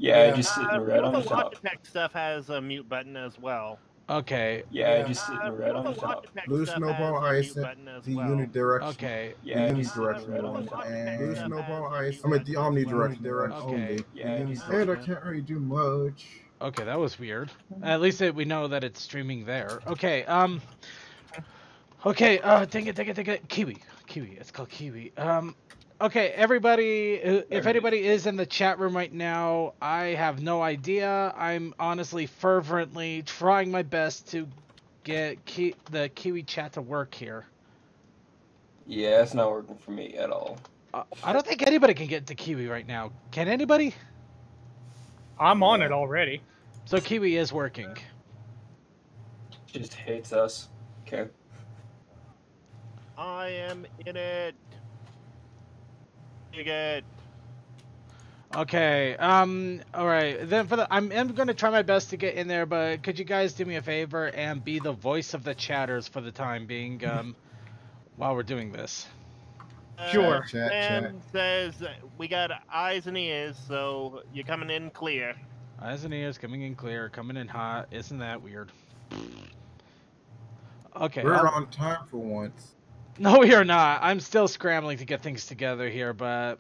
Yeah, just sitting red on the The top. Logitech stuff has a mute button as well. Okay. Yeah, just sitting red on the top. Blue snowball ice, the unidirectional. Okay. The unidirectional one, and blue snowball ice. I mean the omnidirectional one only. And I can't really do much. Okay, that was weird. At least we know that it's streaming there. Okay. Okay. Dang it. Kiwi. It's called Kiwi. Okay, everybody, if anybody is in the chat room right now, I have no idea. I'm honestly fervently trying my best to get the Kiwi chat to work here. Yeah, it's not working for me at all. I don't think anybody can get to Kiwi right now. Can anybody? I'm on it already. So Kiwi is working. Just hates us. Okay. I am in it. Good. Okay. All right. Then I'm gonna try my best to get in there, but could you guys do me a favor and be the voice of the chatters for the time being, while we're doing this? Sure. Sam says we got eyes and ears, so you're coming in clear. Eyes and ears coming in clear, coming in hot. Isn't that weird? Okay. We're on time for once. No, we are not. I'm still scrambling to get things together here, but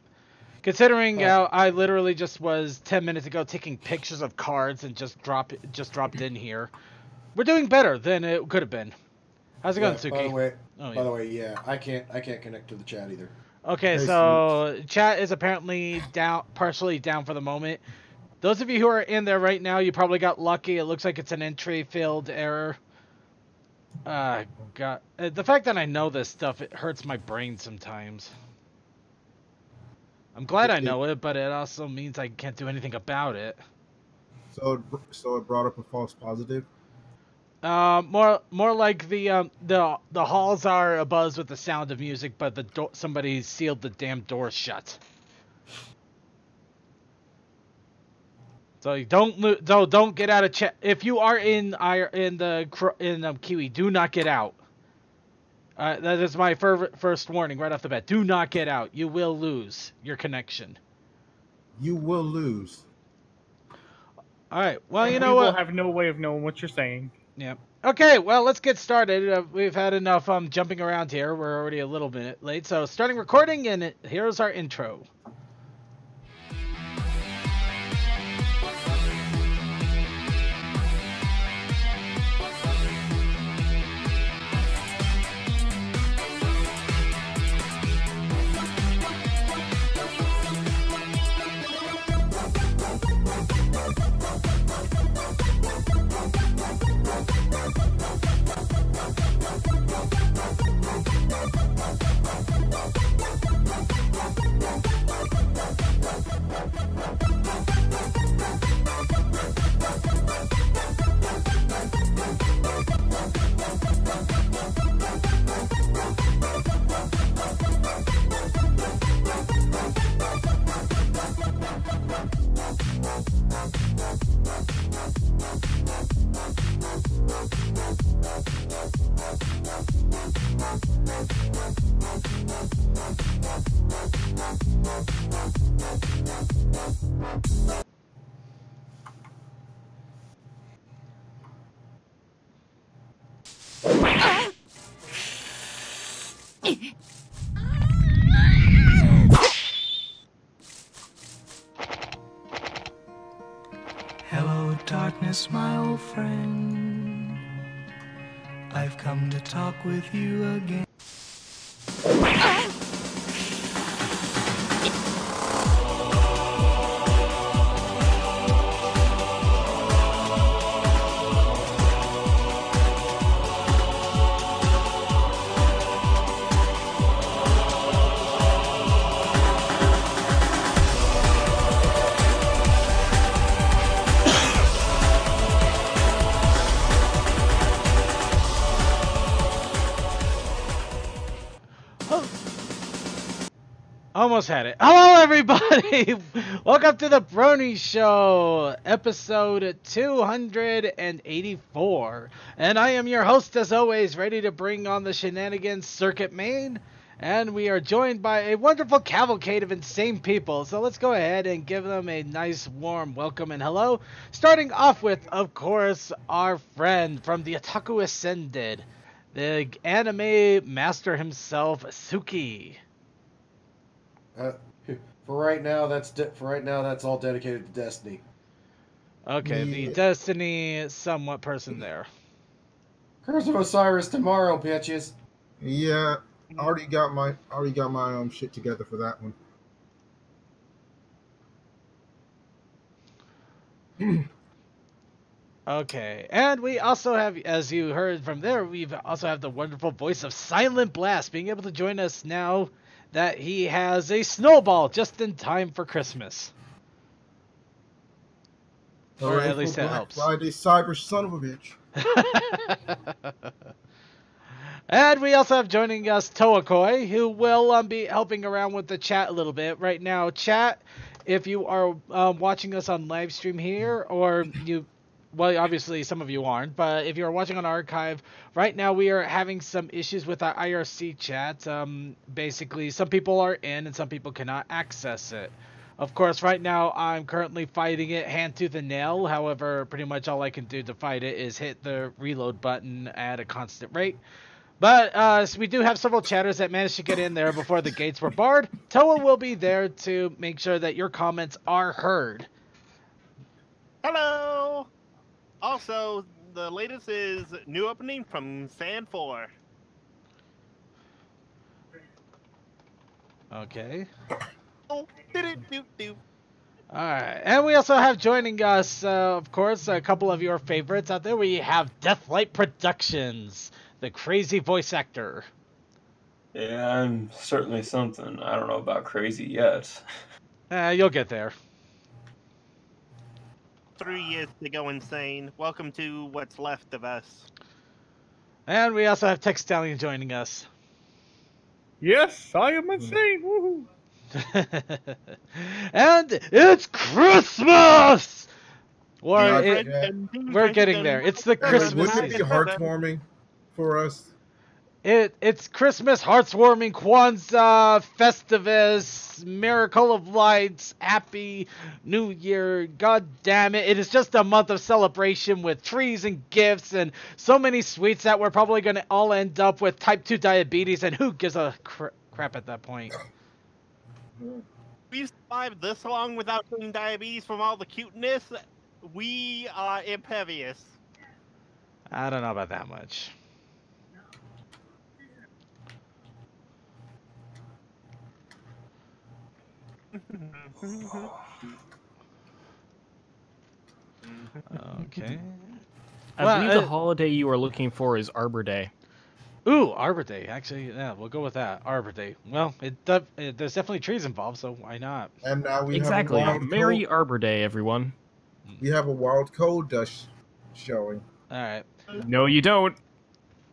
considering I literally just was 10 minutes ago taking pictures of cards and just dropped in here, we're doing better than it could have been. How's it going, Suki? By the way, yeah, I can't connect to the chat either. Okay, so chat is apparently partially down for the moment. Those of you who are in there right now, you probably got lucky. It looks like it's an entry field error. God, the fact that I know this stuff, it hurts my brain sometimes. I'm glad I know it, but it also means I can't do anything about it. So it brought up a false positive. More like the halls are abuzz with the sound of music, but somebody sealed the damn door shut. So don't get out of chat. If you are in Kiwi, do not get out. That is my first warning right off the bat. Do not get out. You will lose your connection. You will lose. All right. Well, you know what? We will have no way of knowing what you're saying. Yeah. Okay. Well, let's get started. We've had enough jumping around here. We're already a little bit late. So starting recording, and here's our intro. Hello, darkness, my old friend. I've come to talk with you again. Almost had it. Hello, everybody. Welcome to the Brony Show, episode 284. And I am your host, as always, ready to bring on the shenanigans, Circuit Main. And we are joined by a wonderful cavalcade of insane people. So let's go ahead and give them a nice warm welcome and hello. Starting off with, of course, our friend from the Otaku Ascended, the anime master himself, Suki. For right now, that's all dedicated to Destiny. Okay, the Destiny somewhat person there. Curse of Osiris tomorrow, bitches. Yeah, I already got my shit together for that one. Okay, and we also have, as you heard from there, we've also have the wonderful voice of Silent Blast being able to join us now that he has a snowball just in time for Christmas. Or at least that helps. Friday, cyber son of a bitch. And we also have joining us Toakoi, who will be helping around with the chat a little bit. Right now, chat, if you are watching us on live stream here, or you, well, obviously some of you aren't, but if you're watching on archive, right now we are having some issues with our IRC chat. Basically, some people are in and some people cannot access it. Of course, right now I'm currently fighting it hand tooth and nail. However, pretty much all I can do to fight it is hit the reload button at a constant rate. But so we do have several chatters that managed to get in there before the gates were barred. Toa will be there to make sure that your comments are heard. Hello! Also, the latest is new opening from Sand 4. Okay. Oh, do-do-do-do. Alright, and we also have joining us, of course, a couple of your favorites out there. We have Deathlight Productions, the crazy voice actor. Yeah, I'm certainly something. I don't know about crazy yet. You'll get there. 3 years to go insane. Welcome to what's left of us. And we also have Tech Stallion joining us. Yes, I am insane. Woohoo! And it's Christmas! We're getting there. It's the Christmas Wouldn't it be heartwarming for us? It's Christmas, heartwarming, Kwanzaa, Festivus, Miracle of Lights, Happy New Year. God damn it. It is just a month of celebration with trees and gifts and so many sweets that we're probably going to all end up with type 2 diabetes, and who gives a crap at that point? We survived this long without getting diabetes from all the cuteness. We are impervious. I don't know about that much. Okay. I believe the holiday you are looking for is Arbor Day. Ooh, Arbor Day. Actually, yeah, we'll go with that. Arbor Day. Well, there's definitely trees involved, so why not? And now we Exactly. have a wild Merry cold, Arbor Day, everyone. we have a wild cold dust showing. All right. No, you don't.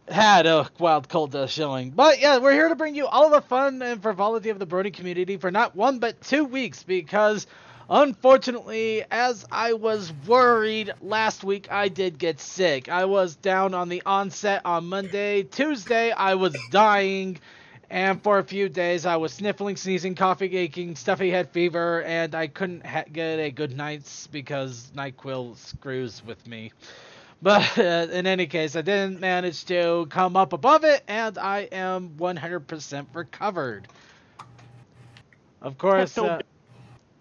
Had a wild cold showing. But yeah, we're here to bring you all the fun and frivolity of the Brony community for not 1 but 2 weeks, because unfortunately, as I was worried last week, I did get sick. I was down on the onset on Monday. Tuesday, I was dying. And for a few days, I was sniffling, sneezing, coughing, aching, stuffy head fever, and I couldn't get a good night's because NyQuil screws with me. But in any case, I didn't manage to come up above it, and I am 100% recovered. Of course,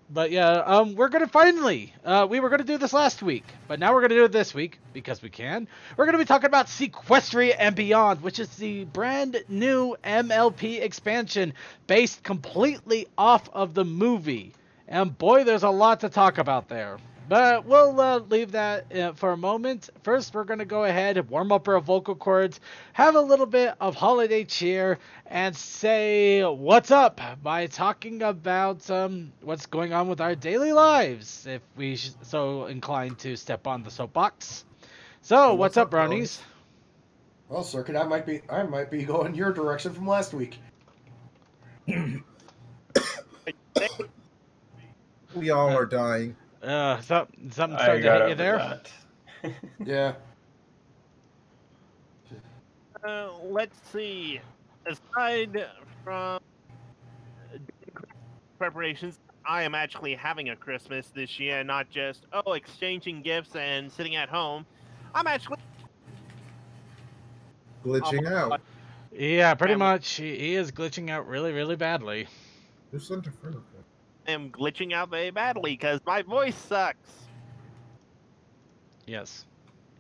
but yeah, we're going to finally, we were going to do this last week, but now we're going to do it this week, because we can. We're going to be talking about Sequestria and Beyond, which is the brand new MLP expansion based completely off of the movie. And boy, there's a lot to talk about there. But we'll leave that for a moment. First, we're going to go ahead, warm up our vocal cords, have a little bit of holiday cheer, and say what's up by talking about what's going on with our daily lives, if we so inclined to step on the soapbox. So, what's up, bronies? Well, Circuit, I might be going your direction from last week. We all are dying. Something started to hit you there? Yeah. Let's see. Aside from preparations. I am actually having a Christmas this year, not just exchanging gifts and sitting at home. I'm actually glitching out. Yeah, pretty much. He is glitching out really, really badly. There's something for him. I am glitching out very badly because my voice sucks. Yes.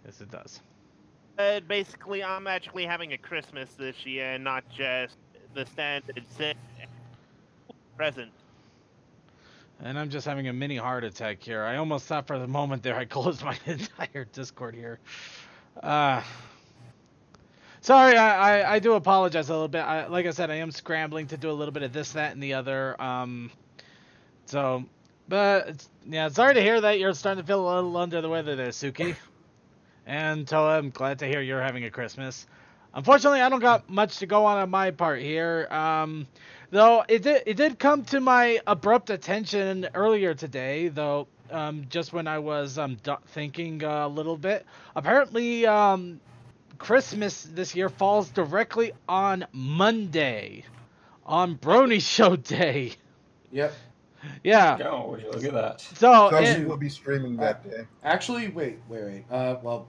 Yes, it does. But basically, I'm actually having a Christmas this year, not just the standard present. And I'm just having a mini heart attack here. I almost thought for the moment there I closed my entire Discord here. Sorry, I do apologize a little bit. Like I said, I am scrambling to do a little bit of this, that, and the other. But yeah, sorry to hear that you're starting to feel a little under the weather there, Suki. And Toa, I'm glad to hear you're having a Christmas. Unfortunately, I don't got much to go on my part here. Though it did come to my abrupt attention earlier today, though, just when I was thinking a little bit. Apparently, Christmas this year falls directly on Monday, on Brony Show Day. Yep. Yeah. Oh, would you look at that? So you will be streaming that day. Actually, wait. Well,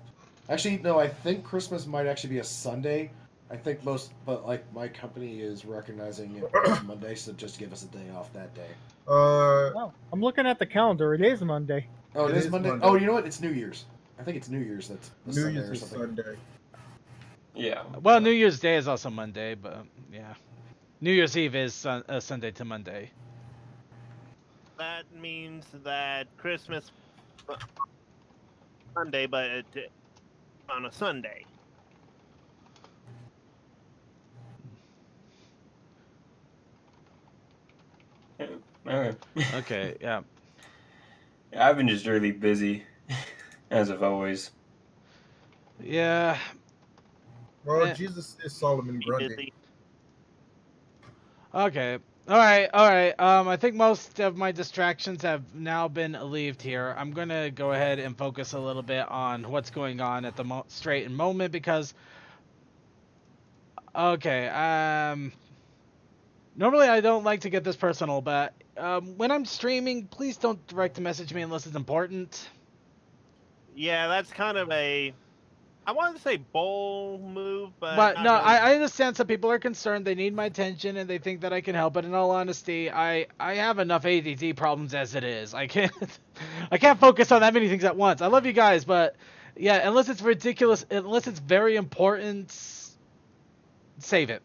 actually, no. I think Christmas might actually be a Sunday. I think but like my company is recognizing it as Monday, so just give us a day off that day. Oh, I'm looking at the calendar. It is Monday. Oh, it is Monday. Oh, you know what? It's New Year's. I think it's New Year's. That's New Year's is Sunday. Yeah. Well, New Year's Day is also Monday, but yeah, New Year's Eve is Sunday to Monday. That means that Christmas Monday, but on a Sunday. Okay. Okay, yeah. Yeah, I've been just really busy, as of always. Yeah. Well, Jesus is Solomon Grundy. Okay. All right. I think most of my distractions have now been alleviated here. I'm going to go ahead and focus a little bit on what's going on at the straight and moment because... Okay, normally I don't like to get this personal, but when I'm streaming, please don't direct message me unless it's important. Yeah, that's kind of a... I wanted to say bold move, but no, really. I understand some people are concerned. They need my attention, and they think that I can help. But in all honesty, I have enough ADD problems as it is. I can't focus on that many things at once. I love you guys, but yeah, unless it's ridiculous, unless it's very important, save it,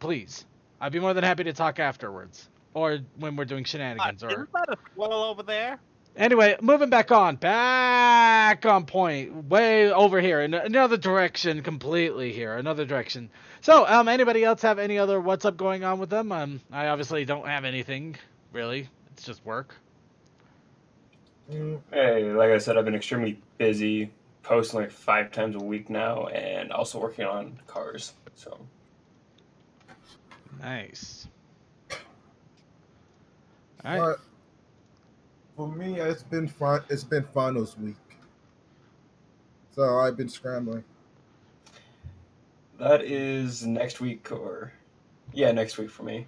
please. I'd be more than happy to talk afterwards, or when we're doing shenanigans. Isn't that a squirrel over there? Anyway, moving back on point, way over here, in another direction completely here, another direction. So, anybody else have any other what's up going on with them? I obviously don't have anything, really. It's just work. Hey, like I said, I've been extremely busy, posting like 5 times a week now, and also working on cars, so. Nice. All right. For me, it's been fun. It's been finals week, so I've been scrambling. That is next week, next week for me.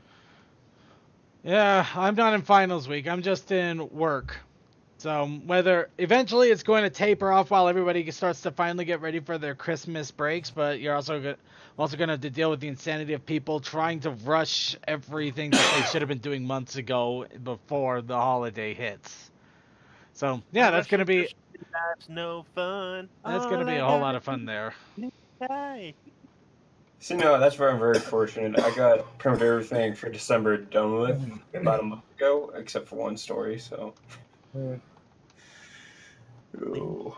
Yeah, I'm not in finals week. I'm just in work. So whether eventually it's going to taper off while everybody starts to finally get ready for their Christmas breaks, but you're also going to have to deal with the insanity of people trying to rush everything that they should have been doing months ago before the holiday hits. So yeah, that's going to be. That's no fun. That's going to be a whole lot of fun there. So no, that's where I'm very fortunate. I got pretty much everything for December done with about a month ago, except for one story. So. Ooh.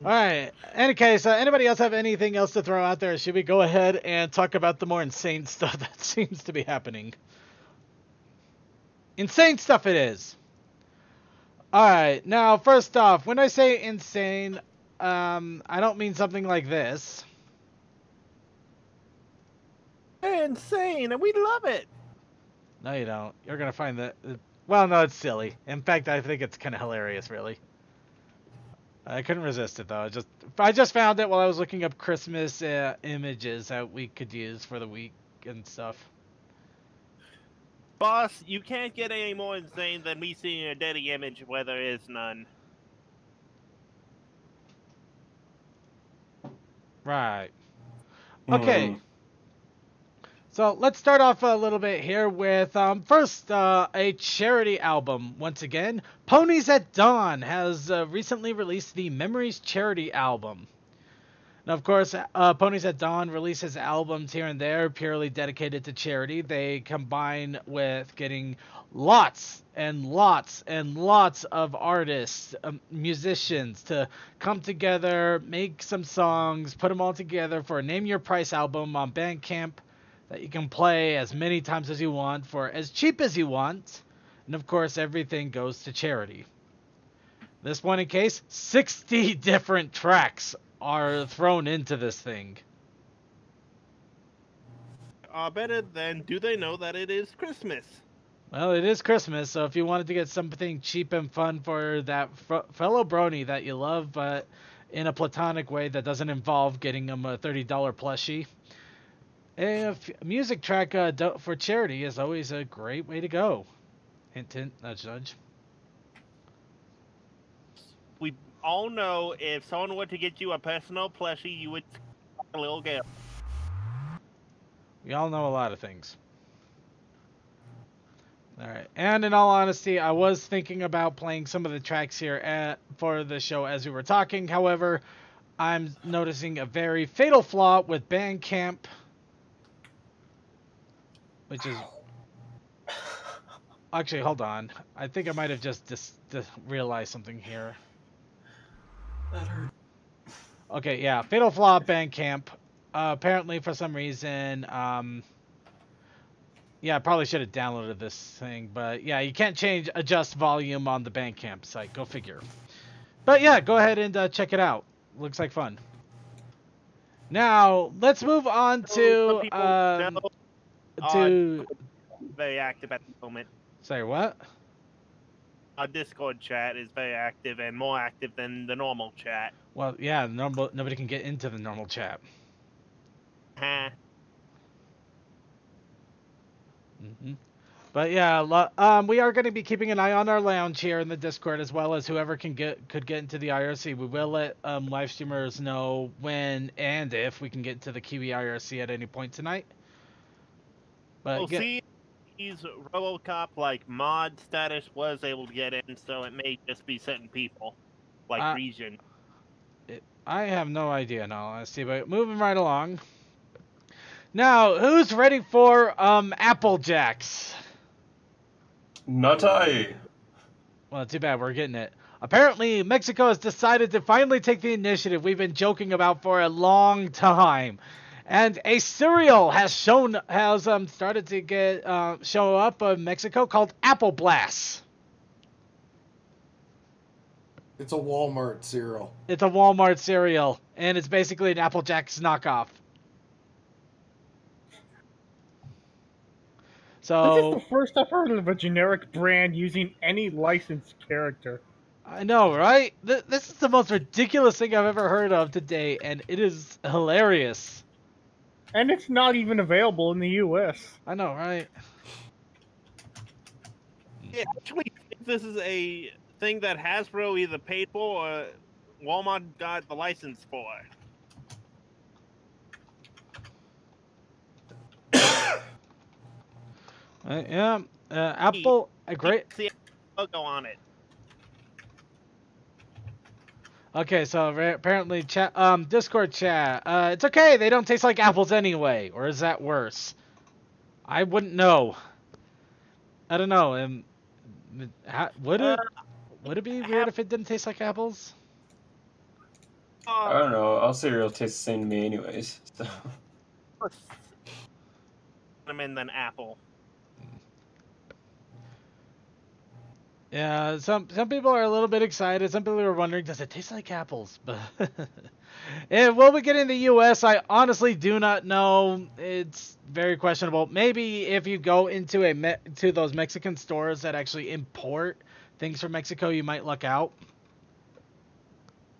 Alright, any case, anybody else have anything else to throw out there? Should we go ahead and talk about the more insane stuff that seems to be happening? Insane stuff it is. Alright, now first off, when I say insane, I don't mean something like this. Insane, and we love it. No, you don't. You're going to find that... Well, no, it's silly. In fact, I think it's kind of hilarious, really. I couldn't resist it though. I just found it while I was looking up Christmas images that we could use for the week and stuff. Boss, you can't get any more insane than me seeing a dead image where there is none. Right. Okay. So let's start off a little bit here with first a charity album. Once again, Ponies at Dawn has recently released the Memories charity album. Now, of course, Ponies at Dawn releases albums here and there purely dedicated to charity. They combine with getting lots and lots and lots of artists, musicians to come together, make some songs, put them all together for a Name Your Price album on Bandcamp that you can play as many times as you want for as cheap as you want. And of course, everything goes to charity. This one in case, 60 different tracks are thrown into this thing. Better than do they know that it is Christmas? Well, it is Christmas, so if you wanted to get something cheap and fun for that fellow brony that you love, but in a platonic way that doesn't involve getting them a $30 plushie, a music track for charity is always a great way to go. Hint, hint, nudge, nudge. We all know if someone were to get you a personal plushie, you would a little girl. We all know a lot of things. Alright, and in all honesty, I was thinking about playing some of the tracks here for the show as we were talking. However, I'm noticing a very fatal flaw with Bandcamp, which is... Actually, hold on. I think I might have just realized something here. That hurt. Okay, yeah. Fatal flaw Bandcamp. Apparently, for some reason... yeah, I probably should have downloaded this thing. But, yeah, you can't adjust volume on the Bandcamp site. Go figure. But, yeah, go ahead and check it out. Looks like fun. Now, let's move on to... very active at the moment. Sorry, what? Our Discord chat is very active and more active than the normal chat. Well, yeah, nobody can get into the normal chat. Huh. But yeah, we are going to be keeping an eye on our lounge here in the Discord, as well as whoever could get into the IRC. We will let live streamers know when and if we can get into the Kiwi IRC at any point tonight. But we'll see. RoboCop like mod status was able to get in, so it may just be certain people, like region. I have no idea in all honesty, but moving right along. Now, who's ready for Apple Jacks? Not I. Well, too bad, we're getting it. Apparently, Mexico has decided to finally take the initiative we've been joking about for a long time. And a cereal has started to show up in Mexico called Apple Blast. It's a Walmart cereal. It's a Walmart cereal, and it's basically an Apple Jacks knockoff. So this is the first I've heard of a generic brand using any licensed character. I know, right? This is the most ridiculous thing I've ever heard of today, and it is hilarious. And it's not even available in the U.S. I know, right? Yeah, actually, this is a thing that Hasbro either paid for or Walmart got the license for. Yeah, Apple, a great... See logo on it. Okay, so apparently Discord chat. It's okay, they don't taste like apples anyway. Or is that worse? I wouldn't know. I don't know. Would it be weird if it didn't taste like apples? I don't know. All cereal tastes the same to me anyways. So. Cinnamon than apple. Yeah, some people are a little bit excited. Some people are wondering, does it taste like apples? But and will we get in the U.S.? I honestly do not know. It's very questionable. Maybe if you go into to those Mexican stores that actually import things from Mexico, you might luck out.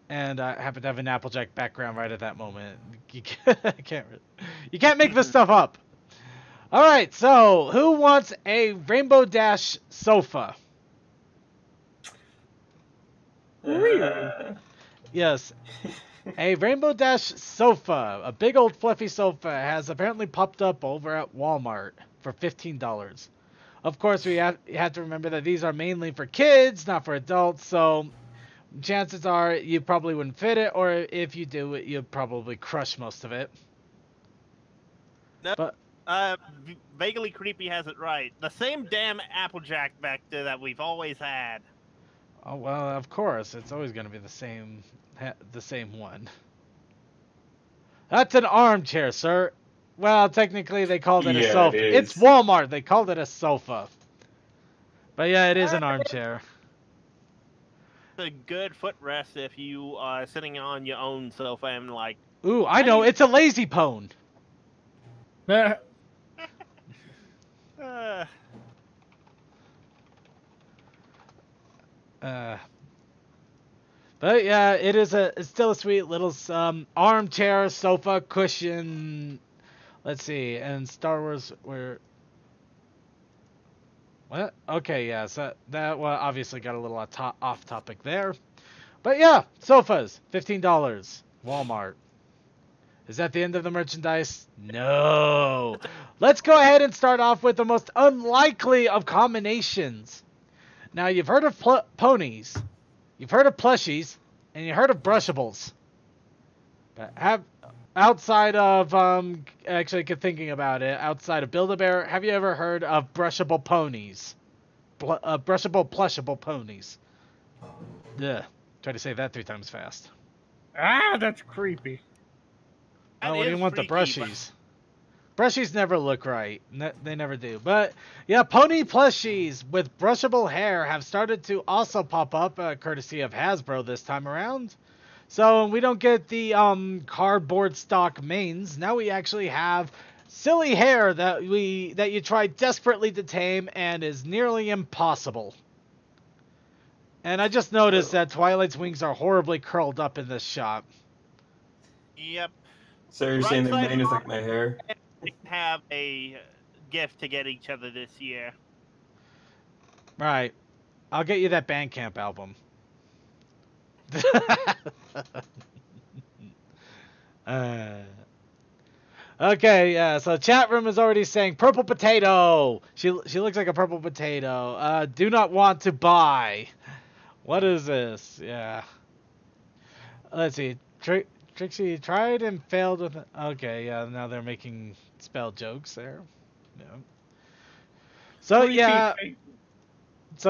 And I happen to have an Applejack background right at that moment. You can't make this stuff up. All right, so who wants a Rainbow Dash sofa? Yes. A Rainbow Dash sofa, a big old fluffy sofa, has apparently popped up over at Walmart for $15. Of course, you have to remember that these are mainly for kids, not for adults, so chances are you probably wouldn't fit it, or if you do, you'd probably crush most of it. No, but Vaguely Creepy has it right. The same damn Applejack back there that we've always had. Oh, well, of course. It's always going to be the same one. That's an armchair, sir. Well, technically they called it a sofa. It's Walmart. They called it a sofa. But yeah, it is an armchair. It's a good footrest if you are sitting on your own sofa and like... Ooh, I know. It's a lazy pone. But yeah, it's still a sweet little armchair, sofa, cushion. Let's see, and Star Wars what? Okay, yeah, so that obviously got a little off topic there. But yeah, sofas, $15, Walmart. Is that the end of the merchandise? No. Let's go ahead and start off with the most unlikely of combinations. Now, you've heard of ponies, you've heard of plushies, and you heard of brushables. But outside of, actually thinking about it, outside of Build-A-Bear, have you ever heard of brushable ponies? Brushable, plushable ponies. Ugh. Try to say that 3 times fast. Ah, that's creepy. Oh, what do you want, the brushies? Brushies never look right. They never do. But, yeah, pony plushies with brushable hair have started to also pop up, courtesy of Hasbro this time around. So, we don't get the cardboard stock mains. Now we actually have silly hair that you try desperately to tame and is nearly impossible. And I just noticed that Twilight's wings are horribly curled up in this shot. Yep. So you're saying the mane is like my hair? We have a gift to get each other this year. Right. I'll get you that Bandcamp album. Okay, yeah, so chat room is already saying purple potato. She looks like a purple potato. Do not want to buy. What is this? Yeah. Let's see. Trixie tried and failed with it. Okay, yeah, now they're making spell jokes there. Yeah. So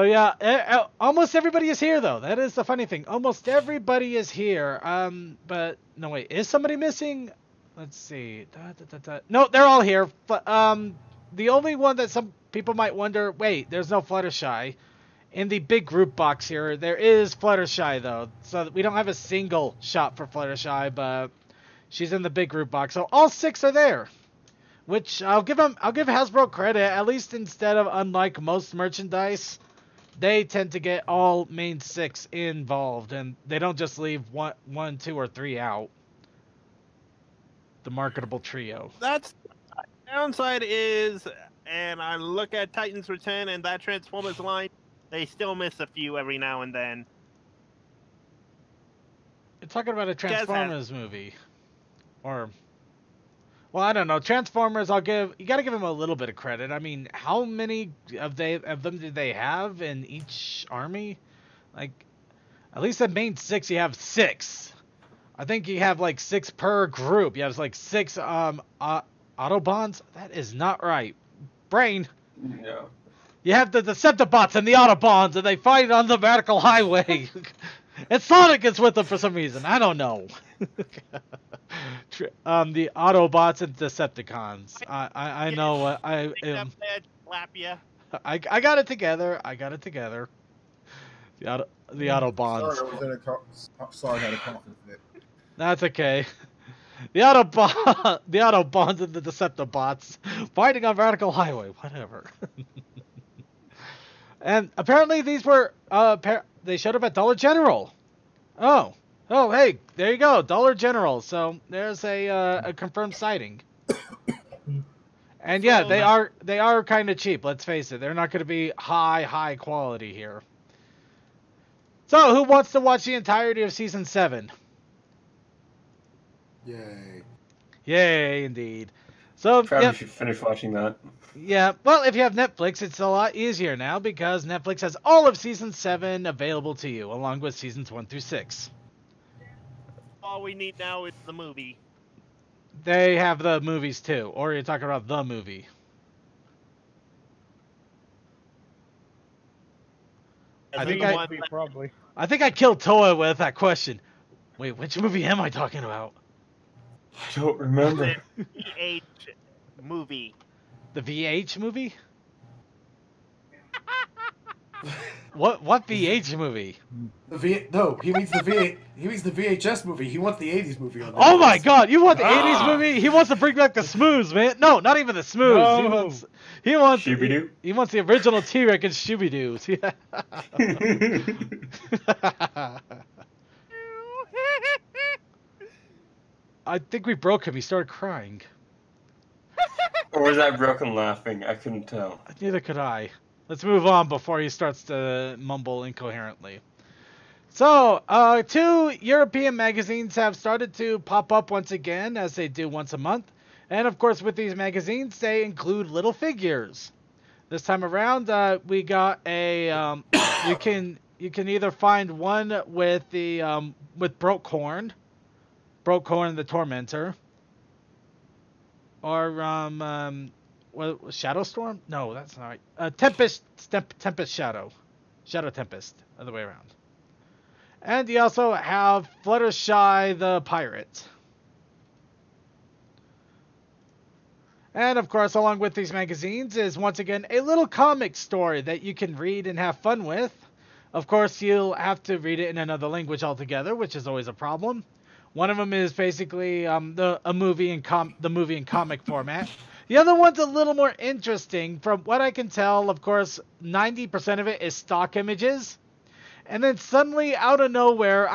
yeah, almost everybody is here though. That is the funny thing. Almost everybody is here. But no wait, is somebody missing? Let's see. No, they're all here. But the only one that some people might wonder, wait, there's no Fluttershy. In the big group box here, there is Fluttershy though, so we don't have a single shot for Fluttershy, but she's in the big group box. So all 6 are there, which I'll give Hasbro credit. At least instead of unlike most merchandise, they tend to get all main 6 involved, and they don't just leave one, 2, or 3 out. The marketable trio. That's downside is, and I look at Titan's Return and that Transformers line. They still miss a few every now and then. You're talking about a Transformers movie. Or... Well, I don't know. Transformers, you gotta give them a little bit of credit. I mean, how many of them do they have in each army? Like, at least in main 6, you have 6. I think you have like 6 per group. You have like 6 Autobots. That is not right. Brain. No. You have the Deceptibots and the Autobots, and they fight on the vertical highway. And Sonic is with them for some reason. I don't know. The Autobots and Decepticons. I know what I am. I got it together. The Autobots. Sorry, I had a coughing fit. That's okay. The Autobots and the Deceptibots fighting on vertical highway. Whatever. And apparently these were they showed up at Dollar General. Oh, Oh, hey, there you go, Dollar General. So there's a confirmed sighting. And yeah, they are kind of cheap. Let's face it, they're not going to be high quality here. So who wants to watch the entirety of season 7? Yay! Yay, indeed. So Probably should finish watching that. Yeah, well, if you have Netflix, it's a lot easier now because Netflix has all of season 7 available to you, along with seasons 1 through 6. All we need now is the movie. They have the movies too, or you're talking about the movie. I think I killed Toa with that question. Wait, which movie am I talking about? I don't remember. The VH movie. The VH movie? What VH movie? No, he means the VHS movie. He wants the 80s movie on. Oh my God! You want the 80s movie? He wants to bring back the Smooths, man. No, not even the Smooths. No. He wants Shooby-Doo? He wants the original T-Rex and Shooby-Doos. Yeah. I think we broke him. He started crying. Or was I broken laughing? I couldn't tell. Neither could I. Let's move on before he starts to mumble incoherently. So, 2 European magazines have started to pop up once again, as they do once a month. And of course, with these magazines, they include little figures. This time around, we got a you can either find one with the with Brokecorn the Tormentor, or what, Shadow Storm? No, that's not right. Tempest Shadow Tempest, other way around. And you also have Fluttershy the Pirate. And of course, along with these magazines is once again a little comic story that you can read and have fun with. Of course, you'll have to read it in another language altogether, which is always a problem. One of them is basically the movie in comic format. The other one's a little more interesting. From what I can tell, of course, 90% of it is stock images. And then suddenly, out of nowhere,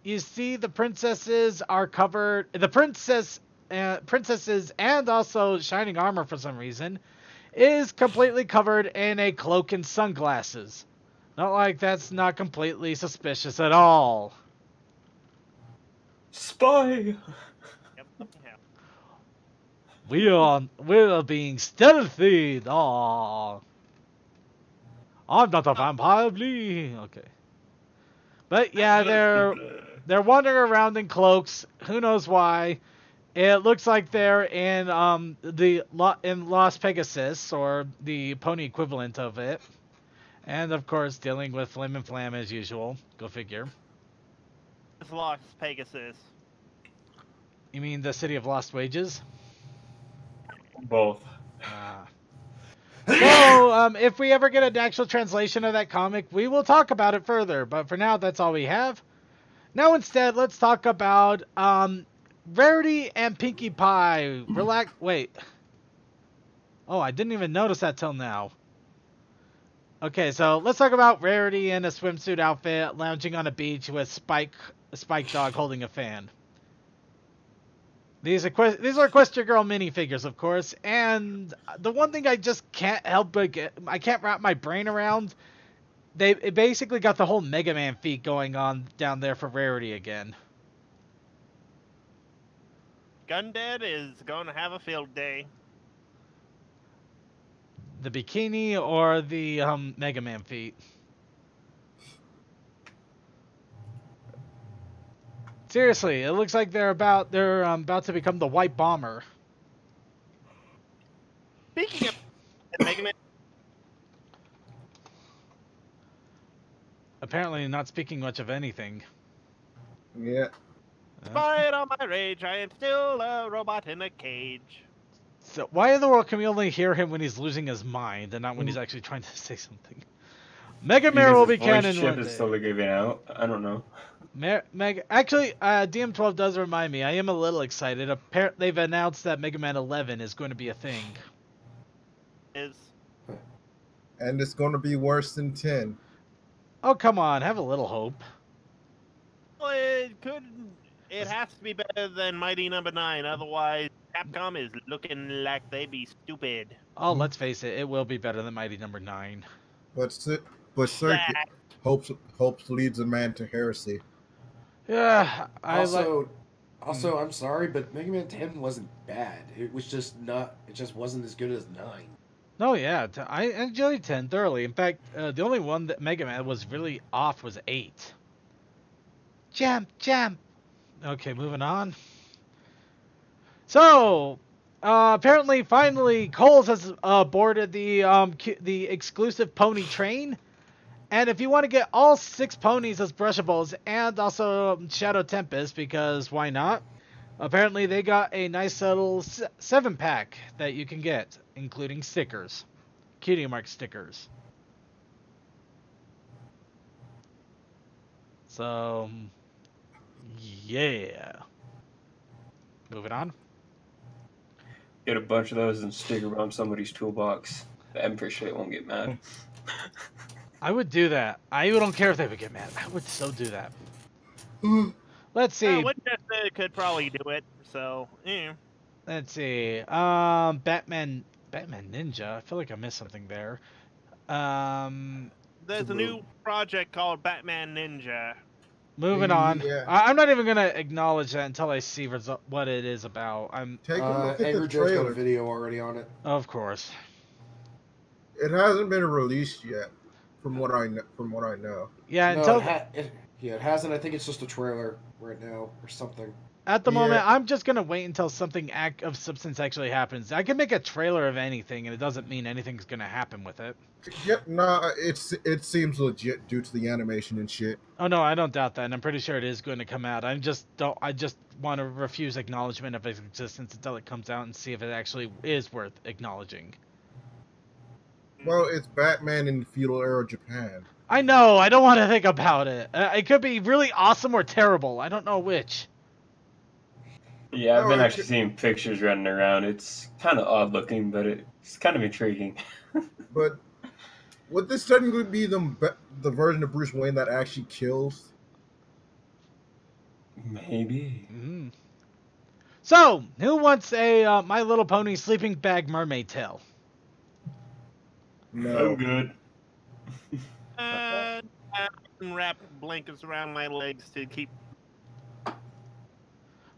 you see the princesses are covered. The princesses and also shining armor for some reason is completely covered in a cloak and sunglasses. Not like that's not completely suspicious at all. Spy! We are being stealthy. Aww. I'm not a vampire, please. Okay. But yeah, they're wandering around in cloaks. Who knows why? It looks like they're in Las Pegasus, or the pony equivalent of it. And of course, dealing with Flim and Flam as usual. Go figure. It's Las Pegasus. You mean the City of Lost Wages? Both. So, if we ever get an actual translation of that comic, we will talk about it further. But for now, that's all we have. Now, instead, let's talk about Rarity and Pinkie Pie. Wait. Oh, I didn't even notice that till now. Okay, so let's talk about Rarity in a swimsuit outfit, lounging on a beach with Spike Dog holding a fan. These are Equestria Girl minifigures, of course, and the one thing I just can't help but I can't wrap my brain around, it basically got the whole Mega Man feat going on down there for Rarity again. Gundad is going to have a field day. The bikini or the Mega Man feat? Seriously, it looks like they're about to become the White Bomber. Speaking of Mega Man, apparently not speaking much of anything. Yeah. despite all my rage, I am still a robot in a cage. So why in the world can we only hear him when he's losing his mind and not when he's actually trying to say something? Mega Mare will be canon one day. Is slowly giving out. I don't know. Actually, DM12 does remind me. I am a little excited. They've announced that Mega Man 11 is going to be a thing. And it's going to be worse than 10. Oh, come on. Have a little hope. Well, it could. It has to be better than Mighty Number 9. Otherwise, Capcom is looking like they be stupid. Oh, let's face it. It will be better than Mighty Number 9. But Circuit hopes leads a man to heresy. Yeah. Also, I'm sorry, but Mega Man 10 wasn't bad. It was just not. It just wasn't as good as 9. Oh yeah, I enjoyed 10 thoroughly. In fact, the only one that Mega Man was really off was 8. Jump. Okay, moving on. So, apparently, finally, Coles has boarded the exclusive pony train. And if you want to get all 6 ponies as brushables and also Shadow Tempest, because why not? Apparently, they got a nice little 7-pack that you can get, including stickers. Cutie Mark stickers. So, yeah. Moving on. Get a bunch of those and stick around somebody's toolbox. The Empress shit won't get mad. I would do that. I don't care if they would get mad. I would so do that. Let's see. Winchester could probably do it. So, yeah. Let's see. Batman Ninja. I feel like I missed something there. There's a new project called Batman Ninja. Moving on. Yeah. I'm not even gonna acknowledge that until I see what it is about. Take a look at Angry the Joe's got a trailer. video already on it. Of course. It hasn't been released yet, from what I know. Yeah, No, until it hasn't. I think it's just a trailer right now or something. at the moment, Yeah. I'm just gonna wait until something of substance actually happens. I can make a trailer of anything, and it doesn't mean anything's gonna happen with it. Yep, nah, it seems legit due to the animation and shit. Oh no, I don't doubt that, and I'm pretty sure it is going to come out. I just want to refuse acknowledgement of its existence until it comes out and see if it actually is worth acknowledging. Well, it's Batman in feudal era Japan. I know, I don't want to think about it. It could be really awesome or terrible. I don't know which. Yeah, I've been Oh, actually seeing pictures running around. It's kind of odd looking, but it's kind of intriguing. But would this technically be the version of Bruce Wayne that actually kills? Maybe. Mm. So, who wants a My Little Pony sleeping bag mermaid tail? No. I'm good. Wrap blankets around my legs to keep.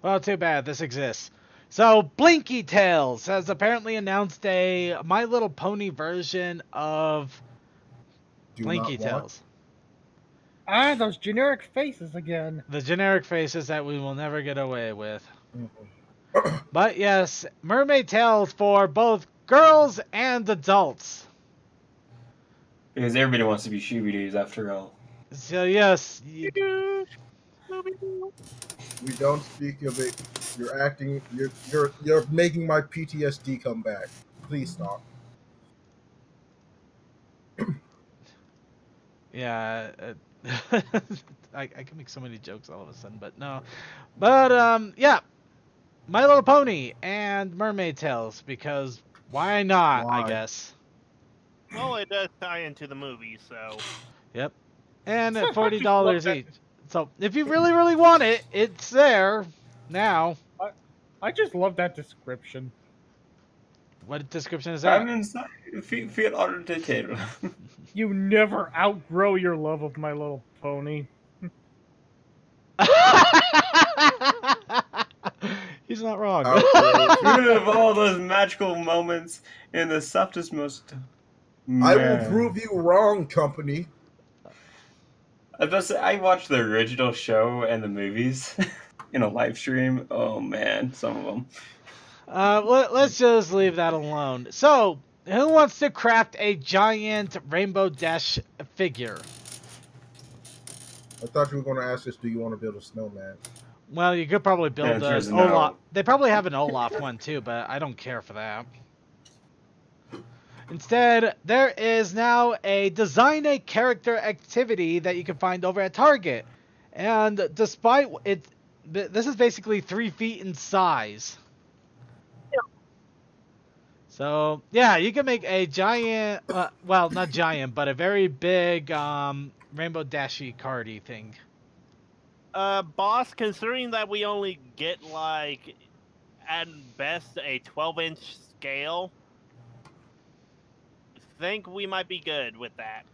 Well, too bad this exists. So, Blinky Tails has apparently announced a My Little Pony version of Blinky Tails. Ah, those generic faces again. The generic faces that we will never get away with. But yes, Mermaid Tails for both girls and adults. Because everybody wants to be Shooby-Doos after all. So yes, We don't speak of it. You're acting. You're making my PTSD come back. Please stop. yeah. I can make so many jokes all of a sudden, but no. But yeah, My Little Pony and Mermaid Tails, because why not? Why? I guess. Well, it does tie into the movie, so. Yep. And at I just $40 love that. each. So if you really, really want it, it's there now. I just love that description. What description is that? I'm inside. Feel under the table. You never outgrow your love of My Little Pony. He's not wrong. Rid of all those magical moments in the softest, most. I will prove you wrong, company. I was about to say, I watched the original show and the movies in a live stream. Oh man, some of them. Let's just leave that alone. So, who wants to craft a giant Rainbow Dash figure? I thought you were going to ask us, do you want to build a snowman? Well, you could probably build Answer an is no. Olaf. They probably have an Olaf one too, but I don't care for that. Instead, there is now a design a character activity that you can find over at Target. And despite it, this is basically 3 feet in size. So, yeah, you can make a giant, well, not giant, but a very big Rainbow Dashy cardy thing. Boss, considering that we only get, like, at best a 12-inch scale, I think we might be good with that.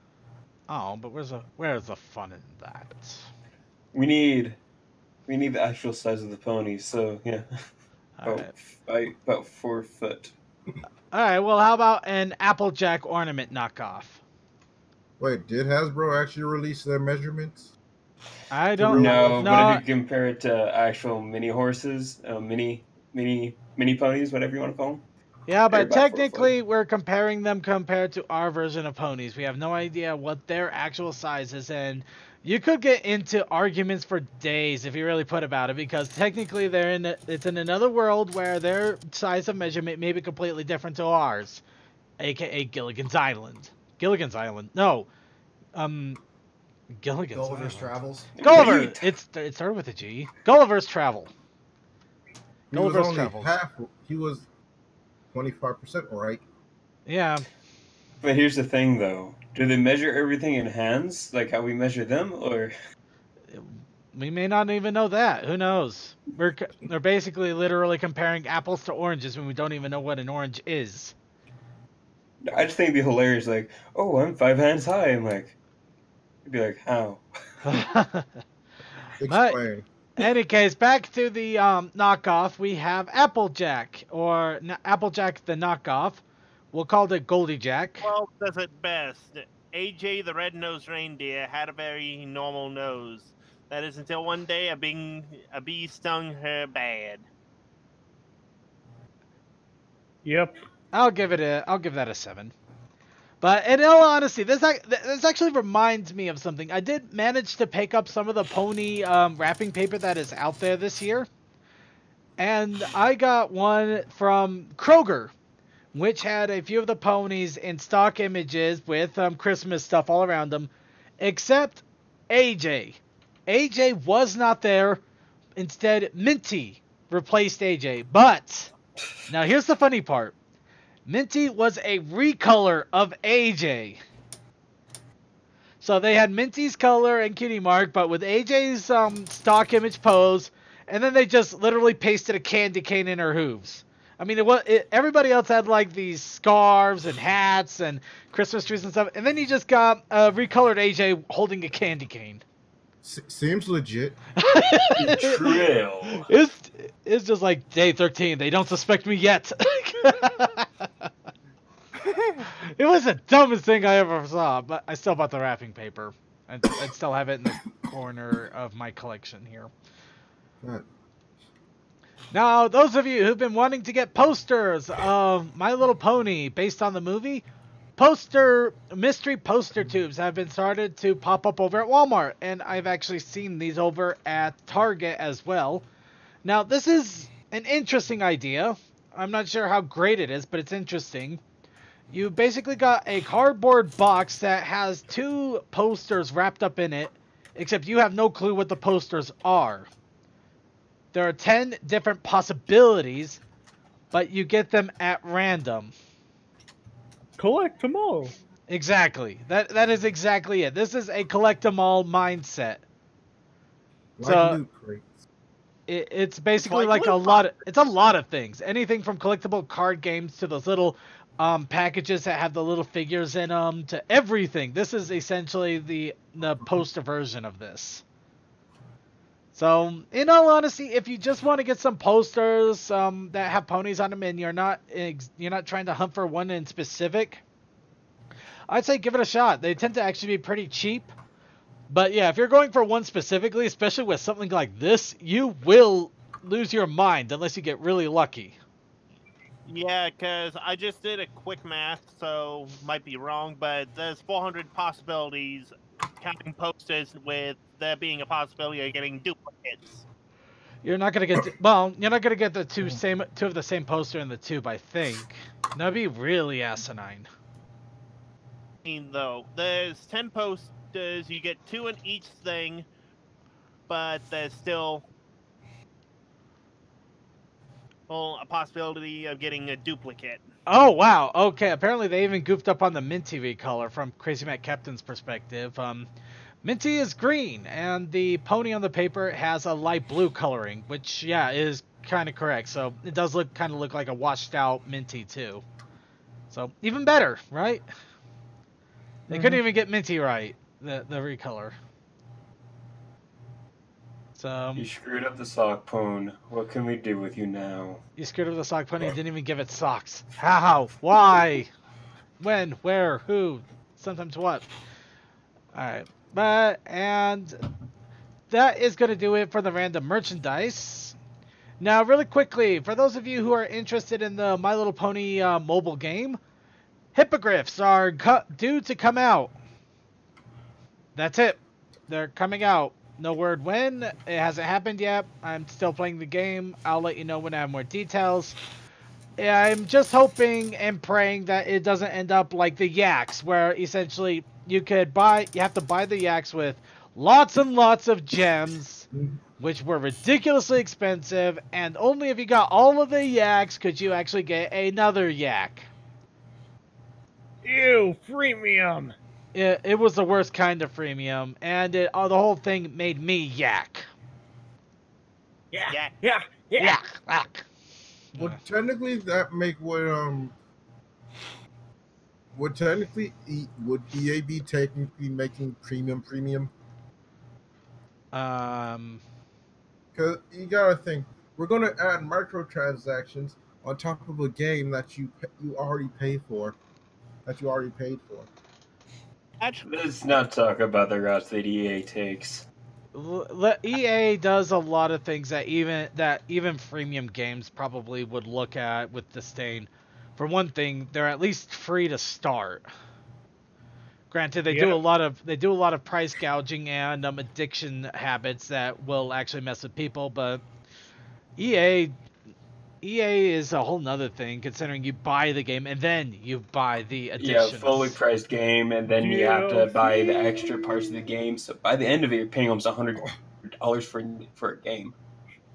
Oh, but where's the fun in that? We need the actual size of the pony. So yeah, about 4 foot. All right. Well, how about an Applejack ornament knockoff? Wait, did Hasbro actually release their measurements? I don't know. No, But if you compare it to actual mini horses, mini ponies, whatever you want to call them. Yeah, but technically we're comparing them compared to our version of ponies. We have no idea what their actual size is, and you could get into arguments for days if you really put about it, because technically it's in another world where their size of measurement may be completely different to ours, aka Gilligan's Island. Gilligan's Island. No. Gilligan's Gulliver's Island. Travels. Gulliver. It started with a G. Gulliver's Travel. Gulliver's Travel. He was 25% right. Yeah. But here's the thing, though. Do they measure everything in hands, like how we measure them, or? We may not even know that. Who knows? They're basically literally comparing apples to oranges when we don't even know what an orange is. I just think it'd be hilarious. Like, oh, I'm 5 hands high. I'm like, I'd be like, how? Explain. Any case, back to the knockoff. We have Applejack, or Applejack the knockoff. We'll call it Goldie Jack. Well, does it best. AJ the red-nosed reindeer had a very normal nose. That is until one day a bee stung her bad. Yep. I'll give that a 7. But in all honesty, this actually reminds me of something. I did manage to pick up some of the pony wrapping paper that is out there this year. And I got one from Kroger, which had a few of the ponies in stock images with Christmas stuff all around them, except AJ. AJ was not there. Instead, Minty replaced AJ. But now here's the funny part. Minty was a recolor of AJ. So they had Minty's color and Cutie Mark, but with AJ's stock image pose, and then they just literally pasted a candy cane in her hooves. I mean, everybody else had like these scarves and hats and Christmas trees and stuff, and then you just got recolored AJ holding a candy cane. Seems legit. Trill. It's just like day 13. They don't suspect me yet. It was the dumbest thing I ever saw, but I still bought the wrapping paper. I'd still have it in the corner of my collection here. Good. Now, those of you who've been wanting to get posters of My Little Pony based on the movie, mystery poster tubes have been started to pop up over at Walmart, and I've actually seen these over at Target as well. Now, this is an interesting idea. I'm not sure how great it is, but it's interesting. You basically got a cardboard box that has 2 posters wrapped up in it, except you have no clue what the posters are. There are 10 different possibilities, but you get them at random. Collect them all. Exactly. That is exactly it. This is a collect them all mindset. Like loot crates. It's basically like a lot of things. Anything from collectible card games to those little packages that have the little figures in them to everything. This is essentially the poster version of this. So, in all honesty, if you just want to get some posters that have ponies on them and you're not trying to hunt for one in specific, I'd say give it a shot. They tend to actually be pretty cheap. But yeah, if you're going for one specifically, especially with something like this, you will lose your mind unless you get really lucky. Yeah, because I just did a quick math, so might be wrong, but there's 400 possibilities counting posters with there being a possibility of getting duplicates. You're not gonna get the two of the same poster in the tube, I think. That'd be really asinine. I mean, though, there's 10 posters, you get 2 in each thing, but there's still a possibility of getting a duplicate. Oh, wow. Okay, apparently they even goofed up on the Minty recolor from Crazy Matt Captain's perspective. Minty is green, and the pony on the paper has a light blue coloring, which, yeah, is kind of correct. So it does kind of look like a washed out Minty too. So even better, right? They couldn't even get Minty right, the recolor. So you screwed up the sock pone. What can we do with you now? You screwed up the sock pony and didn't even give it socks. How? Why? When? Where? Who? Sometimes what? Alright. And that is going to do it for the random merchandise. Now, really quickly, for those of you who are interested in the My Little Pony mobile game, Hippogriffs are due to come out. That's it. They're coming out. No word when. It hasn't happened yet. I'm still playing the game. I'll let you know when I have more details. I'm just hoping and praying that it doesn't end up like the yaks, where essentially you have to buy the yaks with lots and lots of gems, which were ridiculously expensive, and only if you got all of the yaks could you actually get another yak. Ew, freemium. It was the worst kind of freemium, and the whole thing made me yak. Yeah. Yak. Well, technically, that make would EA be technically making premium? Because you gotta think, we're gonna add microtransactions on top of a game that you already paid for. Let's not talk about the routes that EA takes. EA does a lot of things that even freemium games probably would look at with disdain. For one thing, they're at least free to start. Granted, they do a lot of price gouging and addiction habits that will actually mess with people, but EA is a whole nother thing, considering you buy the game and then you buy the additions. Yeah, fully priced game, and then you have to buy the extra parts of the game. So by the end of it, you're paying almost $100 for a game.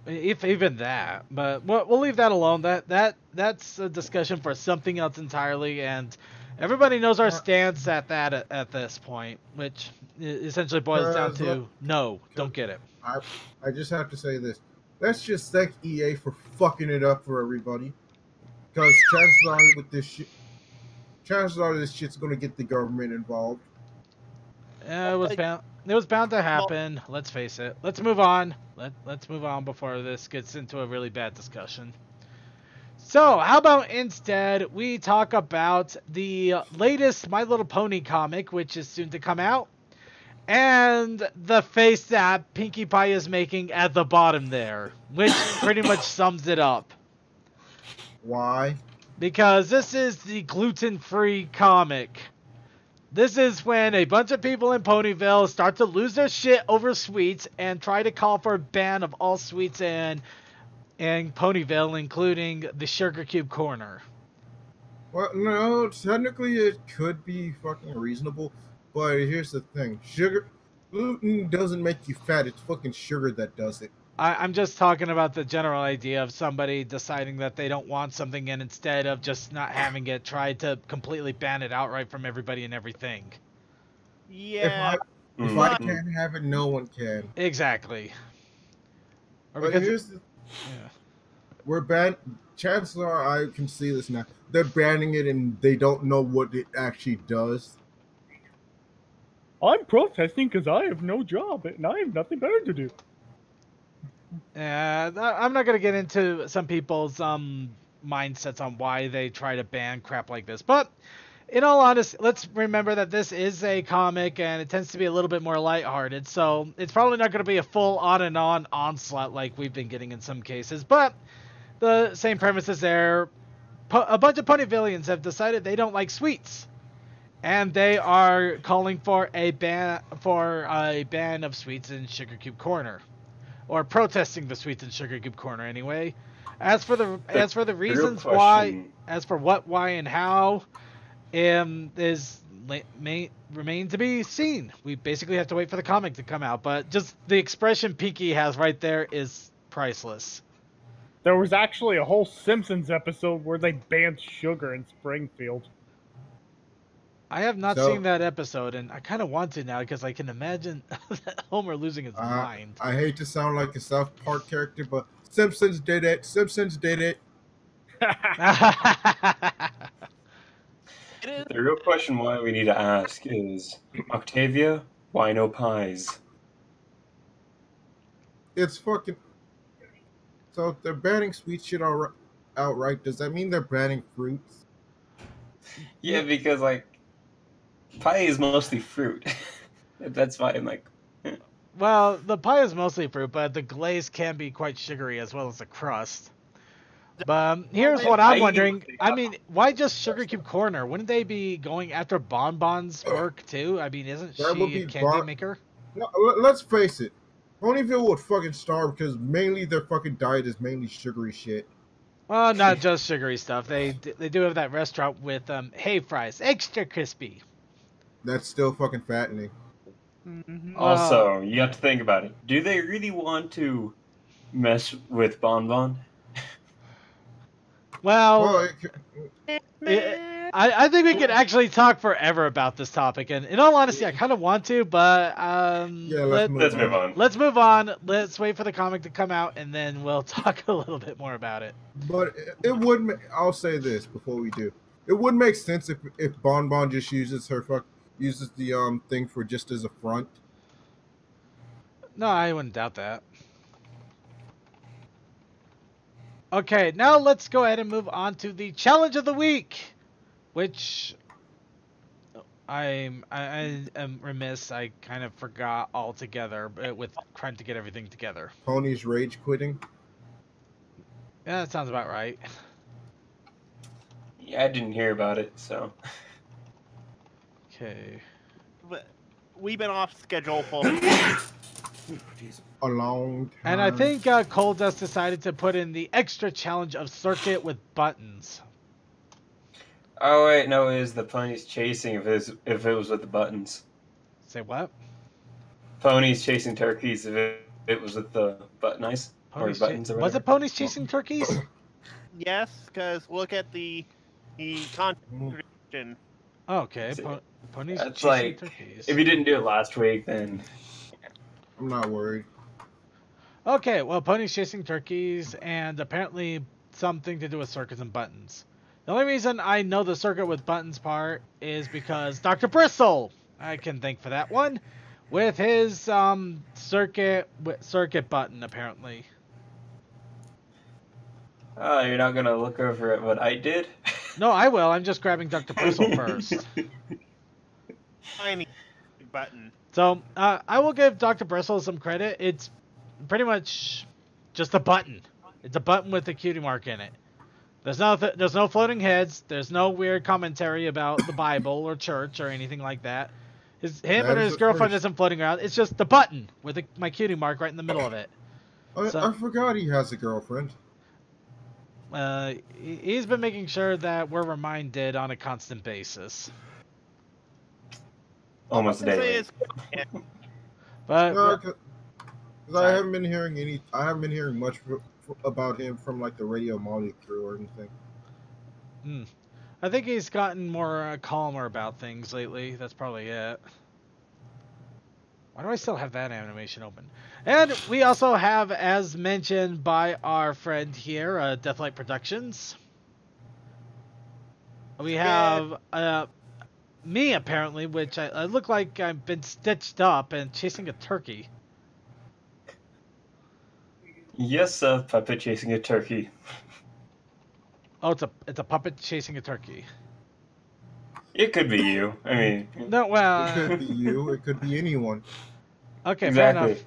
If even that, but we'll leave that alone. That's a discussion for something else entirely, and everybody knows our stance at this point, which essentially boils down to no, don't get it. I just have to say this. Let's just thank EA for fucking it up for everybody. Because chances are this shit's gonna get the government involved. It was bound to happen. Let's face it. Let's move on. Let's move on before this gets into a really bad discussion. So, how about instead we talk about the latest My Little Pony comic, which is soon to come out, and the face that Pinkie Pie is making at the bottom there, which pretty much sums it up. Why? Because this is the gluten-free comic. This is when a bunch of people in Ponyville start to lose their shit over sweets and try to call for a ban of all sweets in Ponyville, including the Sugar Cube Corner. Well, no, technically it could be fucking reasonable, but here's the thing. Gluten doesn't make you fat, it's fucking sugar that does it. I'm just talking about the general idea of somebody deciding that they don't want something, and instead of just not having it, try to completely ban it outright from everybody and everything. Yeah. If I can't have it, no one can. Exactly. But here's the... Yeah. We're banned. Chances are, I can see this now. They're banning it and they don't know what it actually does. I'm protesting because I have no job and I have nothing better to do. I'm not going to get into some people's mindsets on why they try to ban crap like this. But in all honesty, let's remember that this is a comic and it tends to be a little bit more lighthearted. So it's probably not going to be a full on and on onslaught like we've been getting in some cases. But the same premise is there. A bunch of Ponyvillians have decided they don't like sweets. And they are calling for a ban of sweets in Sugar Cube Corner. Or protesting the sweets in Sugar Cube Corner anyway. As for the reasons why, as for what, why, and how, remain to be seen. We basically have to wait for the comic to come out, but just the expression Pinkie has right there is priceless. There was actually a whole Simpsons episode where they banned sugar in Springfield. I have not So- seen that episode, and I kind of want to now because I can imagine Homer losing his mind. I hate to sound like a South Park character, but Simpsons did it. Simpsons did it. It is. The real question why we need to ask is, Octavia, why no pies? It's fucking. So if they're banning sweet shit outright, does that mean they're banning fruits? Yeah, because, like, pie is mostly fruit. That's why I'm like, Well, the pie is mostly fruit, but the glaze can be quite sugary as well as the crust. But here's what I'm wondering. I mean, why just Sugar Cube Corner? Wouldn't they be going after Bonbon's work too? I mean, isn't That would she a be candy maker? No, let's face it. Ponyville would fucking starve because mainly their fucking diet is mainly sugary shit. Well, not just sugary stuff. They do have that restaurant with hay fries, extra crispy. That's still fucking fattening. also, you have to think about it. Do they really want to mess with Bonbon? Well, Well, I think we could actually talk forever about this topic, and in all honesty, I kind of want to, but yeah, let's move on. Let's move on. Let's wait for the comic to come out, and then we'll talk a little bit more about it. But it would. I'll say this before we do. It would make sense if Bonbon just uses the thing for just as a front. No, I wouldn't doubt that. Okay, now let's go ahead and move on to the challenge of the week, which I am remiss. I kind of forgot altogether with trying to get everything together. Pony's rage quitting. Yeah, that sounds about right. Yeah, I didn't hear about it, so. Okay. But we've been off schedule for. A long time. And I think Cole just decided to put in the extra challenge of circuit with buttons. Oh wait, no, it was the ponies chasing if it was with the buttons. Say what? Ponies chasing turkeys if it was with the button eyes or buttons or whatever. Was it ponies chasing turkeys? Yes, because look at the contribution. Oh, okay. Ponies That's chasing like, turkeys. if you didn't do it last week, then I'm not worried. Okay, well, ponies chasing turkeys, and apparently something to do with circuits and buttons. The only reason I know the circuit with buttons part is because Dr. Bristle, I can thank for that one, with his circuit button apparently. oh, you're not gonna look over at what I did? No, I will. I'm just grabbing Dr. Bristle first. Tiny button. So I will give Dr. Bristle some credit. It's pretty much just a button. It's a button with a cutie mark in it. There's no floating heads. There's no weird commentary about the Bible or church or anything like that. Him and his girlfriend isn't floating around. It's just the button with my cutie mark right in the middle of it. I forgot he has a girlfriend. He's been making sure that we're reminded on a constant basis. Almost daily. But Because I haven't been hearing much about him from like the Radio Molly crew or anything. I think he's gotten more calmer about things lately. That's probably it. Why do I still have that animation open? And we also have, as mentioned by our friend here, Deathlight Productions. We have me, apparently, which I look like I've been stitched up and chasing a turkey. Yes, a puppet chasing a turkey. Oh, it's a puppet chasing a turkey. It could be you. I mean, No, well... It could be you. It could be anyone. Okay, exactly.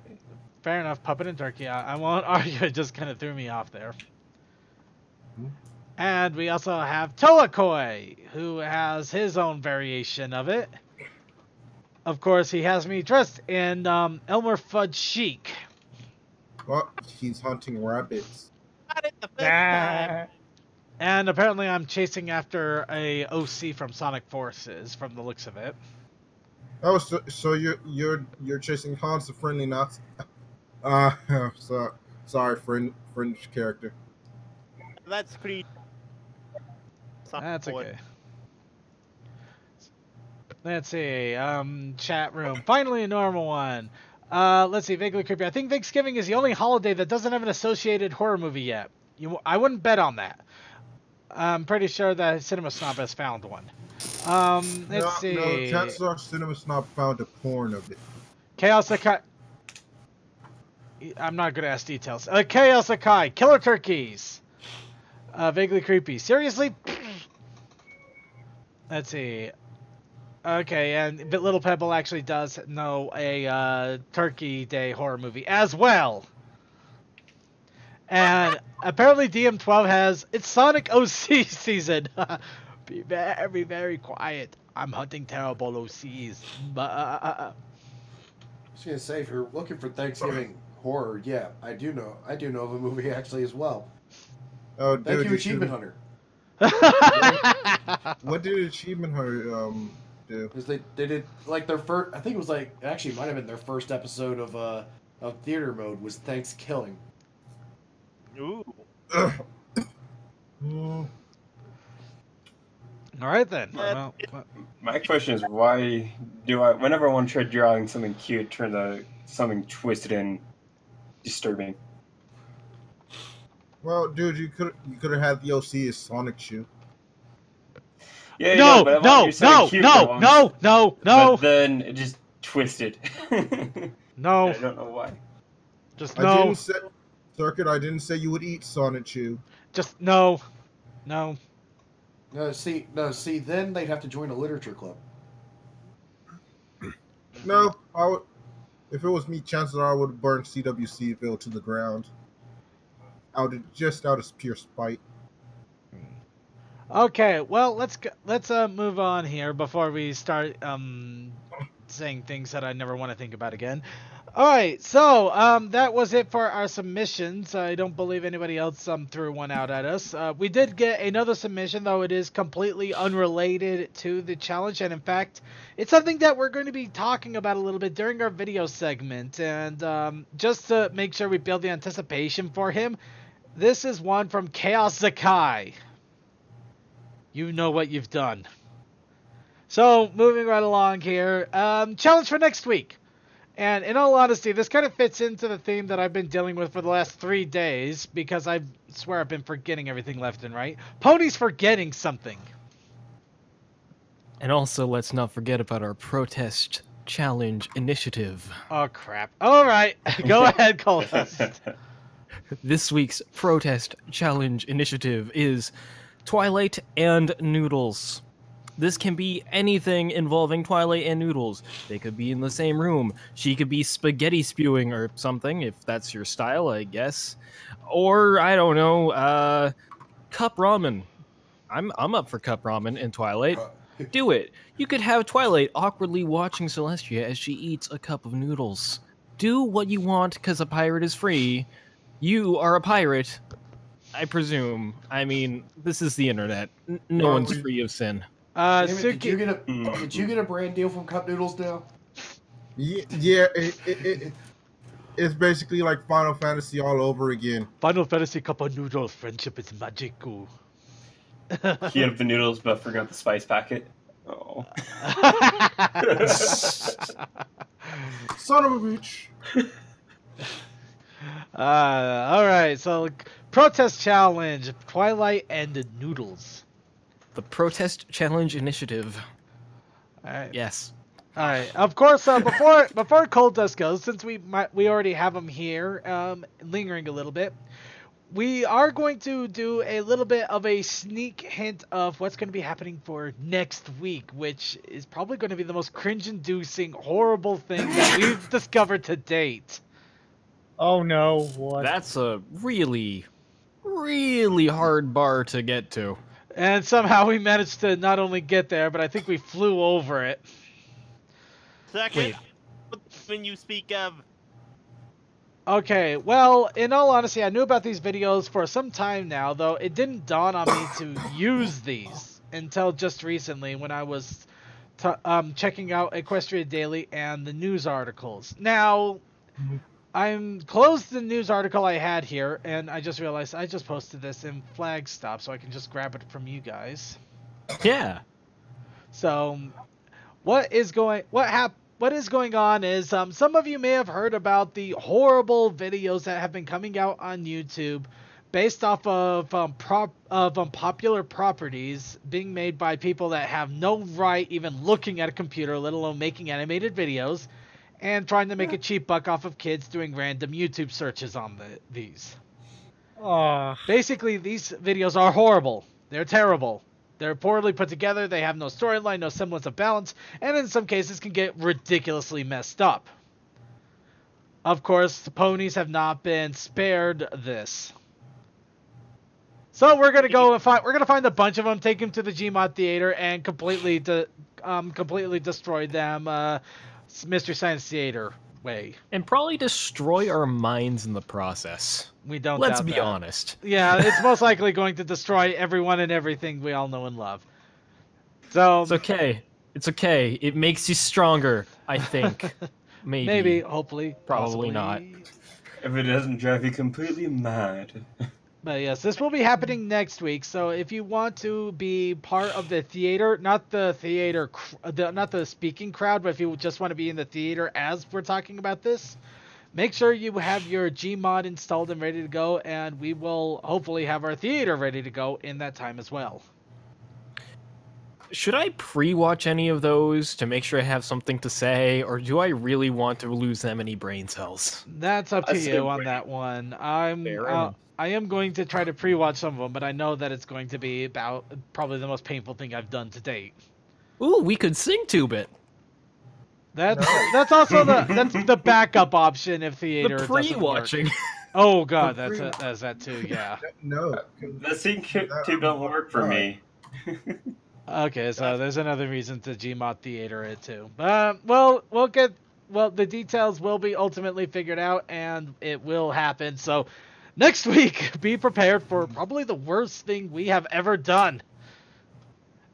Fair enough. Puppet and turkey. I won't argue. It just kind of threw me off there. And we also have Toakoi, who has his own variation of it. Of course, he has me dressed in Elmer Fudd chic. Well, he's hunting rabbits. Got it the first time. And apparently I'm chasing after a OC from Sonic Forces, from the looks of it. Oh, so you're chasing Hans, the friendly Nazi. Sorry, French character. That's pretty. That's okay. Let's see. Chat room. Finally a normal one. Let's see. Vaguely creepy. I think Thanksgiving is the only holiday that doesn't have an associated horror movie yet. I wouldn't bet on that. I'm pretty sure that Cinema Snob has found one. Let's see. No, chances are Cinema Snob found a porn of it. Chaos Akai. I'm not gonna ask details. Chaos Akai. Killer turkeys. Vaguely creepy. Seriously? Let's see. Okay, and Little Pebble actually does know a Turkey Day horror movie as well. And apparently DM12 has its Sonic OC season. Be very, very quiet. I'm hunting terrible OCs. I was gonna say, if you're looking for Thanksgiving horror, yeah, I do know of a movie actually as well. Oh, Thank dude, you, Achievement Hunter. What did Achievement Hunter do? Because they did like their first. I think it was like actually it might have been their first episode of Theater Mode was Thanksgiving. Ooh. All right then. My question is, why do I, whenever I want to try drawing something cute, turn out something twisted and disturbing? Well, dude, you could have had the OC as Sonic Shoe. Yeah, no, but I want no, you to say no, cute no, ones, no, no, But then it just twisted. no. I don't know why. Just I no. didn't say, Circuit, I didn't say you would eat Sonic Shoe. Just no. No. No, see, then they'd have to join a literature club. No, I would. If it was me, chances are I would have burned CWCville to the ground. Out of pure spite. Okay, well, let's move on here before we start saying things that I never want to think about again. All right, so that was it for our submissions. I don't believe anybody else threw one out at us. We did get another submission, though it is completely unrelated to the challenge, and in fact, it's something that we're going to be talking about a little bit during our video segment. And just to make sure we build the anticipation for him, this is one from Chaos Zakai. You know what you've done. So, moving right along here. Challenge for next week. And in all honesty, this kind of fits into the theme that I've been dealing with for the last 3 days, because I swear I've been forgetting everything left and right. Pony's forgetting something. And also, let's not forget about our protest challenge initiative. Oh, crap. All right. Go ahead, Colfist. This week's protest challenge initiative is Twilight and Noodles. This can be anything involving Twilight and Noodles. They could be in the same room. She could be spaghetti spewing or something, if that's your style, I guess. Or, I don't know, cup ramen. I'm up for cup ramen in Twilight. Do it. You could have Twilight awkwardly watching Celestia as she eats a cup of noodles. Do what you want, because a pirate is free. You are a pirate, I presume. I mean, this is the internet. No one's free of sin. Did you get a brand deal from Cup Noodles now? Yeah, it's basically like Final Fantasy all over again. Final Fantasy cup of noodles. Friendship is magical. He had the noodles but forgot the spice packet. Oh. Son of a bitch. All right, so protest challenge, Twilight and Noodles. The Protest Challenge Initiative. All right. Yes. All right. Of course, before Cold Dust goes, since we already have him here, lingering a little bit, we are going to do a little bit of a sneak hint of what's going to be happening for next week, which is probably going to be the most cringe-inducing, horrible thing that we've discovered to date. Oh no! What? That's a really, really hard bar to get to. And somehow we managed to not only get there, but I think we flew over it. Second, when you speak of... Okay, well, in all honesty, I knew about these videos for some time now, though it didn't dawn on me to use these until just recently when I was checking out Equestria Daily and the news articles. Now, I'm closed the news article I had here, and I just realized I just posted this in Flagstop, so I can just grab it from you guys. Yeah. So, what is going on is some of you may have heard about the horrible videos that have been coming out on YouTube based off of popular properties being made by people that have no right even looking at a computer, let alone making animated videos, and trying to make a cheap buck off of kids doing random YouTube searches on these. Basically, these videos are horrible. They're terrible. They're poorly put together, they have no storyline, no semblance of balance, and in some cases can get ridiculously messed up. Of course, the ponies have not been spared this. So we're gonna go and find a bunch of them, take them to the Gmod Theater, and completely destroy them, Mystery Science Theater way. And probably destroy our minds in the process. We don't. Let's doubt be that. honest. Yeah, it's most likely going to destroy everyone and everything we all know and love. So It's okay. It's okay. It makes you stronger, I think. Maybe. Hopefully. Probably possibly. not. If it doesn't drive you completely mad. But yes, this will be happening next week. So if you want to be part of the theater, not the speaking crowd, but if you just want to be in the theater as we're talking about this, make sure you have your Gmod installed and ready to go, and we will hopefully have our theater ready to go in that time as well. Should I pre-watch any of those to make sure I have something to say, or do I really want to lose that many brain cells? That's up to I say you on wait. that one. Fair enough. I am going to try to pre-watch some of them, but I know that it's going to be about probably the most painful thing I've done to date. Ooh, we could sing tube it. That's also that's the backup option if theater The doesn't work. pre-watching. Oh god, The that's that too. Yeah. No. The sync tube don't work for me. Okay, so there's another reason to Gmod Theater it too. The details will be ultimately figured out, and it will happen. So next week, be prepared for probably the worst thing we have ever done.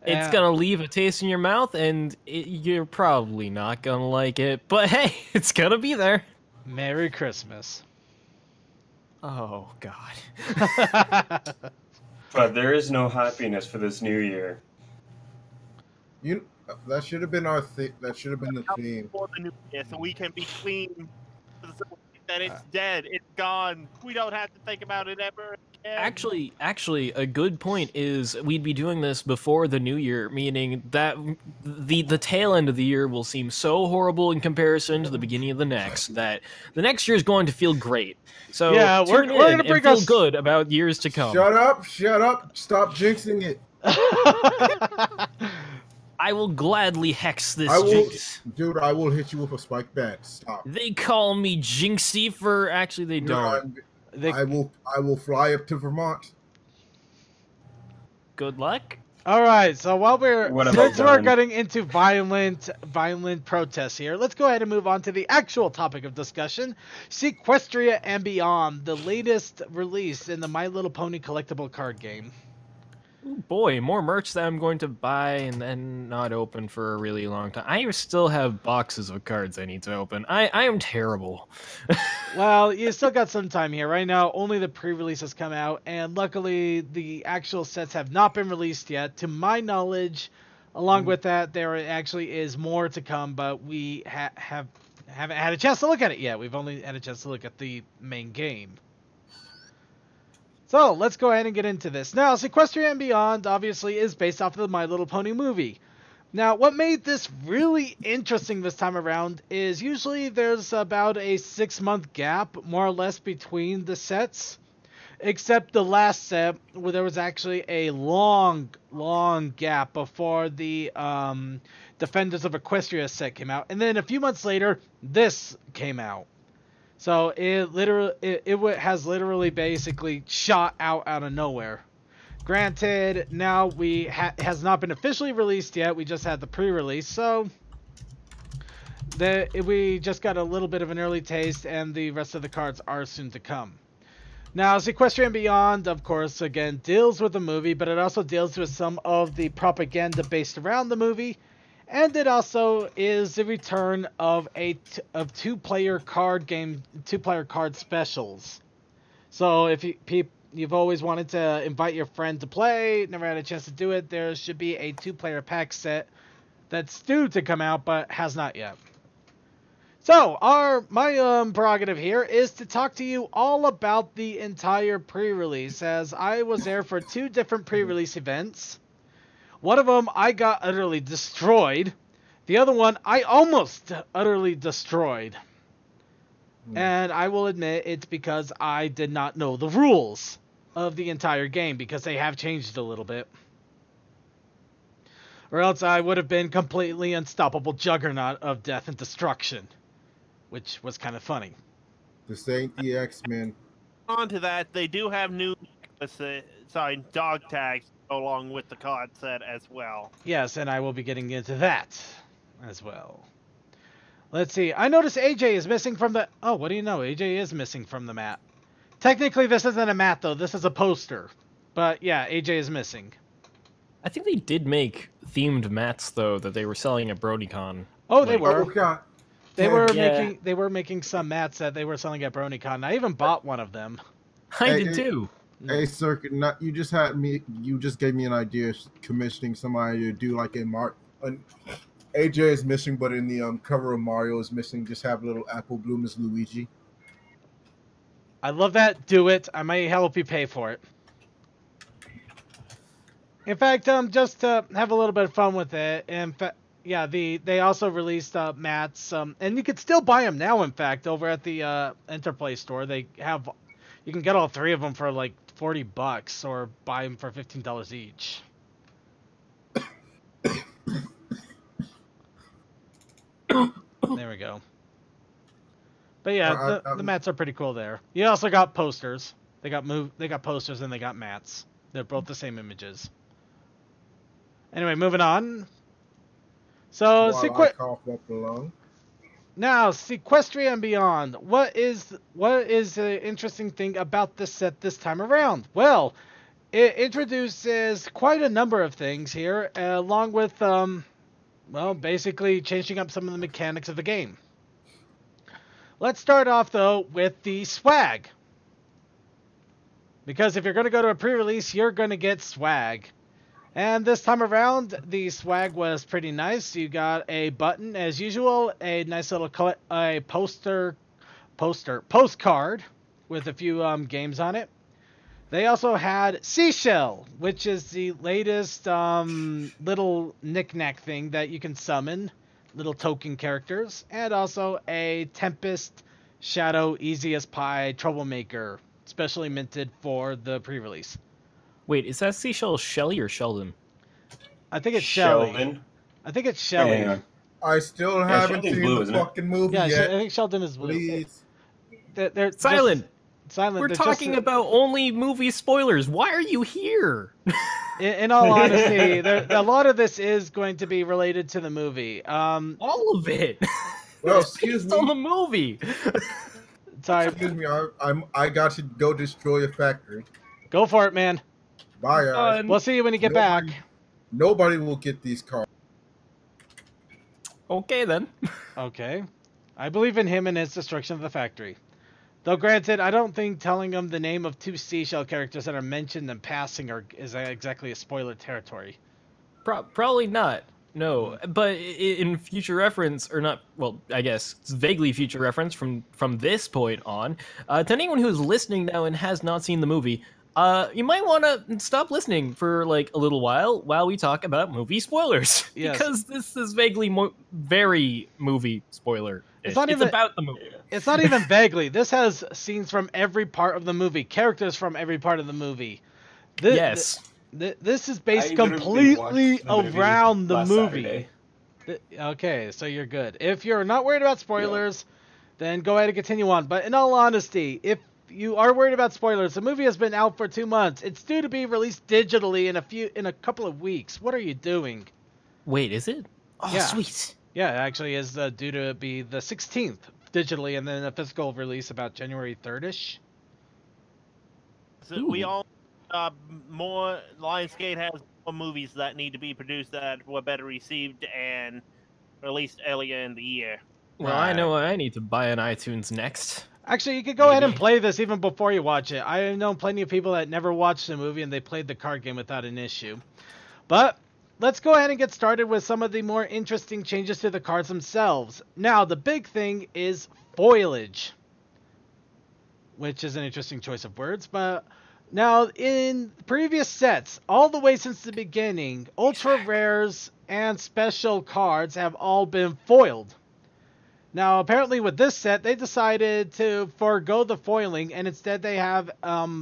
It's gonna leave a taste in your mouth, and you're probably not gonna like it. But hey, it's gonna be there. Merry Christmas. Oh God. But there is no happiness for this new year. That should have been that should have been the theme. For the new year, so we can be clean. That it's dead, it's gone. We don't have to think about it ever again. Actually, a good point is we'd be doing this before the new year, meaning that the tail end of the year will seem so horrible in comparison to the beginning of the next that the next year is going to feel great. So yeah, we're gonna bring feel us good about years to come. Shut up! Stop jinxing it. I will gladly hex this I will, jinx. dude. I will hit you with a spike bat. Stop. They call me Jinxie for actually they don't. No, I will fly up to Vermont. Good luck. All right, so since we're done? getting into violent protests here, let's go ahead and move on to the actual topic of discussion: Sequestria and Beyond, the latest release in the My Little Pony collectible card game. Ooh, boy, more merch that I'm going to buy and then not open for a really long time. I still have boxes of cards I need to open. I am terrible. Well, you still got some time here. Right now, only the pre-release has come out, and luckily, the actual sets have not been released yet. To my knowledge, along with that, there actually is more to come, but we haven't had a chance to look at it yet. We've only had a chance to look at the main game. So, let's go ahead and get into this. Now, Sequestria and Beyond, obviously, is based off of the My Little Pony movie. Now, what made this really interesting this time around is usually there's about a 6-month gap, more or less, between the sets. Except the last set, where there was actually a long gap before the Defenders of Equestria set came out. And then a few months later, this came out. So it has literally basically shot out of nowhere. Granted, now it has not been officially released yet. We just had the pre-release, so we just got a little bit of an early taste, and the rest of the cards are soon to come. Now, Sequestria and Beyond, of course, again, deals with the movie, but it also deals with some of the propaganda based around the movie. And it also is the return of two-player card specials. So if you've always wanted to invite your friend to play, never had a chance to do it, there should be a 2-player pack set that's due to come out but has not yet. So, my prerogative here is to talk to you all about the entire pre-release, as I was there for 2 different pre-release events. One of them I got utterly destroyed. The other one I almost utterly destroyed. And I will admit it's because I did not know the rules of the entire game, because they have changed a little bit. Or else I would have been completely unstoppable juggernaut of death and destruction. Which was kind of funny. This ain't the X-Men. On to that, they do have new dog tags along with the card set as well. Yes, and I will be getting into that as well. Let's see. I noticed AJ is missing from the... Oh, what do you know? AJ is missing from the mat. Technically, this isn't a mat, though. This is a poster. But, yeah, AJ is missing. I think they did make themed mats, though, that they were selling at BronyCon. Oh, they were. Oh, God. They Yeah. were making some mats that they were selling at BronyCon. I even bought one of them. I did too. Hey, Circuit, you just gave me an idea, commissioning somebody to do like AJ is missing, but in the cover of Mario is missing. Just have little Apple Bloom as Luigi. I love that. Do it. I might help you pay for it. In fact, just to have a little bit of fun with it, in fact, yeah, they also released mats, and you could still buy them now. In fact, over at the Interplay store, you can get all 3 of them for like $40, or buy them for $15 each. There we go. But yeah, the mats are pretty cool there. You also got posters. They got posters and they got mats. They're both the same images. Anyway, moving on. So now, Sequestria and Beyond. What is the interesting thing about this set this time around? Well, it introduces quite a number of things here, along with well, basically changing up some of the mechanics of the game. Let's start off though with the swag, because if you're going to go to a pre-release, you're going to get swag. And this time around, the swag was pretty nice. You got a button, as usual, a nice little postcard with a few games on it. They also had Seashell, which is the latest little knick-knack thing that you can summon, little token characters, and also a Tempest Shadow Easy as Pie Troublemaker, specially minted for the pre-release. Wait, is that Seashell Shelly or Sheldon? I think it's Shelly. Sheldon. I think it's Shelly. Hang on. I still haven't Sheldon's seen blue, the isn't it? fucking movie Yeah, yet. I think Sheldon is blue. Please. They're Silent. Silent. We're They're talking just, about only movie spoilers. Why are you here? in all honesty, a lot of this is going to be related to the movie. All of it. Well, It's excuse based on the me. movie. Sorry, Excuse me. I got to go destroy a factory. go for it, man. Bye, guys. Fun. We'll see you when you get back. Nobody will get these cards. Okay then. Okay. I believe in him and his destruction of the factory. Though granted, I don't think telling him the name of 2 Seashell characters that are mentioned in passing is exactly a spoiler territory. Probably not. No, but in future reference, or not, well, I guess it's vaguely future reference from this point on, to anyone who is listening now and has not seen the movie, you might want to stop listening for like a little while we talk about movie spoilers. Yes. Because this is vaguely very movie spoiler. It's not even about the movie. It's not even vaguely. This has scenes from every part of the movie, characters from every part of the movie. Yes. This is based I literally completely watched the movie around the last movie. Saturday. Okay, so you're good. If you're not worried about spoilers, then go ahead and continue on. But in all honesty, if you are worried about spoilers, the movie has been out for 2 months. It's due to be released digitally in a couple of weeks. What are you doing? Wait, is it? Oh, Yeah. sweet. Yeah, it actually is due to be the 16th digitally, and then a physical release about January 3rd-ish. So we all more Lionsgate has more movies that need to be produced that were better received and released earlier in the year. Well, I know I need to buy an iTunes next. Actually, you could go ahead and play this even before you watch it. I know plenty of people that never watched the movie and they played the card game without an issue. But let's go ahead and get started with some of the more interesting changes to the cards themselves. Now, the big thing is foliage, which is an interesting choice of words, but now in previous sets, all the way since the beginning, ultra rares and special cards have all been foiled. Now, apparently with this set, they decided to forego the foiling, and instead they have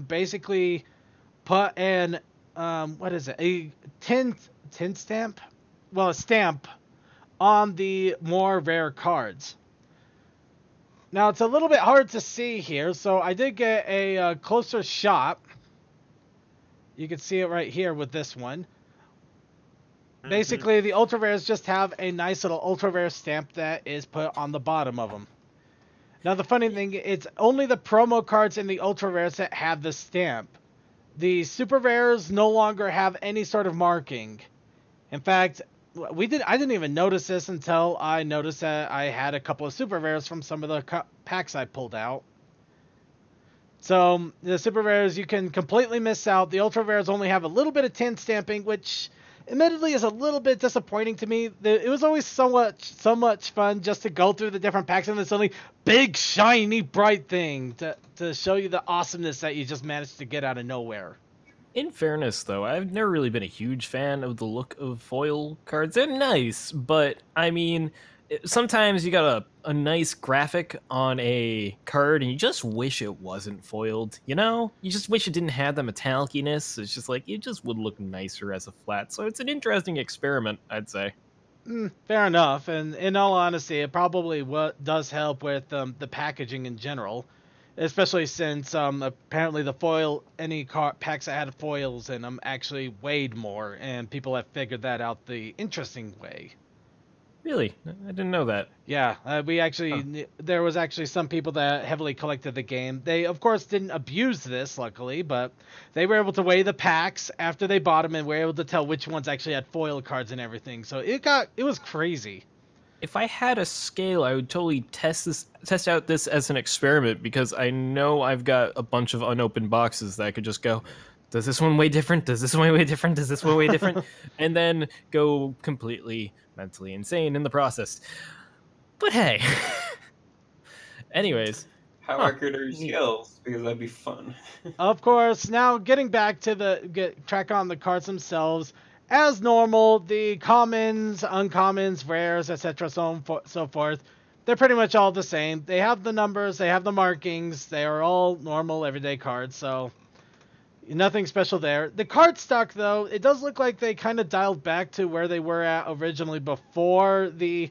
basically put an a tin stamp? Well, a stamp on the more rare cards. Now, it's a little bit hard to see here, so I did get a closer shot. You can see it right here with this one. Basically, the ultra rares just have a nice little ultra rare stamp that is put on the bottom of them. Now, the funny thing, it's only the promo cards in the ultra rares that have the stamp. The super rares no longer have any sort of marking. In fact, I didn't even notice this until I noticed that I had a couple of super rares from some of the packs I pulled out. So, the super rares you can completely miss out. The ultra rares only have a little bit of tin stamping, which admittedly is a little bit disappointing to me. It was always so much fun just to go through the different packs and then suddenly big shiny bright thing to show you the awesomeness that you just managed to get out of nowhere. In fairness, though, I've never really been a huge fan of the look of foil cards. They're nice, but I mean, sometimes you got a nice graphic on a card and you just wish it wasn't foiled, you know? You just wish it didn't have the metallic-iness. It's just like, it just would look nicer as a flat. So it's an interesting experiment, I'd say. Fair enough, and in all honesty, it probably does help with the packaging in general. Especially since apparently the any packs that had foils in them actually weighed more, and people have figured that out the interesting way. Really? I didn't know that. Yeah, there was actually some people that heavily collected the game. They, of course, didn't abuse this, luckily, but they were able to weigh the packs after they bought them and were able to tell which ones actually had foil cards and everything. So it was crazy. If I had a scale, I would totally test out this as an experiment, because I know I've got a bunch of unopened boxes that I could just go, does this one weigh different? Does this one weigh different? Does this one weigh different? And then go completely mentally insane in the process. But hey. Anyways. How accurate are your skills? Because that'd be fun. Of course, now getting back to track on the cards themselves. As normal, the commons, uncommons, rares, etc., so forth, they're pretty much all the same. They have the numbers, they have the markings, they are all normal, everyday cards, so nothing special there. The card stock, though, it does look like they kind of dialed back to where they were at originally before the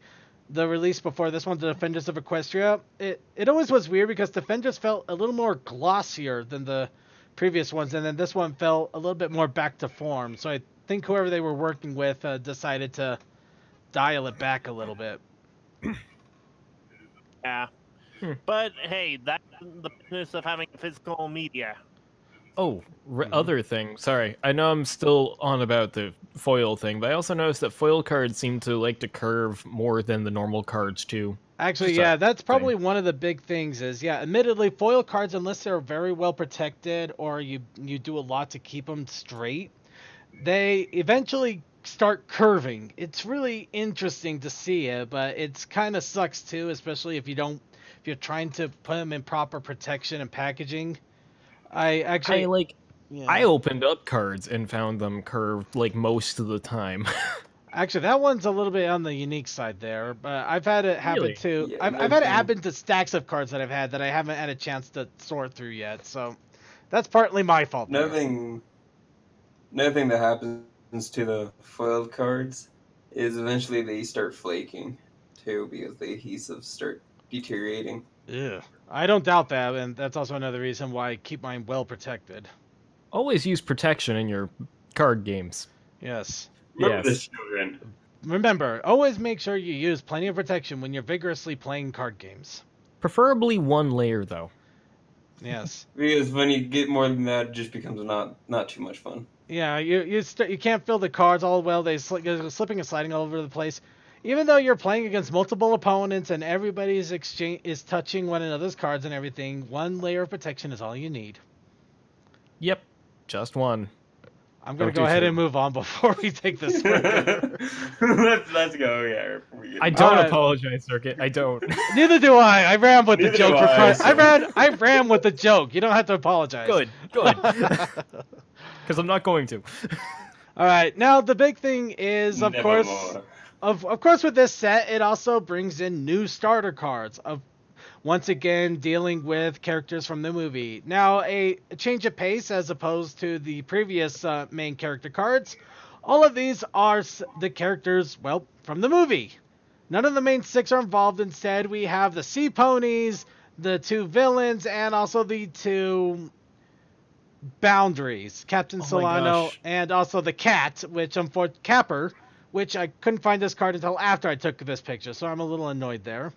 release before this one, the Defenders of Equestria. It always was weird because Defenders felt a little more glossier than the previous ones, and then this one felt a little bit more back to form, so I think whoever they were working with decided to dial it back a little bit. Yeah. But hey, that's the business of having physical media. Oh, other thing. Sorry. I know I'm still on about the foil thing, but I also noticed that foil cards seem to like to curve more than the normal cards, too. Actually, yeah, that's probably one of the big things is, yeah, admittedly, foil cards, unless they're very well protected or you do a lot to keep them straight, they eventually start curving. It's really interesting to see it, but it's kind of sucks too, especially if you're trying to put them in proper protection and packaging. I opened up cards and found them curved like most of the time. Actually, that one's a little bit on the unique side there, but I've had it happen too. Yeah, I've had it happen to stacks of cards that I've had that I haven't had a chance to sort through yet, so that's partly my fault. Another thing that happens to the foiled cards is eventually they start flaking, too, because the adhesives start deteriorating. Yeah, I don't doubt that, and that's also another reason why I keep mine well protected. Always use protection in your card games. Yes. Remember this, children. Remember, always make sure you use plenty of protection when you're vigorously playing card games. Preferably one layer, though. Yes. Because when you get more than that, it just becomes not too much fun. Yeah, you can't feel the cards all well. They're slipping and sliding all over the place. Even though you're playing against multiple opponents and everybody is touching one another's cards and everything, one layer of protection is all you need. Yep, just one. I'm gonna Don't go do ahead two. and move on before we take this further. let's go. Yeah. I don't Alright. apologize, Circuit. I don't. Neither do I. I ran with the Neither joke. do I, so- I ran with the joke. You don't have to apologize. Good. Because I'm not going to. All right. Now the big thing is, of course, Nevermore. of course, with this set, it also brings in new starter cards. Of once again dealing with characters from the movie. Now a change of pace as opposed to the previous main character cards. All of these are the characters, well, from the movie. None of the main 6 are involved. Instead, we have the Sea Ponies, the 2 villains, and also the 2 boundaries, Captain Oh my Solano, gosh. and also the cat, which Capper, which I couldn't find this card until after I took this picture, so I'm a little annoyed there.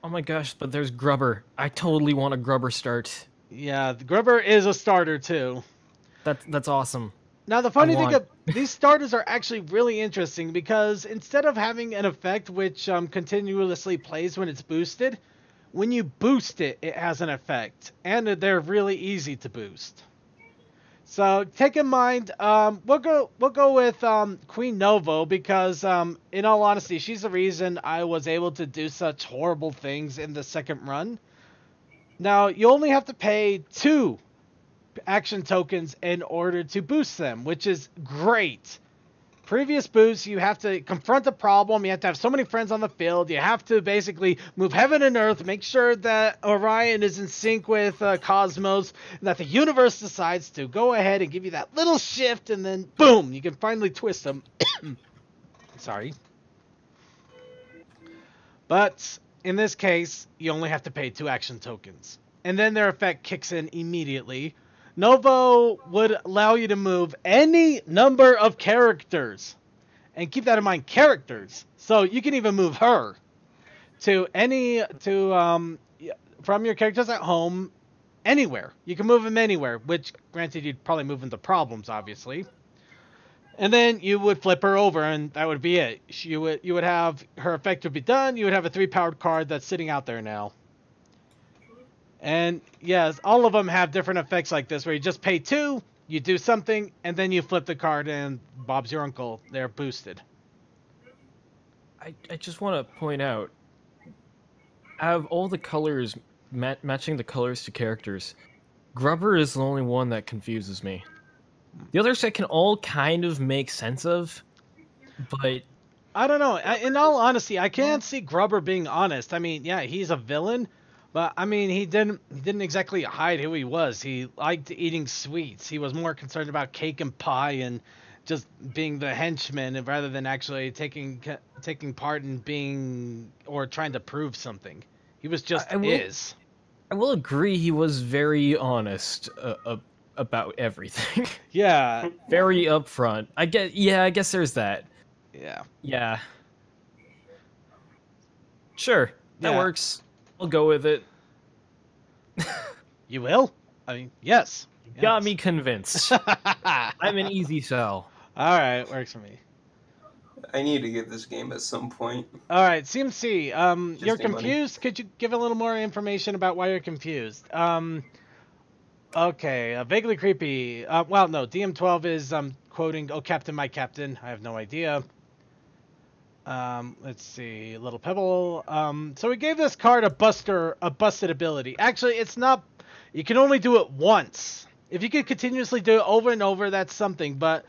Oh my gosh, but there's Grubber. I totally want a Grubber start. Yeah, the Grubber is a starter too. That's awesome. Now the funny thing want- of these starters are actually really interesting because instead of having an effect which continuously plays when it's boosted, when you boost it, it has an effect, and they're really easy to boost. So take in mind, we'll go with Queen Novo because, in all honesty, she's the reason I was able to do such horrible things in the second run. Now you only have to pay 2 action tokens in order to boost them, which is great. Previous boosts, you have to confront a problem, you have to have so many friends on the field, you have to basically move heaven and earth, make sure that Orion is in sync with Cosmos, and that the universe decides to go ahead and give you that little shift, and then boom, you can finally twist them. Sorry. But in this case, you only have to pay 2 action tokens. And then their effect kicks in immediately. Novo would allow you to move any number of characters. And keep that in mind, characters. So you can even move her to from your characters at home, anywhere. You can move them anywhere, which granted you'd probably move into problems, obviously. And then you would flip her over, and that would be it. You would have her effect would be done. You would have a 3-powered card that's sitting out there now. And yes, all of them have different effects like this, where you just pay 2, you do something, and then you flip the card, and Bob's your uncle. They're boosted. I just want to point out, out of all the colors, matching the colors to characters, Grubber is the only one that confuses me. The others I can all kind of make sense of, but I don't know. In all honesty, I can't see Grubber being honest. I mean, yeah, he's a villain, but I mean, he didn't exactly hide who he was. He liked eating sweets. He was more concerned about cake and pie and just being the henchman rather than actually taking part in being or trying to prove something. He was just is. I will agree he was very honest about everything. Yeah. Very upfront. I guess there's that. Yeah. Yeah. Sure, that Yeah. works. I'll go with it. You will? I mean, yes. Got me convinced. I'm an easy sell. All right, works for me. I need to get this game at some point. All right, CMC. You're need money. confused. Could you give a little more information about why you're confused? Okay, vaguely creepy. Well, no, DM12 is quoting, "Oh, Captain, my Captain." I have no idea. Let's see, Little Pebble. So we gave this card a busted ability. Actually, it's not. You can only do it once. If you could continuously do it over and over, that's something. But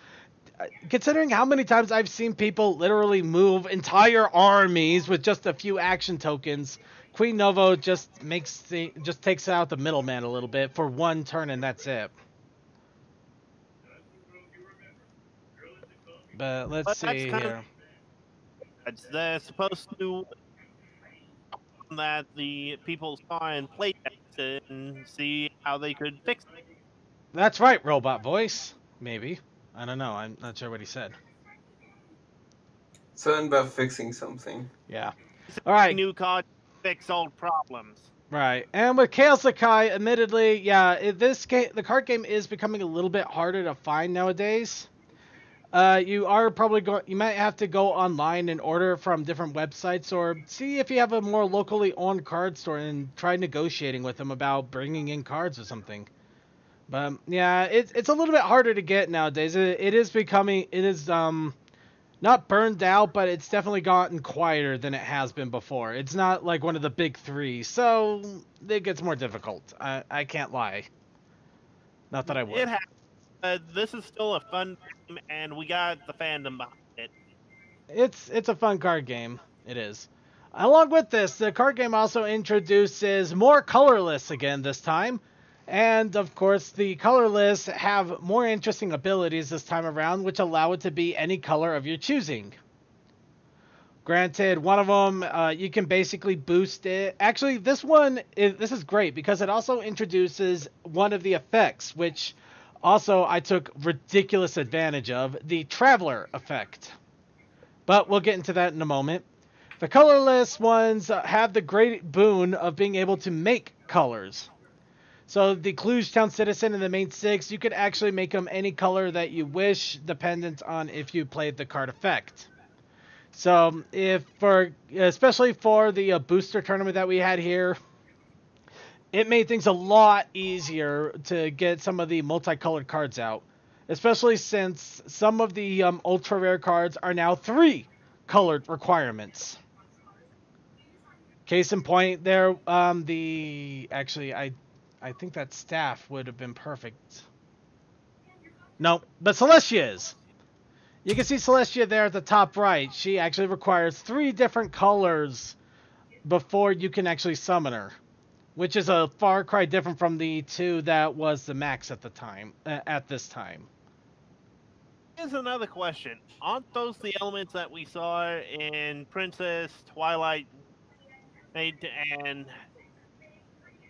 considering how many times I've seen people literally move entire armies with just a few action tokens, Queen Novo just takes out the middleman a little bit for one turn, and that's it. But let's see here. They're supposed to that the people saw and play test and see how they could fix it. That's right, robot voice. Maybe. I don't know. I'm not sure what he said. Something about fixing something. Yeah. All right. New card fix old problems. Right. And with Chaos Sakai, admittedly, yeah, the card game is becoming a little bit harder to find nowadays. You might have to go online and order from different websites, or see if you have a more locally owned card store and try negotiating with them about bringing in cards or something. But yeah, it's a little bit harder to get nowadays. It is not burned out, but it's definitely gotten quieter than it has been before. It's not like one of the big three, so it gets more difficult. I can't lie. Not that I would. This is still a fun game, and we got the fandom behind it. It's a fun card game. It is. Along with this, the card game also introduces more colorless again this time. And, of course, the colorless have more interesting abilities this time around, which allow it to be any color of your choosing. Granted, one of them, you can basically boost it. Actually, this is great because it also introduces one of the effects, which also I took ridiculous advantage of, the Traveler effect. But we'll get into that in a moment. The colorless ones have the great boon of being able to make colors. So the Cluj Town Citizen and the main 6, you could actually make them any color that you wish, dependent on if you played the card effect. So especially for the booster tournament that we had here, it made things a lot easier to get some of the multicolored cards out. Especially since some of the ultra rare cards are now 3 colored requirements. Case in point, there I think that staff would have been perfect. No, but Celestia is. You can see Celestia there at the top right. She actually requires 3 different colors before you can actually summon her, which is a far cry different from the 2 that was the max at the time. At this time. Here's another question: aren't those the elements that we saw in Princess, Twilight, and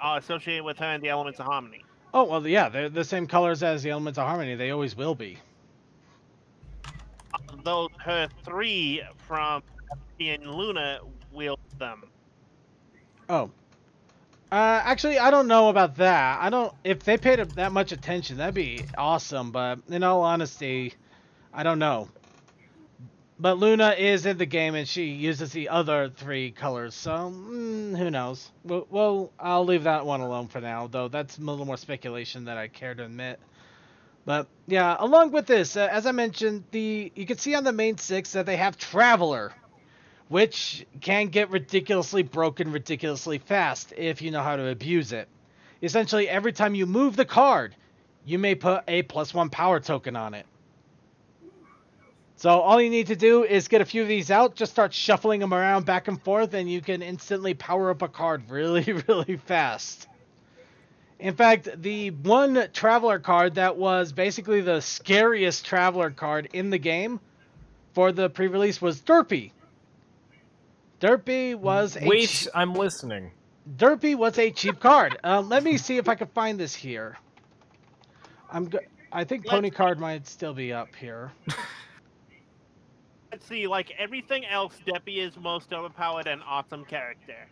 associated with her and the elements of harmony? Oh, well, yeah, they're the same colors as the elements of harmony. They always will be. Though her 3 from in Luna wield them. Oh. Actually, I don't know about that. If they paid that much attention, that'd be awesome, but in all honesty, I don't know. But Luna is in the game, and she uses the other 3 colors, so who knows? Well, I'll leave that one alone for now, though that's a little more speculation than I care to admit. But yeah, along with this, as I mentioned, you can see on the main 6 that they have Traveler, which can get ridiculously broken ridiculously fast if you know how to abuse it. Essentially, every time you move the card, you may put a +1 power token on it. So all you need to do is get a few of these out, just start shuffling them around back and forth, and you can instantly power up a card really, really fast. In fact, the one Traveler card that was basically the scariest Traveler card in the game for the pre-release was Derpy. Derpy was I'm listening. Derpy was a cheap card. Let me see if I can find this here. I think Pony Card might still be up here. Let's see, like everything else, Deppy is most overpowered and awesome character.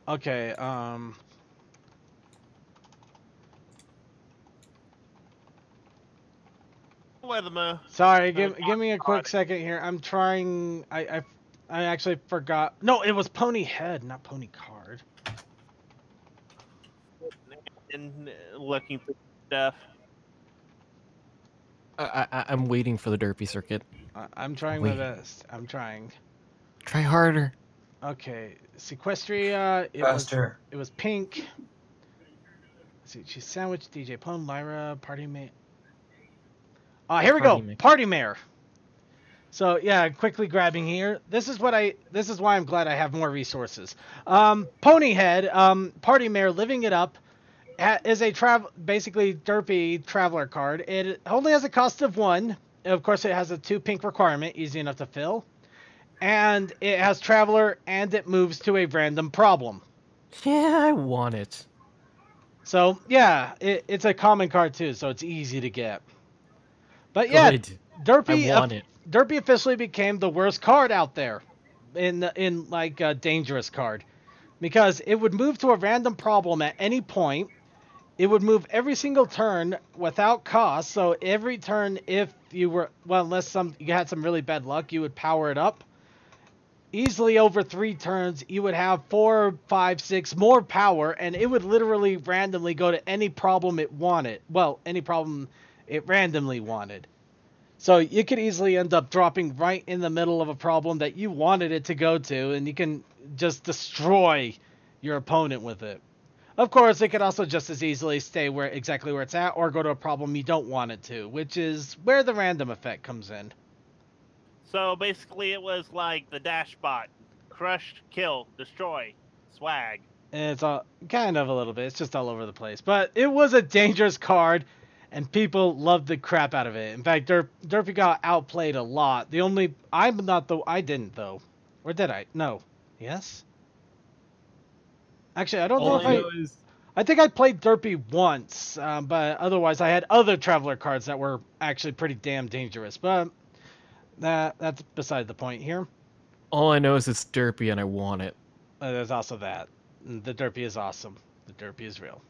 Okay, sorry, give me a quick second here. I'm trying. I actually forgot. No, it was Pony Head, not Pony Card. And looking for stuff. I'm waiting for the Derpy circuit. I'm trying my best. I'm trying. Try harder. Okay, Sequestria. Faster. It was pink. Let's see, she's sandwiched. DJ Pone, Lyra, Party Mate. Here we go. Party Mare. So yeah, quickly grabbing here. This is why I'm glad I have more resources. Ponyhead, Party Mare, living it up, is a basically derpy traveler card. It only has a cost of 1. Of course, it has a 2 pink requirement, easy enough to fill. And it has traveler, and it moves to a random problem. Yeah, I want it. So yeah, it's a common card too, so it's easy to get. But yeah, Derpy officially became the worst card out there in like a dangerous card, because it would move to a random problem at any point. It would move every single turn without cost. So every turn, if you were, well, unless you had some really bad luck, you would power it up. easily over 3 turns, you would have 4, 5, 6 more power, and it would literally randomly go to any problem it wanted. Well, any problem it randomly wanted. So you could easily end up dropping right in the middle of a problem that you wanted it to go to, and you can just destroy your opponent with it. Of course, it could also just as easily stay exactly where it's at, or go to a problem you don't want it to, which is where the random effect comes in. So basically, it was like the dash bot: crush, kill, destroy, swag. And it's all kind of a little bit. It's just all over the place. But it was a dangerous card, and people loved the crap out of it. In fact, Derpy got outplayed a lot. I didn't though, or did I? No. Yes. Actually, I don't know if I think I played Derpy once, but otherwise I had other Traveler cards that were actually pretty damn dangerous. But that's beside the point here. All I know is it's derpy and I want it. There's also that. The Derpy is awesome. The Derpy is real.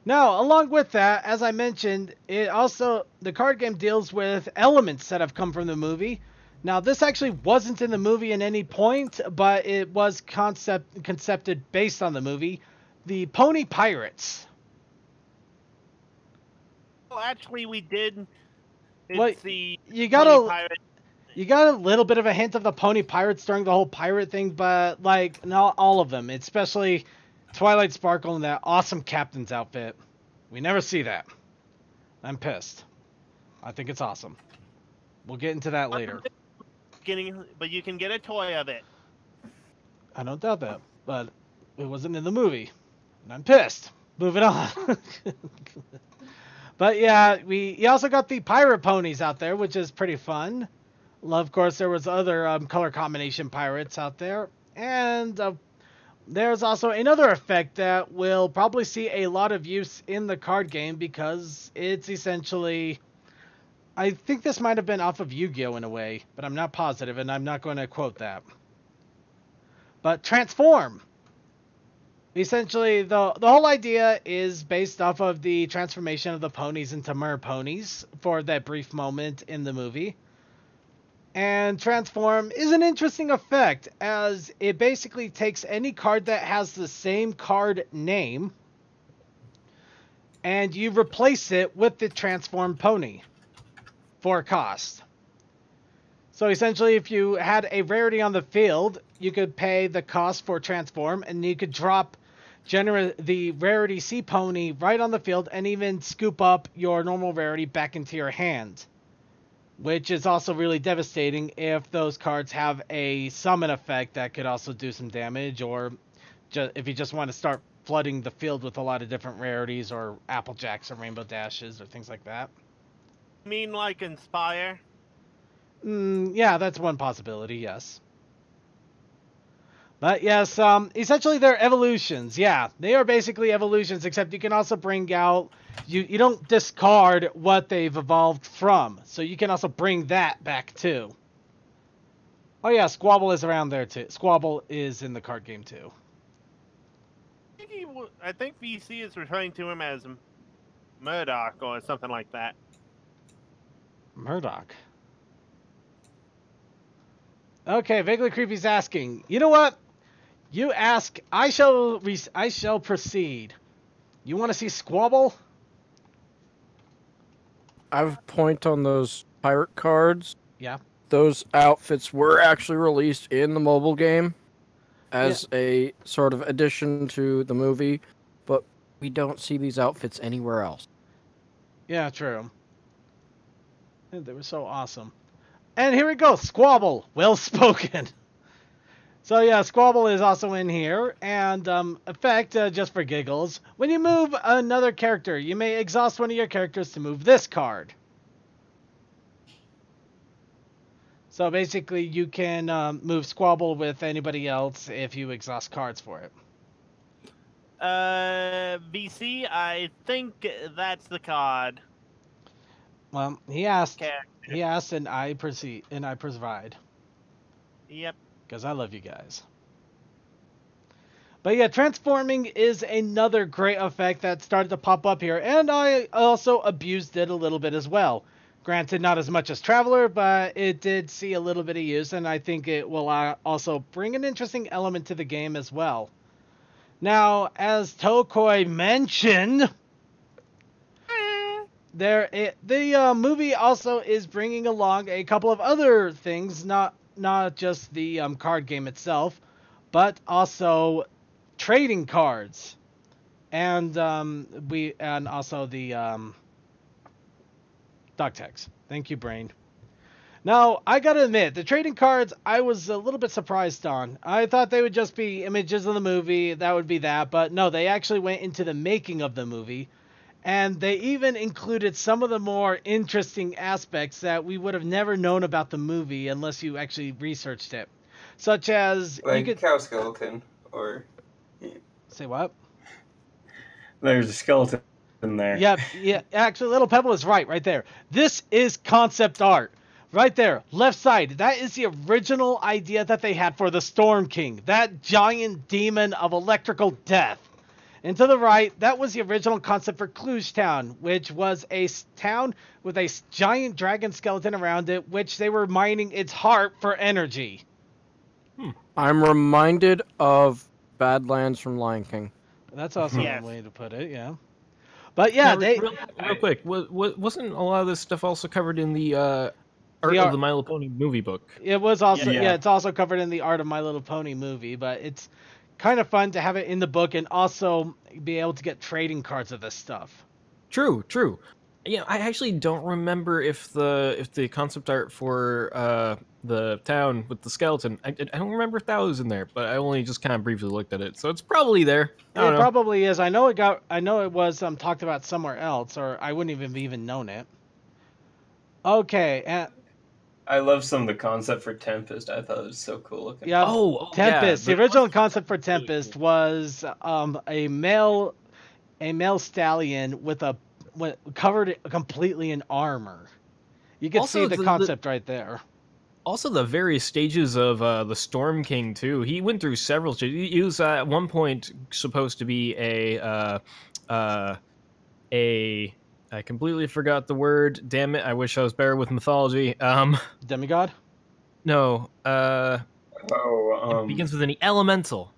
Now, along with that, as I mentioned, the card game deals with elements that have come from the movie. Now, this actually wasn't in the movie at any point, but it was concepted based on the movie. The Pony Pirates. Well, actually, we did. Well, the you Pony got Pirate. You got a little bit of a hint of the Pony Pirates during the whole pirate thing, but like not all of them, especially Twilight Sparkle and that awesome captain's outfit. We never see that. I'm pissed. I think it's awesome. We'll get into that later. But you can get a toy of it. I don't doubt that, but it wasn't in the movie. And I'm pissed. Moving on. But yeah, you also got the pirate ponies out there, which is pretty fun. Of course, there was other color combination pirates out there. And there's also another effect that will probably see a lot of use in the card game because it's essentially... I think this might have been off of Yu-Gi-Oh! In a way, but I'm not positive, and I'm not going to quote that. But transform! Essentially, the whole idea is based off of the transformation of the ponies into mer ponies for that brief moment in the movie. And transform is an interesting effect, as it basically takes any card that has the same card name, and you replace it with the transformed pony for a cost. So essentially, if you had a rarity on the field, you could pay the cost for transform, and you could drop the rarity C pony right on the field, and even scoop up your normal rarity back into your hand. Which is also really devastating if those cards have a summon effect that could also do some damage, or if you just want to start flooding the field with a lot of different rarities, or Applejacks, or Rainbow Dashes, or things like that. You mean like Inspire? Yeah, that's one possibility, yes. But yes, essentially they're evolutions. Yeah, they are basically evolutions, except you can also bring out... You don't discard what they've evolved from, so you can also bring that back too. Oh yeah, Squabble is around there too. Squabble is in the card game too. I think VC is referring to him as Murdoch or something like that. Murdoch. Okay, Vaguely Creepy's asking. You know what? You ask, I shall proceed. You want to see Squabble? I have a point on those pirate cards. Yeah. Those outfits were actually released in the mobile game as a sort of addition to the movie, but we don't see these outfits anywhere else. Yeah, true. They were so awesome. And here we go, Squabble. Well spoken. So yeah, Squabble is also in here, and effect, just for giggles, when you move another character, you may exhaust one of your characters to move this card. So basically, you can move Squabble with anybody else if you exhaust cards for it. VC, I think that's the card. Well, he asked, and I provide. Yep. Because I love you guys. But yeah, transforming is another great effect that started to pop up here, and I also abused it a little bit as well. Granted, not as much as Traveler, but it did see a little bit of use, and I think it will also bring an interesting element to the game as well. Now, as Tokoi mentioned, the movie also is bringing along a couple of other things, not just the card game itself, but also trading cards, and also the dog tags. Thank you, Brain. Now, I gotta admit, the trading cards I was a little bit surprised on. I thought they would just be images of the movie, that would be that, but no, they actually went into the making of the movie, and they even included some of the more interesting aspects that we would have never known about the movie unless you actually researched it. Such as... Like you could... cow skeleton, or... Say what? There's a skeleton in there. Yeah, actually, Little Pebble is right there. This is concept art. Right there, left side, that is the original idea that they had for the Storm King, that giant demon of electrical death. And to the right, that was the original concept for Cluj Town, which was a town with a giant dragon skeleton around it, which they were mining its heart for energy. I'm reminded of Badlands from Lion King. That's also one way to put it, yeah. But yeah, now, real quick, wasn't a lot of this stuff also covered in the Art of the My Little Pony movie book? It was also, it's also covered in the Art of My Little Pony movie, but it's kind of fun to have it in the book and also be able to get trading cards of this stuff. True. Yeah, I actually don't remember if the concept art for the town with the skeleton, I don't remember if that was in there, but I only just kind of briefly looked at it, so it's probably there. I don't know. Probably is. I know it was talked about somewhere else, or I wouldn't have even known it. Okay, I love some of the concept for Tempest. I thought it was so cool looking. Yeah. Tempest. Yeah. The original concept for Tempest was a male stallion covered completely in armar. You can see the concept right there. Also, the various stages of the Storm King too. He went through several stages. He was at one point supposed to be I completely forgot the word. Damn it! I wish I was better with mythology. Demigod? No. It begins with an elemental.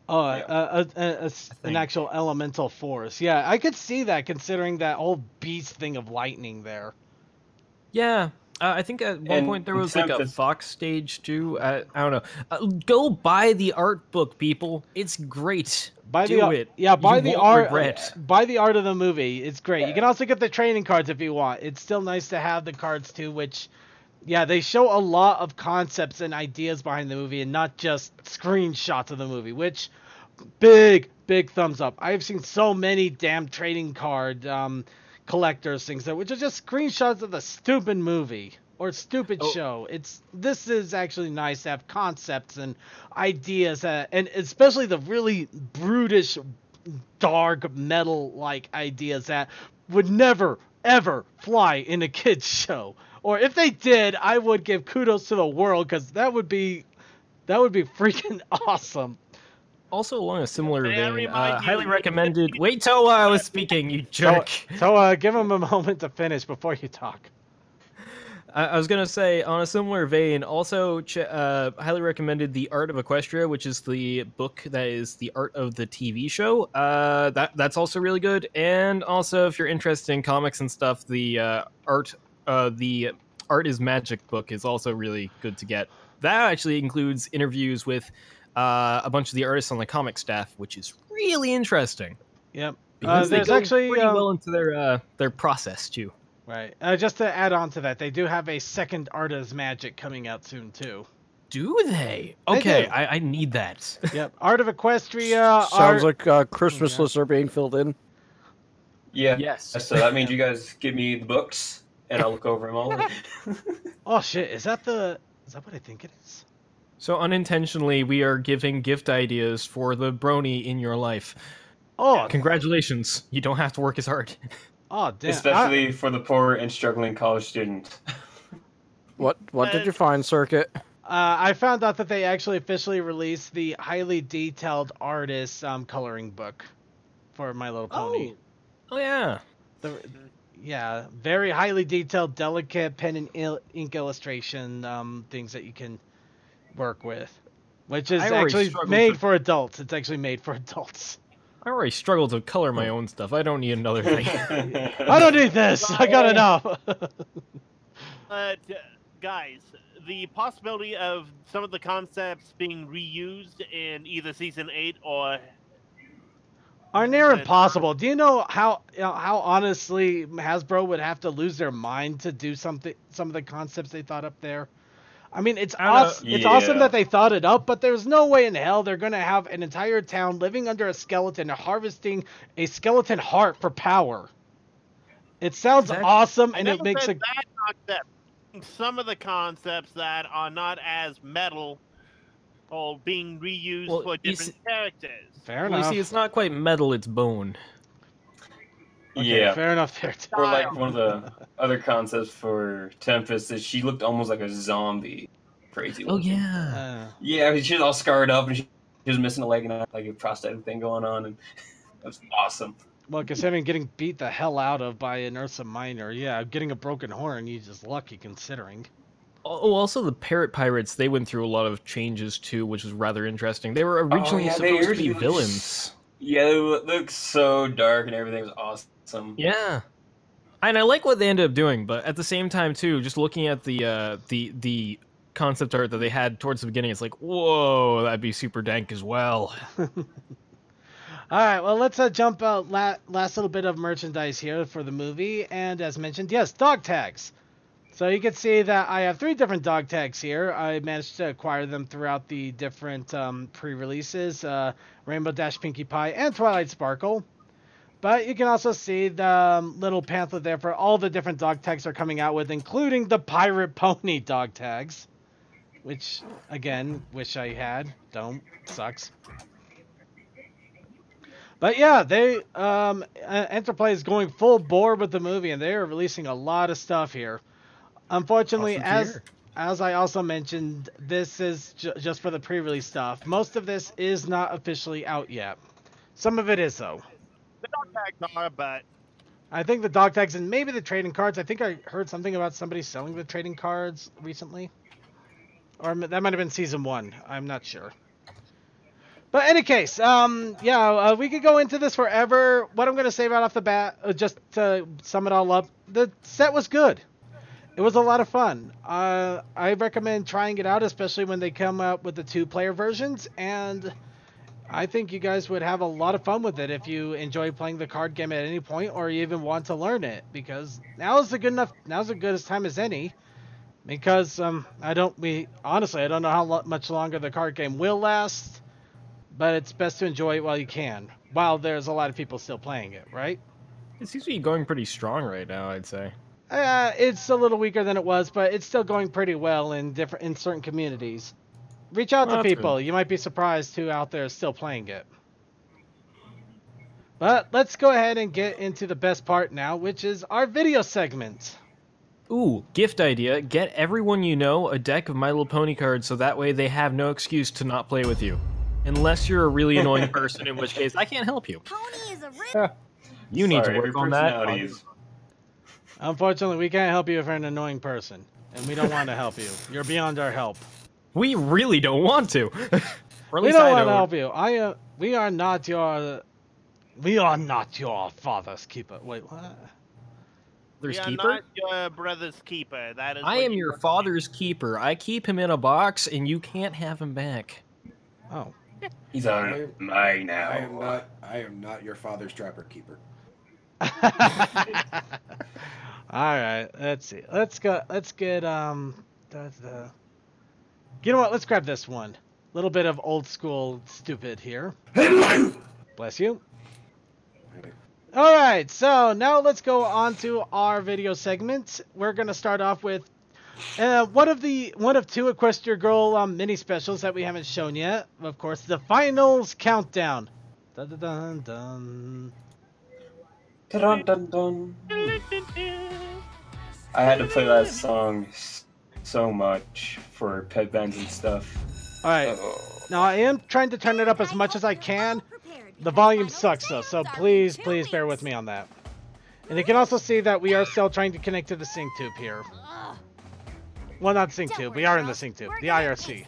Oh, an actual elemental force. Yeah, I could see that considering that whole beast thing of lightning there. Yeah. I think at one point there was like a fox stage too. I don't know. Go buy the art book, people. It's great. Buy the art of the movie. It's great. You can also get the trading cards if you want. It's still nice to have the cards too, which, yeah, they show a lot of concepts and ideas behind the movie and not just screenshots of the movie, which big thumbs up. I've seen so many damn trading card collectors things which are just screenshots of the stupid movie or stupid show. This is actually nice to have concepts and ideas and especially the really brutish dark metal like ideas that would never ever fly in a kids show, or if they did I would give kudos to the world because that would be freaking awesome. Also along a similar vein, highly recommended... Wait till I was speaking, you jerk! Toa, give him a moment to finish before you talk. I was going to say, on a similar vein, also highly recommended The Art of Equestria, which is the book that is the art of the TV show. That's also really good. And also, if you're interested in comics and stuff, the Art is Magic book is also really good to get. That actually includes interviews with a bunch of the artists on the comic staff, which is really interesting. Yep. Because they go pretty well into their process, too. Right. Just to add on to that, they do have a second Art is Magic coming out soon, too. Do they? Okay, I need that. Yep. Art of Equestria. Sounds like Christmas lists are being filled in. Yeah. Yes. So that means you guys give me the books, and I'll look over them all. Oh, shit. Is that what I think it is? So unintentionally, we are giving gift ideas for the Brony in your life. Oh, congratulations! You don't have to work as hard. Oh, damn! Especially for the poor and struggling college student. What did you find, Circuit? I found out that they actually officially released the highly detailed artist coloring book for My Little Pony. Oh yeah. yeah, very highly detailed, delicate pen and ink illustration things that you can work with, which is I already actually struggled made to- for adults. It's actually made for adults. I already struggle to color my own stuff. I don't need another thing. I don't need this. I got enough. But guys, the possibility of some of the concepts being reused in either season 8 or are near impossible. Do you know how honestly Hasbro would have to lose their mind to do some of the concepts they thought up there? I mean, it's awesome. It's awesome that they thought it up, but there's no way in hell they're gonna have an entire town living under a skeleton and harvesting a skeleton heart for power. It sounds awesome, and it makes that concept. Some of the concepts that are not as metal or being reused for different characters. Fair Well, enough. you see, it's not quite metal; it's bone. Okay, Yeah. fair enough there. Or like one of the other concepts for Tempest is she looked almost like a zombie. Crazy. Oh looking. yeah. Yeah, I mean, she was all scarred up and she was missing a leg and like a prosthetic thing going on, and that was awesome. Well, considering getting beat the hell out of by an Ursa Minor, yeah, getting a broken horn, you're just lucky considering. Oh, also the Parrot Pirates, they went through a lot of changes too, which was rather interesting. They were originally supposed to be villains. Yeah, they look so dark and everything was awesome. Yeah. And I like what they ended up doing, but at the same time too, just looking at the concept art that they had towards the beginning, it's like, whoa, that'd be super dank as well. All right, well, let's jump out last little bit of merchandise here for the movie. And as mentioned, yes, dog tags. So you can see that I have 3 different dog tags here. I managed to acquire them throughout the different pre-releases, Rainbow Dash Pinkie Pie and Twilight Sparkle. But you can also see the little pamphlet there for all the different dog tags they're coming out with, including the Pirate Pony dog tags. Which, again, wish I had. Don't. Sucks. But yeah, they Enterplay is going full bore with the movie, and they are releasing a lot of stuff here. Unfortunately, as I also mentioned, this is just for the pre-release stuff. Most of this is not officially out yet. Some of it is, though. The dog tags are, but I think the dog tags and maybe the trading cards. I think I heard something about somebody selling the trading cards recently. Or that might have been season 1. I'm not sure. But in any case, we could go into this forever. What I'm going to say right off the bat, just to sum it all up, the set was good. It was a lot of fun. I recommend trying it out, especially when they come out with the 2-player versions. And I think you guys would have a lot of fun with it if you enjoy playing the card game at any point, or you even want to learn it. Because now's the good time as any. Because I don't know how much longer the card game will last. But it's best to enjoy it while you can, while there's a lot of people still playing it, right? It seems to be going pretty strong right now, I'd say. It's a little weaker than it was, but it's still going pretty well in certain communities. Reach out to people. Good. You might be surprised who out there is still playing it. But let's go ahead and get into the best part now, which is our video segment. Ooh, gift idea. Get everyone you know a deck of My Little Pony cards so that way they have no excuse to not play with you. Unless you're a really annoying person, in which case I can't help you. Pony is a You need to work on that. Unfortunately, we can't help you if you're an annoying person. And we don't want to help you. You're beyond our help. We really don't want to. Or at we least don't I want don't. to help you. We are not your father's keeper. Wait, what? We are keeper? not your brother's keeper. That is. I am your father's keeper. I keep him in a box, and you can't have him back. Oh. He's on mine now. I am not your father's trapper keeper. All right, let's see. Let's get you know what? Let's grab this one. Little bit of old school stupid here. Bless you. All right, so now let's go on to our video segment. We're gonna start off with one of 2 Equestria Girl mini specials that we haven't shown yet. Of course, the finals countdown. Dun dun dun dun. Dun, dun, dun. I had to play that song so much for pet bands and stuff. All right. Now I am trying to turn it up as much as I can. The volume sucks though, so please bear with me on that. And you can also see that we are still trying to connect to the sync tube here. Well, not sync tube. We are in the sync tube. The IRC.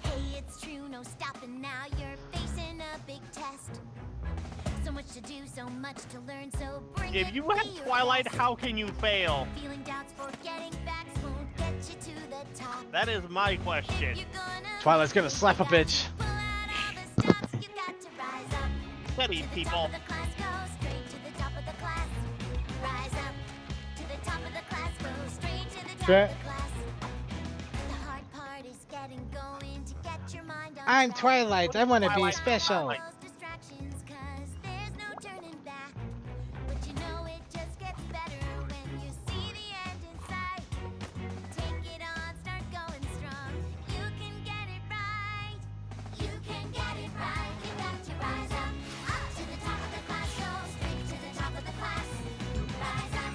Hey, it's true, no stopping now. You're facing a big test. So much to do, so much to learn. So bring If it, you be have your Twilight, best. how can you fail? Feeling doubts, forgetting facts won't get you to the top. That is my question. You're gonna Twilight's gonna slap a bitch. pull out all the stops. You got to rise up. Study, To the people. top of the class, go straight to the top of the class. Rise up to the top of the class, go straight to the top That- of the class. The hard part is getting going to get your mind on I'm track. Twilight. I want to be Twilight. special. Those distractions, 'cause there's no turning back. But you know it just gets better when you see the end in sight. Take it on, start going strong. You can get it right. You can get it right. You got to rise up to the top of the class, go straight to the top of the class. Rise up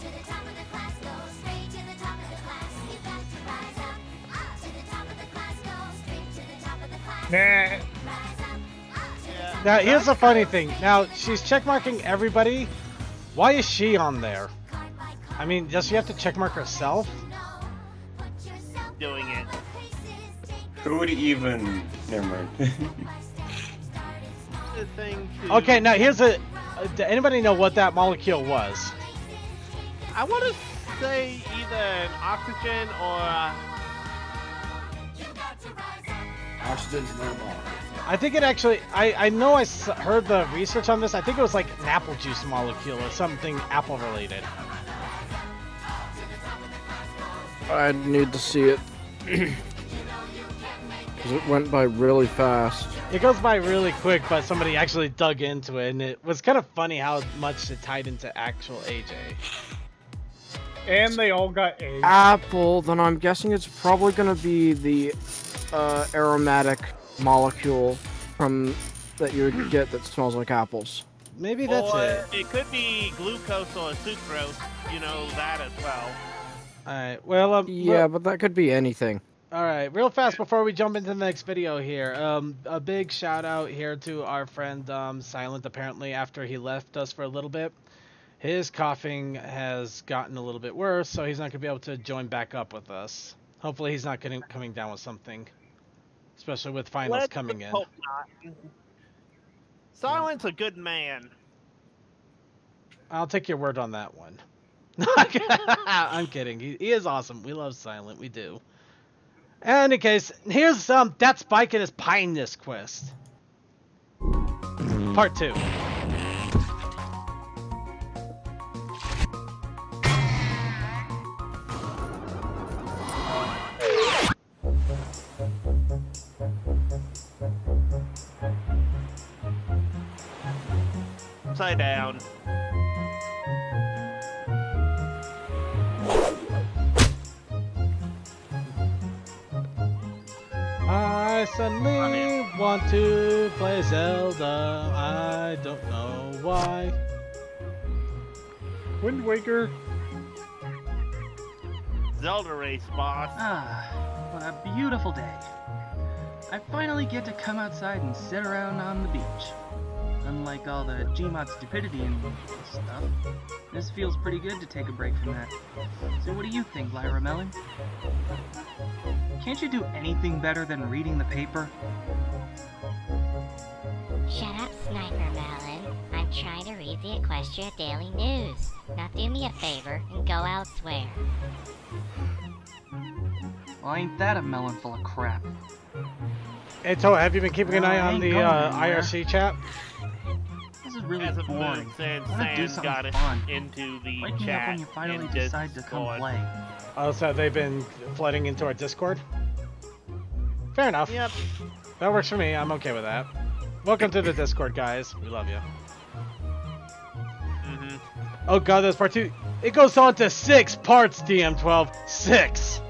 to the top of the class, go straight to the top of the class. You got to rise up to the top of the class, go straight to the top of the class. Nah. Rise up Yeah. Now, here's the funny thing. Now, she's checkmarking everybody. Why is she on there? card by card. I mean, does she have to checkmark herself? Put yourself Doing it. the paces, take Who would even? Never mind. by step, start it small. The thing to- Okay, now here's a. Does anybody know what that molecule was? I want to say either an oxygen or Oxygen's no more. I think it actually. I know heard the research on this. I think it was like an apple juice molecule or something apple related. I need to see it. Because it went by really fast. It goes by really quick, but somebody actually dug into it, and it was kind of funny how much it tied into actual AJ. And they all got A's. Apple, then I'm guessing it's probably going to be the aromatic molecule from that you would get that smells like apples. Maybe that's or it. it could be glucose or sucrose. You know that as well. Alright, well, Yeah, but that could be anything. Alright, real fast before we jump into the next video here, a big shout out here to our friend Silent. Apparently, after he left us for a little bit, his coughing has gotten a little bit worse, so he's not going to be able to join back up with us. Hopefully he's not coming down with something, especially with finals Let's coming in. hope not. Silent's a good man. I'll take your word on that one. I'm kidding. He is awesome. We love Silent. We do. Any case, here's that Spike and his Pineness quest. Part 2. Upside down. I suddenly want to play Zelda. I don't know why. Wind Waker. Zelda race, boss. Ah, what a beautiful day. I finally get to come outside and sit around on the beach. Unlike all the Gmod stupidity and stuff, this feels pretty good to take a break from that. So what do you think, Lyra Melon? Can't you do anything better than reading the paper? Shut up, Sniper Melon. I'm trying to read the Equestria Daily News. Now do me a favor and go elsewhere. Well, ain't that a melon full of crap? Hey, Toa, have you been keeping an eye on the IRC chat? This is really As a boring. moon, since I wanna do Sam something got it fun. into the Wake me up chat when you finally and decide to come Discord. play. Oh, so they've been flooding into our Discord? Fair enough. Yep. That works for me. I'm okay with that. Welcome to the Discord, guys. We love you. Mm-hmm. Oh god, that's part 2. It goes on to 6 parts, DM12. 6!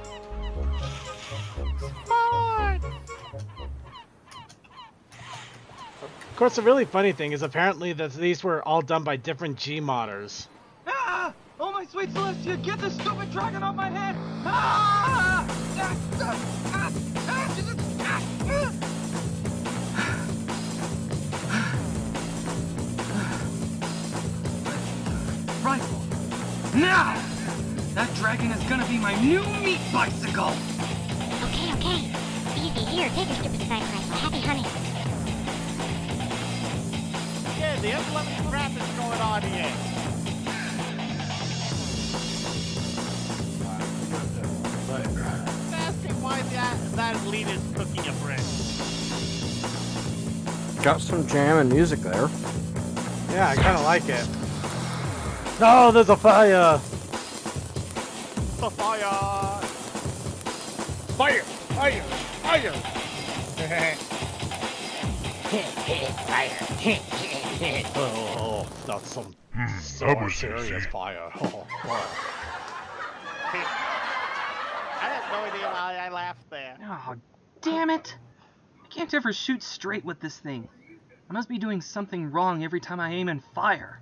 Of course, the really funny thing is apparently that these were all done by different Gmodders. Ah! Oh my sweet Celestia, get this stupid dragon off my head! Ah! Dragon is gonna be my new meat bicycle! Okay. Easy, here, take a stupid side rifle. Happy hunting. Yeah, the F11 crap is going on here. Asking why that lead is cooking a bread. Got some jam and music there. Yeah, I kind of like it. No, there's a fire! The fire! Fire! Fire! Fire! Oh, that's some that was serious fire. Oh, wow. I have no idea why I laughed there. Oh, damn it! I can't ever shoot straight with this thing. I must be doing something wrong every time I aim and fire.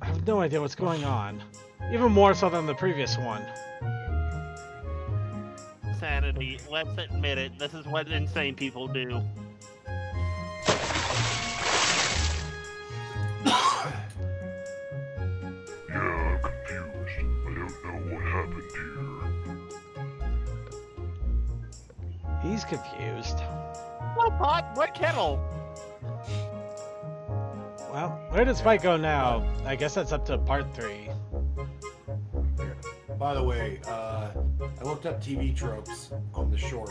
I have no idea what's going on. Even more so than the previous one. Sanity, let's admit it. This is what insane people do. Yeah, I'm confused. I don't know what happened here. He's confused. What pot? What kettle? Well, where does Spike go now? I guess that's up to part 3. By the way, I looked up TV tropes on the short.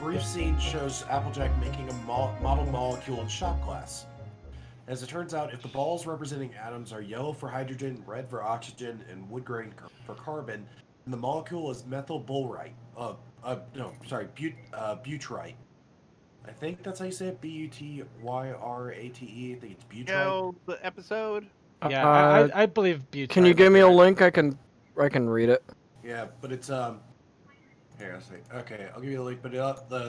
Brief scene shows Applejack making a model molecule in shop glass. As it turns out, if the balls representing atoms are yellow for hydrogen, red for oxygen, and wood grain for carbon, then the molecule is methyl butyriate. Butyrite. I think that's how you say it. Butyrate. I think it's butyrite. Yo, the episode. Yeah, I believe butyrate. Can you give me a link? I can read it. Yeah, but it's here. Let's see. Okay, I'll give you the link. But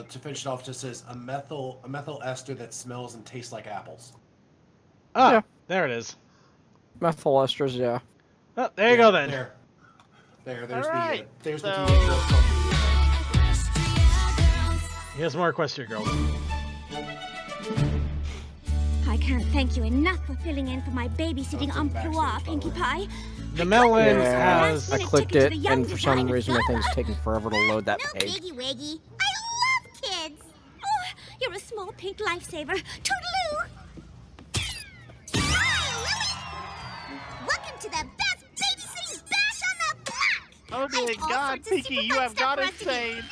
to finish it off, it just says a methyl ester that smells and tastes like apples. Ah, Yeah. There it is. Methyl esters, yeah. Oh, there you go then. There's Alright, the so- TV trope from Here's more Equestria Girls. I can't thank you enough for filling in for my babysitting emploi, Pinkie Pie. The melon Yeah, has... I clicked it, and for some reason, I think it's taking forever to load that No page. biggie wiggy. I love kids. Oh, you're a small pink lifesaver. Toodaloo. Hi, Lily. Welcome to the best babysitting bash on the block. Oh dear I've all God, sorts of Pinky, super you fun have stuff got for us to do. insane.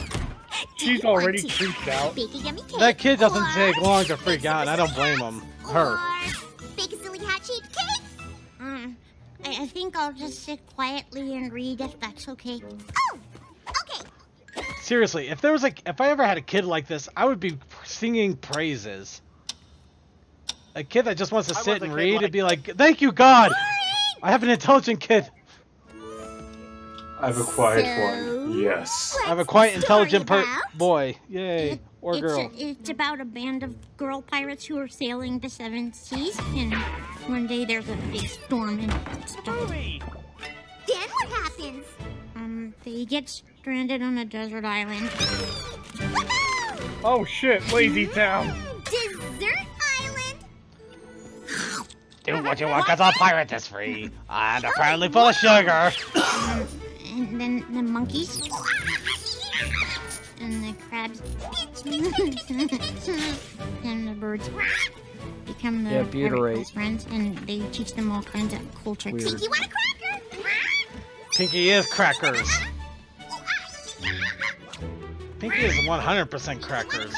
She's Do you already want to freaked out. bake a yummy cake? That kid doesn't or take long to freak out, and I don't blame him. Her. Or bake a silly hat-shaped cake? I think I'll just sit quietly and read if that's okay. Oh, okay. Seriously, if I ever had a kid like this, I would be singing praises. A kid that just wants to I sit was a and kid read like and be like, "Thank you, God! I have an intelligent kid. I have a quiet So, one. Yes. I have a quiet, intelligent Story about? boy. Yay, or girl." It's about a band of girl pirates who are sailing the 7 seas, and one day there's a big storm and stuff. Movie. Then what happens? They get stranded on a desert island. Woohoo! Oh shit, Lazy Town. Desert island? Do what you want, 'cause a pirate is free. And apparently full of sugar. And then the monkeys. And the crabs. And the birds become the Yeah, pirate butyrate. girls' friends, and they teach them all kinds of cool tricks. Weird. You want a cracker? Pinky is crackers. Pinky is 100% crackers.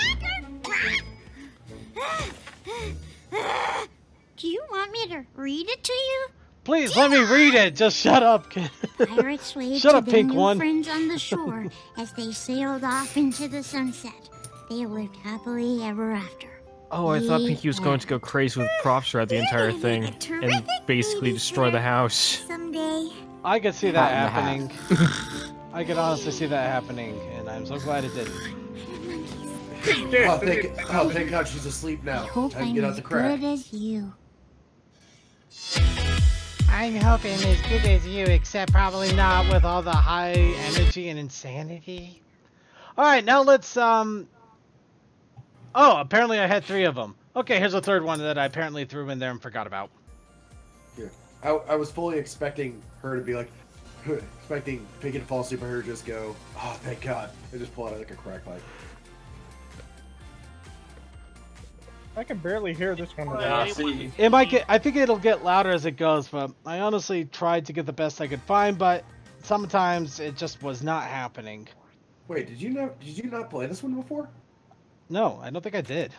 Do you want me to read it to you? Please, let me read it. Just shut up, kid. Pirates waved Shut to up, their pink new one. friends on the shore as they sailed off into the sunset. They lived happily ever after. Oh, I thought Pinky was going to go crazy with props throughout the entire thing and basically destroy the house. Someday. I could see that Hat in the happening. I could honestly see that happening, and I'm so glad it didn't. Thank God she's asleep now. Hope Time to I'm get out as the crack. good as you. I'm hoping as good as you, except probably not with all the high energy and insanity. Alright, now let's Oh, apparently I had 3 of them. Okay, here's a third one that I apparently threw in there and forgot about. Yeah. I was fully expecting her to be like, expecting Pinky to fall asleep and her to just go, oh, thank God. And just pull out like a crack pipe. I can barely hear this one. See. It might get. I think it'll get louder as it goes, but I honestly tried to get the best I could find, but sometimes it just was not happening. Wait, did you not play this one before? No, I don't think I did.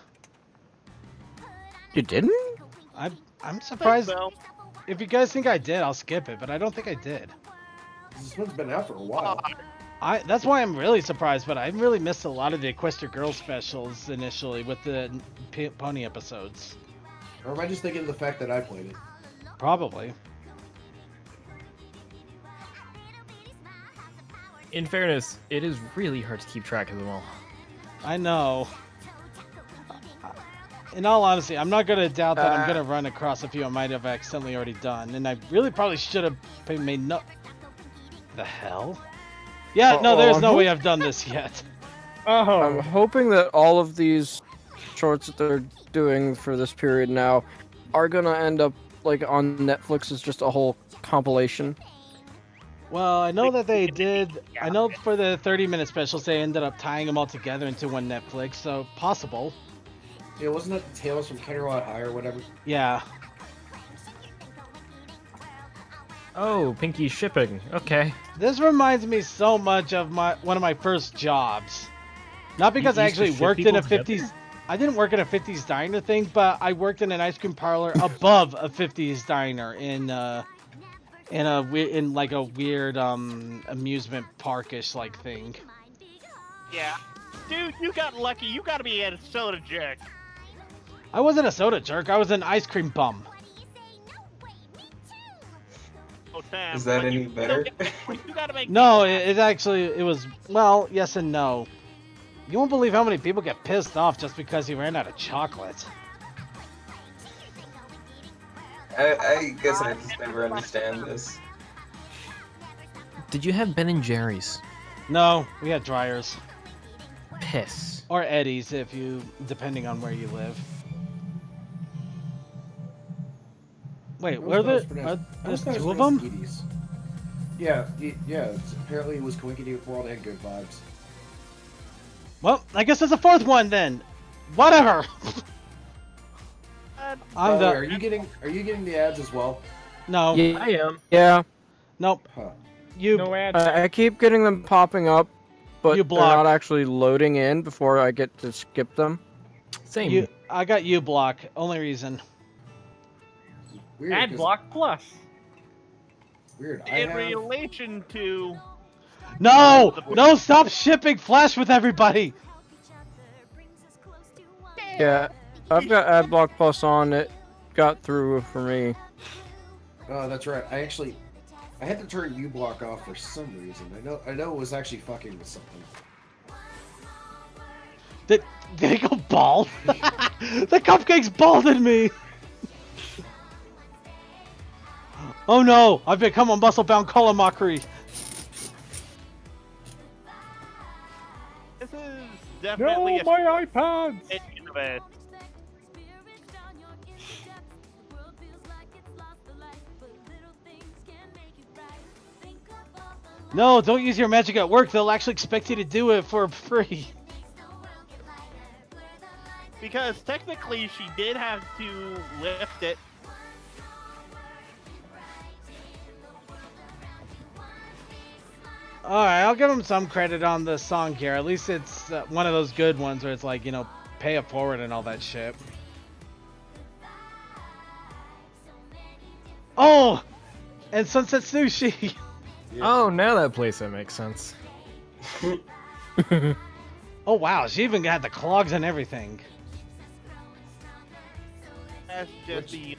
You didn't? I'm surprised. so. If you guys think I did, I'll skip it, but I don't think I did. This one's been out for a while. That's why I'm really surprised, but I really missed a lot of the Equestria Girl specials initially with the pony episodes. Or am I just thinking of the fact that I played it? Probably. In fairness, it is really hard to keep track of them all. I know. In all honesty, I'm not going to doubt that I'm going to run across a few I might have accidentally already done, and I really probably should have made no... The hell? Yeah, no, there's no way I've done this yet. Oh. I'm hoping that all of these shorts that they're doing for this period now are gonna end up like on Netflix as just a whole compilation. Well, I know that they did. I know for the 30-minute specials, they ended up tying them all together into one Netflix, so possible. Yeah, wasn't that the Tales from Kennerlot High or whatever? Yeah. Oh, Pinky shipping. Okay. This reminds me so much of one of my first jobs. Not because I actually worked in a 50s. I didn't work in a 50s diner thing, but I worked in an ice cream parlor above a 50s diner in like a weird amusement parkish like thing. Yeah. Dude, you got lucky. You gotta be a soda jerk. I wasn't a soda jerk. I was an ice cream bum. Oh, damn. Is that any better? You gotta make No, it was, well, yes and no. You won't believe how many people get pissed off just because he ran out of chocolate. I guess I just never understand this. Did you have Ben and Jerry's? No, we had dryers. Piss. Or Eddie's, depending on where you live. Wait, were there's 2 of them? Yeah. Apparently it was Coinkity World and Good Vibes. Well, I guess there's a 4th one then. Whatever. Are you getting the ads as well? No. Yeah, I am. Yeah. Nope. Huh. No ads. I keep getting them popping up, but You they're block. not actually loading in before I get to skip them. Same. I got you block. Only reason. Weird, Ad 'cause- block plus. Weird. in relation to... No! No, stop shipping Flash with everybody! Yeah, I've got AdBlock Plus on. It got through for me. Oh, that's right. I had to turn uBlock off for some reason. I know it was actually fucking with something. Did he go bald? The cupcake's balded me! Oh no! I've become a muscle-bound Kalamakri! This is definitely No, my iPads! a... No, don't use your magic at work. They'll actually expect you to do it for free. Because technically she did have to lift it. Alright, I'll give him some credit on the song here. At least it's one of those good ones where it's like, pay it forward and all that shit. Oh! And Sunset Sushi! Oh, now that playset makes sense. Oh wow, she even got the clogs and everything. That's just the...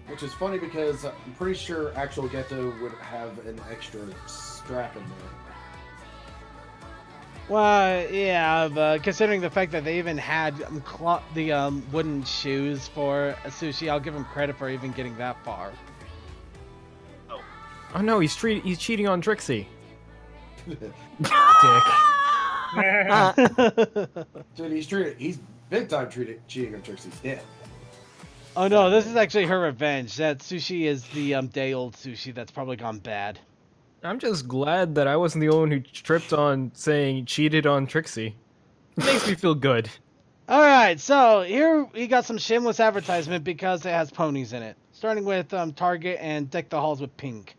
Which is funny because I'm pretty sure actual Ghetto would have an extra strap in there. Well, yeah, but considering the fact that they even had the wooden shoes for Sushi, I'll give him credit for even getting that far. Oh no, he's cheating on Trixie. Dick. Dude, he's big time cheating on Trixie's dead. Oh no, this is actually her revenge. That sushi is the day-old sushi that's probably gone bad. I'm just glad that I wasn't the only one who tripped on saying cheated on Trixie. It makes me feel good. Alright, so here we got some shameless advertisement because it has ponies in it. Starting with Target and Deck the Halls with Pink.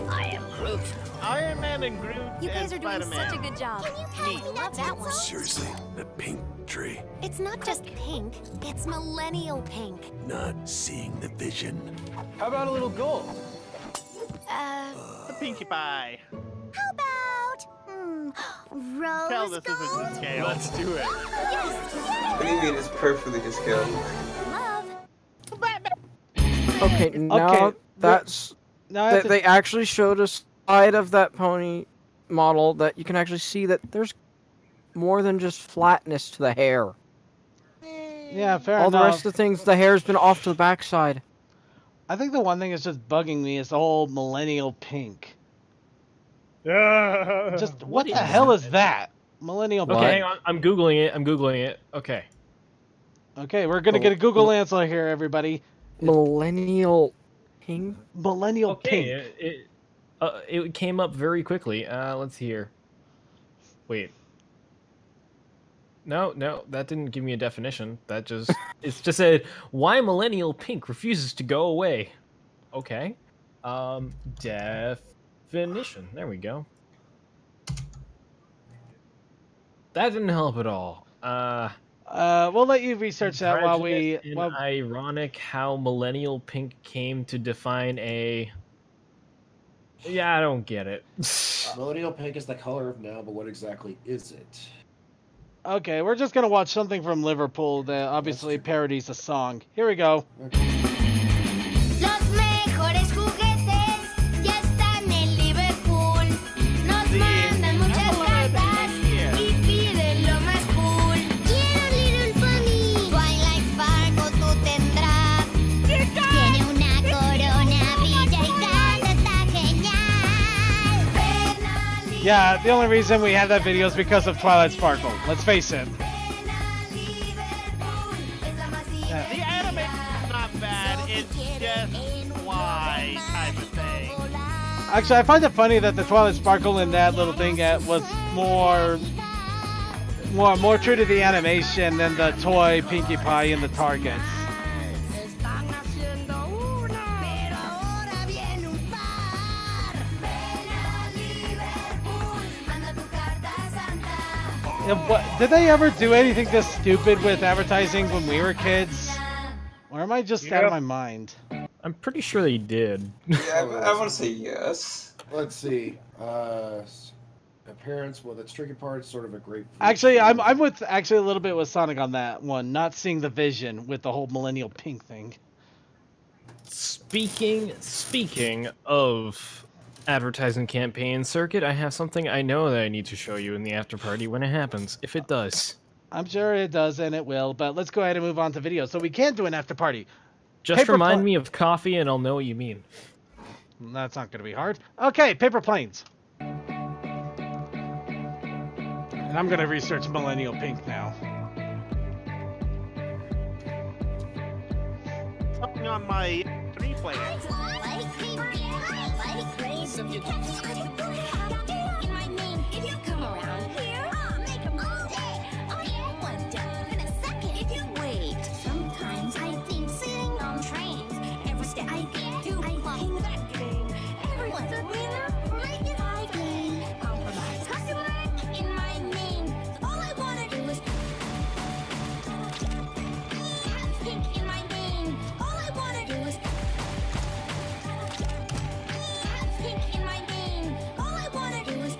I am Groot. Iron Man and Groot You guys and are doing Spider-Man. such a good job. Can you pass me that tinsel? Seriously, the pink tree. It's not just pink, it's millennial pink. Not seeing the vision. How about a little gold? The Pinkie Pie. How about rose Tell this gold? isn't to scale. Let's do it. Yes, What do you mean it's perfectly to scale? love. Okay, now that's Now they actually showed a side of that pony model that you can actually see that there's more than just flatness to the hair. Yeah, fair All enough. the rest of the things, the hair's been off to the backside. I think the one thing that's just bugging me is the whole millennial pink. Just what the hell is that? Millennial Okay, pink. hang on. I'm googling it. Okay. Okay, we're gonna get a Google answer here, everybody. Millennial pink. Millennial Okay. pink. It came up very quickly. Let's see here. Wait. No, that didn't give me a definition. That just it's just said why millennial pink refuses to go away. Okay. Definition. There we go. That didn't help at all. We'll let you research that while we. And ironic how millennial pink came to define a. Yeah, I don't get it. Millennial pink is the color of now, but what exactly is it? Okay, we're just gonna watch something from Liverpool that obviously parodies a song. Here we go. Los mejores juguetes ya están en Liverpool. Nos mandan muchas cartas y piden lo más cool. Quiero Little Pony. Twilight Sparkle tú tendrás. Tiene una corona, brilla y canta, está genial. Yeah, the only reason we have that video is because of Twilight Sparkle. Let's face it. The animation's not bad, it's just why type of thing. Actually, I find it funny that the Twilight Sparkle in that little thing was more true to the animation than the toy Pinkie Pie in the Targets. Did they ever do anything this stupid with advertising when we were kids? Or am I just out of my mind? I'm pretty sure they did. Yeah, I want to say yes. Let's see. Appearance. Well, that's tricky part. Sort of a grapefruit. Actually, I'm with a little bit with Sonic on that one. Not seeing the vision with the whole millennial pink thing. Speaking of advertising campaign circuit, I have something I know that I need to show you in the after party when it happens, if it does. I'm sure it does and it will, but let's go ahead and move on to video so we can do an after party. Just remind me of coffee and I'll know what you mean. That's not going to be hard. Okay, paper planes. And I'm going to research millennial pink now. Something on my 3 player. Sometimes I think sitting on trains. Every step I get to, I love that game. Everyone's a winner, right in my game. Compromise customer in my name. All I wanna do is have pink in my name. All I wanna do is have pink in my name. All I wanna do is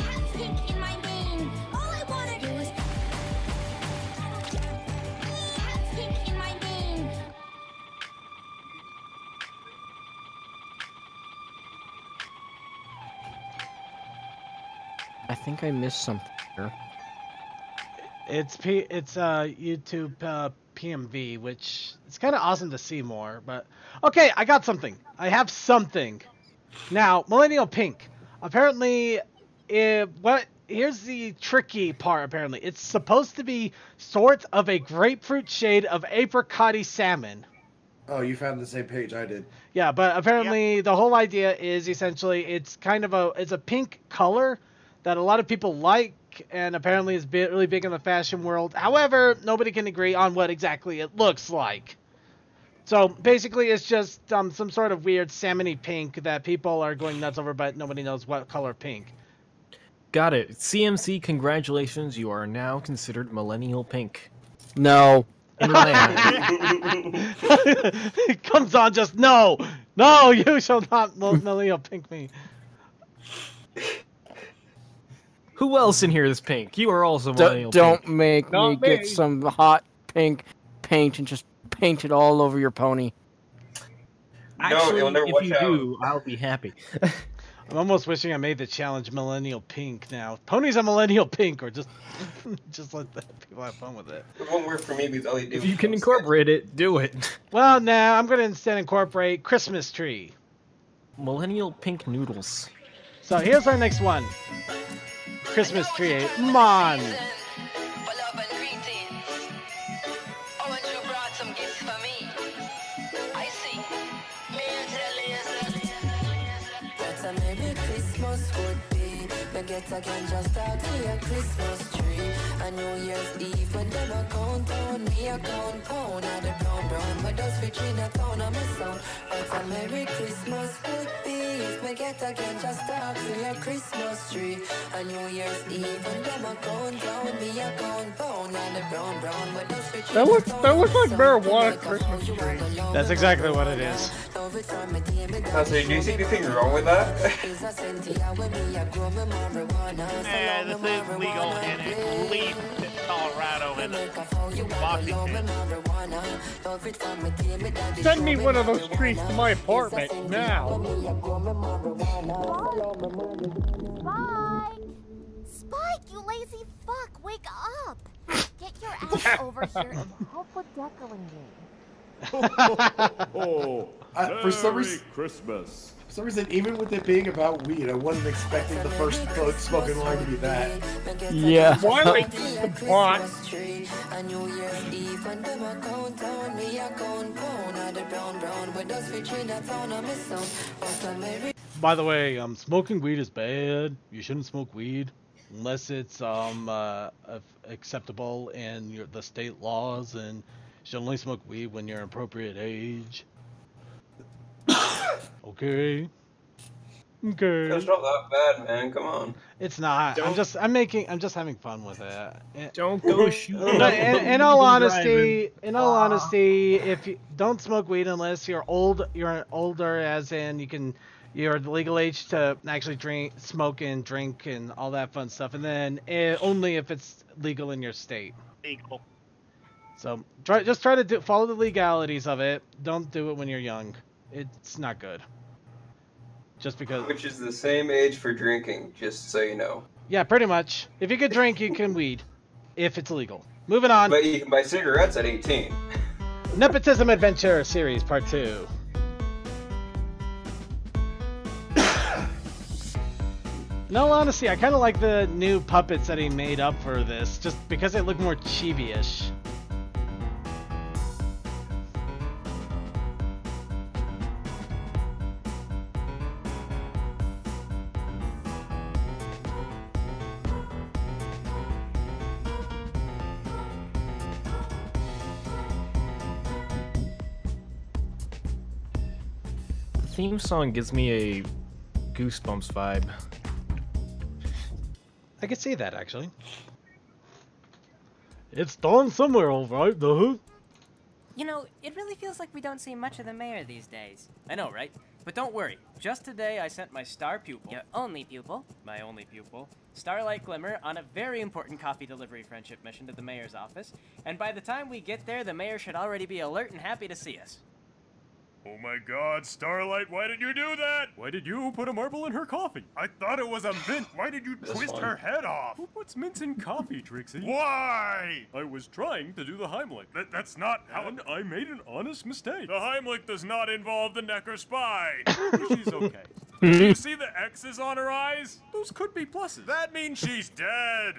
have pink in my name. All I wanna do is pink in my name. I think I missed something here. It's YouTube PMV, which it's kind of awesome to see more. But okay, I got something. I have something. Now, Millennial Pink. Apparently, here's the tricky part. Apparently, it's supposed to be sort of a grapefruit shade of apricot salmon. Oh, you found the same page I did. Yeah, but apparently the whole idea is essentially it's kind of it's a pink color that a lot of people like, and apparently is really big in the fashion world. However, nobody can agree on what exactly it looks like. So basically, it's just some sort of weird salmony pink that people are going nuts over, but nobody knows what color pink. Got it. CMC, congratulations. You are now considered millennial pink. No. In land. It comes on just no, you shall not millennial pink me. Who else in here is pink? You are also millennial Don't pink. make me get some hot pink paint and just paint it all over your pony. Actually, you'll never if watch you out. do, I'll be happy. I'm almost wishing I made the challenge millennial pink now. Pony's a millennial pink, or just let people have fun with it. It won't work for me because all you do If you can incorporate it, do it. Well, now I'm gonna instead incorporate Christmas tree. Millennial pink noodles. So here's our next one. Christmas tree. Mon. Get again, just talk to your Christmas tree. And New Year's Eve when them a countdown, me a count pound. And the brown, but those rich in a town of my sound. But a Merry Christmas would be if me get again, just talk to your Christmas tree. And New Year's Eve when them a countdown, me a count pound. And the brown, but those rich in a town of my sound. That looks like marijuana Christmas tree. That's exactly what it is. So do you see anything wrong with that? This is legal in at least Colorado and Washington. Send me one of those trees to my apartment now. Spike, you lazy fuck, wake up! Get your ass over here and help with decorating. For some reason, Christmas. For some reason, even with it being about weed, I wasn't expecting the first spoken line to be that. Yeah. Why would the plot? By the way, smoking weed is bad. You shouldn't smoke weed unless it's acceptable in the state laws, and you should only smoke weed when you're an appropriate age. Okay. It's not that bad, man. Come on. It's not. I'm just having fun with it. Don't go shoot. In all honesty, if you don't smoke weed unless you're older, as in you're the legal age to actually smoke and drink and all that fun stuff, and then only if it's legal in your state. Legal. So just try to follow the legalities of it. Don't do it when you're young. It's not good. Just because. Which is the same age for drinking, just so you know. Yeah, pretty much. If you could drink, you can weed. If it's illegal. Moving on. But you can buy cigarettes at 18. Nepotism Adventure Series Part 2. In all honesty, I kind of like the new puppets that he made up for this, just because they look more chibi-ish. The theme song gives me a Goosebumps vibe. I could see that, actually. It's dawn somewhere, alright, though. You know, it really feels like we don't see much of the mayor these days. I know, right? But don't worry. Just today, I sent my star pupil. Your only pupil? My only pupil. Starlight Glimmer on a very important coffee delivery friendship mission to the mayor's office. And by the time we get there, the mayor should already be alert and happy to see us. Oh my god, Starlight, why did you do that? Why did you put a marble in her coffee? I thought it was a mint. Why did you twist her head off? Who puts mints in coffee, Trixie? Why? I was trying to do the Heimlich. That's not how. And I made an honest mistake. The Heimlich does not involve the neck or spine. She's okay. Do you see the X's on her eyes? Those could be pluses. That means she's dead.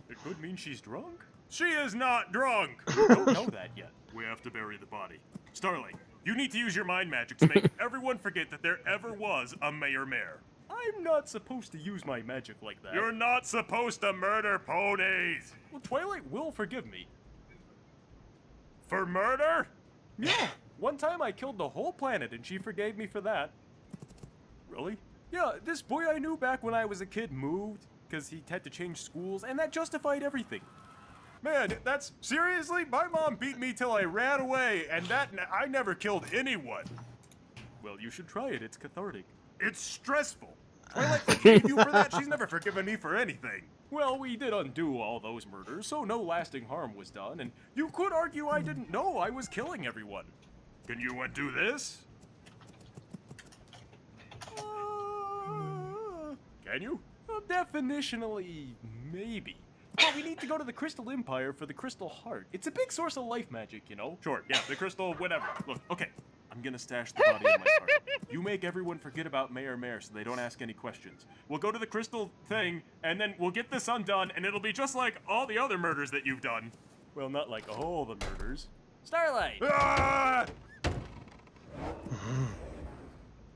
It could mean she's drunk. She is not drunk. We don't know that yet. We have to bury the body. Starlight, you need to use your mind magic to make everyone forget that there ever was a mayor. I'm not supposed to use my magic like that. You're not supposed to murder ponies. Well, Twilight will forgive me. For murder? Yeah. One time I killed the whole planet and she forgave me for that. Really? Yeah, this boy I knew back when I was a kid moved because he had to change schools, and that justified everything. Man, that's seriously? My mom beat me till I ran away, and I never killed anyone. Well, you should try it. It's cathartic. It's stressful. Twilight forgave you for that? She's never forgiven me for anything. Well, we did undo all those murders, so no lasting harm was done, and you could argue I didn't know I was killing everyone. Can you undo this? Can you? Well, definitionally, maybe. But we need to go to the Crystal Empire for the Crystal Heart. It's a big source of life magic, you know? Sure, yeah, the crystal, whatever. Look, okay, I'm gonna stash the body in my heart. You make everyone forget about Mayor so they don't ask any questions. We'll go to the crystal thing, and then we'll get this undone, and it'll be just like all the other murders that you've done. Well, not like all the murders. Starlight! Ah!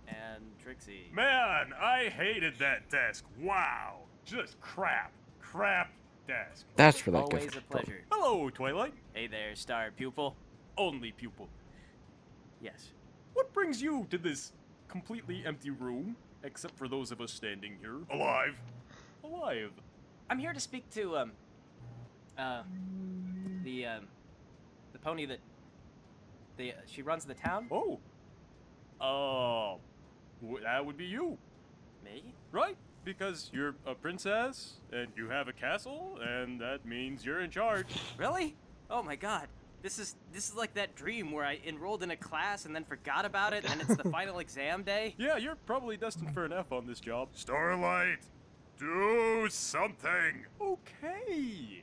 And Trixie. Man, I hated that desk. Wow. Just crap. Crap desk. That's for that Always gift. a pleasure. Hello, Twilight. Hey there, star pupil. Only pupil. Yes. What brings you to this completely empty room, except for those of us standing here? Alive. Alive. I'm here to speak to, the pony that, she runs the town? Oh. That would be you. Me? Right? Because you're a princess, and you have a castle, and that means you're in charge. Really? Oh my god. This is like that dream where I enrolled in a class and then forgot about it, and it's the final exam day. Yeah, you're probably destined for an F on this job. Starlight, do something. Okay.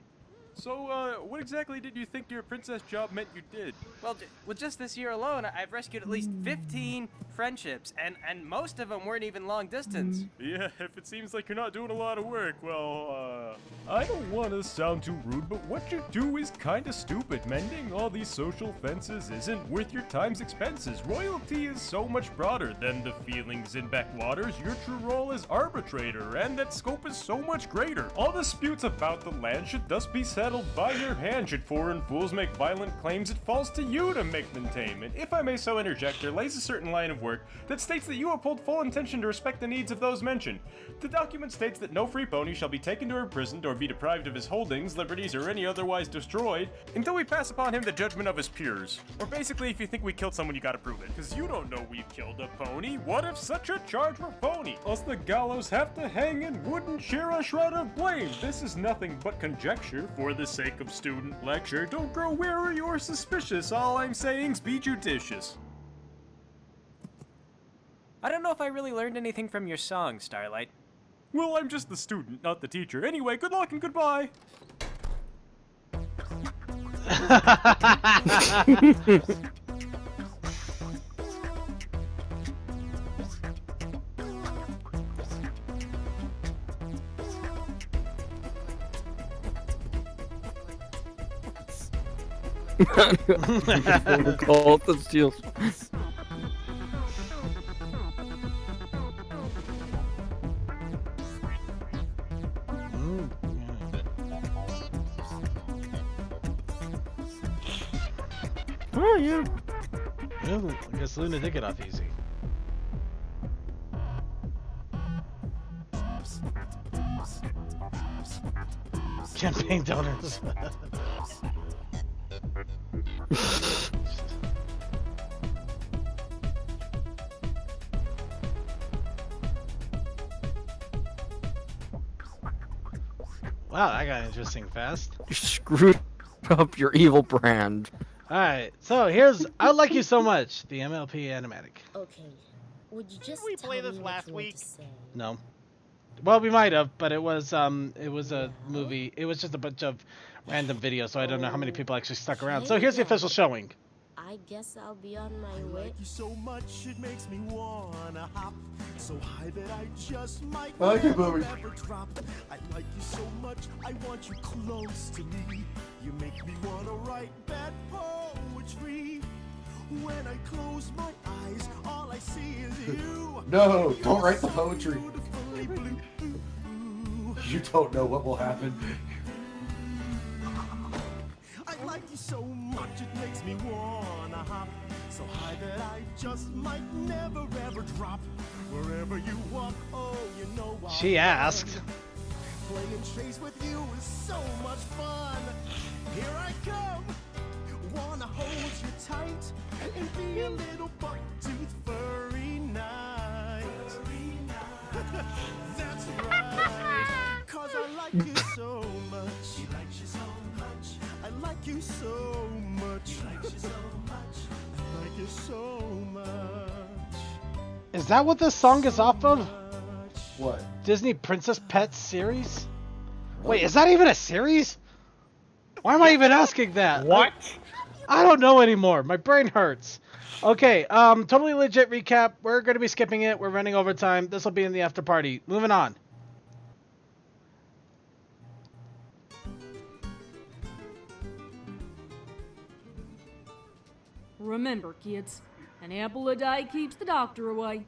So, what exactly did you think your princess job meant you did? Well, just this year alone, I've rescued at least 15 friendships, and most of them weren't even long distance. Yeah, if it seems like you're not doing a lot of work, well, I don't want to sound too rude, but what you do is kind of stupid. Mending all these social fences isn't worth your time's expenses. Royalty is so much broader than the feelings in backwaters. Your true role is arbitrator, and that scope is so much greater. All disputes about the land should thus be settled by your hand. Should foreign fools make violent claims, it falls to you to make them tame. And if I may so interject, there lays a certain line of work that states that you uphold full intention to respect the needs of those mentioned. The document states that no free pony shall be taken or imprisoned or be deprived of his holdings, liberties, or any otherwise destroyed until we pass upon him the judgment of his peers. Or basically, if you think we killed someone, you gotta prove it. Cause you don't know we've killed a pony. What if such a charge were phony? Us the gallows have to hang and wouldn't share a shroud of blame. This is nothing but conjecture for the sake of student lecture. Don't grow weary or suspicious. All I'm saying's be judicious. I don't know if I really learned anything from your song, Starlight. Well, I'm just the student, not the teacher. Anyway, good luck and goodbye. Call it the steals. Oh yeah. Well, I guess Luna did get off easy. Campaign donors. Wow, that got interesting fast. You screwed up your evil brand. Alright, so here's I Like You So Much, the MLP animatic. Okay. Would you just we tell play this me last what you want week? to say? No. Well, we might have, but it was a movie. It was just a bunch of random videos, so I don't know how many people actually stuck around. So here's the official showing. I guess I'll be on my I way. like you so much, it makes me wanna hop so high that I just might I like it, never Bobby. ever drop. I like you so much, I want you close to me. You make me wanna write bad poetry. When I close my eyes, all I see is you. No, don't write the poetry. Beautifully blue. You don't know what will happen. I like you so much, it makes me wanna hop so high that I just might never ever drop. Wherever you walk, oh, you know I'll She asked. Playing chase with you is so much fun. Here I come, wanna hold you tight and be a little buck-toothed furry knight. That's right, 'cause I like you so much. She likes you so much. I like you so much. She likes you so much. I like you so much. Is that what this song is off of? What? Disney Princess Pets series? Wait, is that even a series? Why am I even asking that? What? I don't know anymore. My brain hurts. Okay, totally legit recap. We're going to be skipping it. We're running over time. This will be in the after party. Moving on. Remember, kids, an apple a day keeps the doctor away.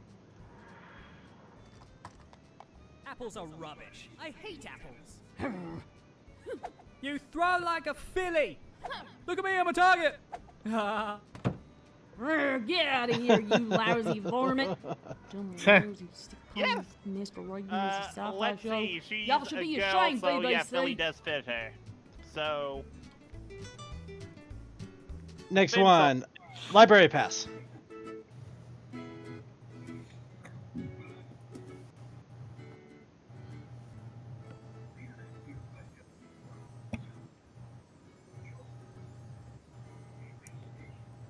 Apples are rubbish. I hate apples. You throw like a filly. Look at me, I'm a target. Get out of here, you lousy varmint. Yes. Mr. Right, Let's see. She's Y'all should a be girl, ashamed, so BBC. yeah, Philly does fit her. So Next Pencil. one. Library Pass.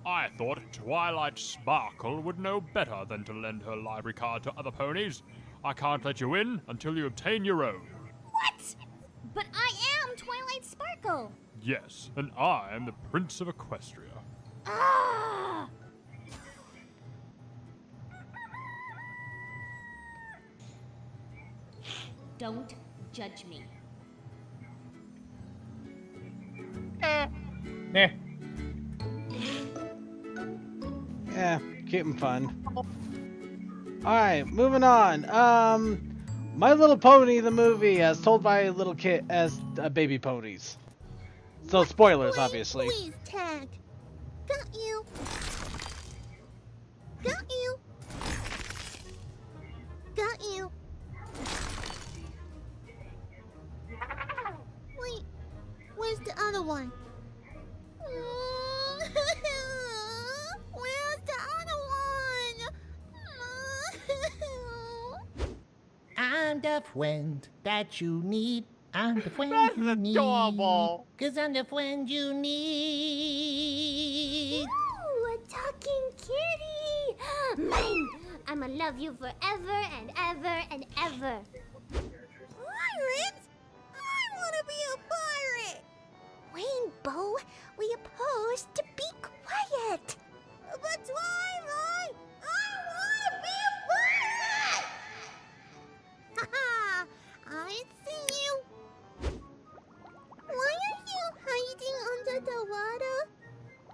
I thought Twilight Sparkle would know better than to lend her library card to other ponies. I can't let you in until you obtain your own. What? But I am Twilight Sparkle. Yes, and I am the Prince of Equestria. Ah! Don't judge me. Nah. Yeah, cute and fun. Alright, moving on. My Little Pony, the movie, as told by little kid as baby ponies. So spoilers, obviously. Please tag. Got you. Got you. Got you. Wait, where's the other one? Where's the other one? I'm the friend that you need. I'm the friend That's you need. adorable. 'Cause I'm the friend you need. Ooh, a talking kitty. Mine. I'ma love you forever and ever and ever. Pirate? I wanna be a pirate. Rainbow, we oppose to be quiet. But Twilight, I wanna be a pirate. Haha, I see you. Why are you hiding under the water?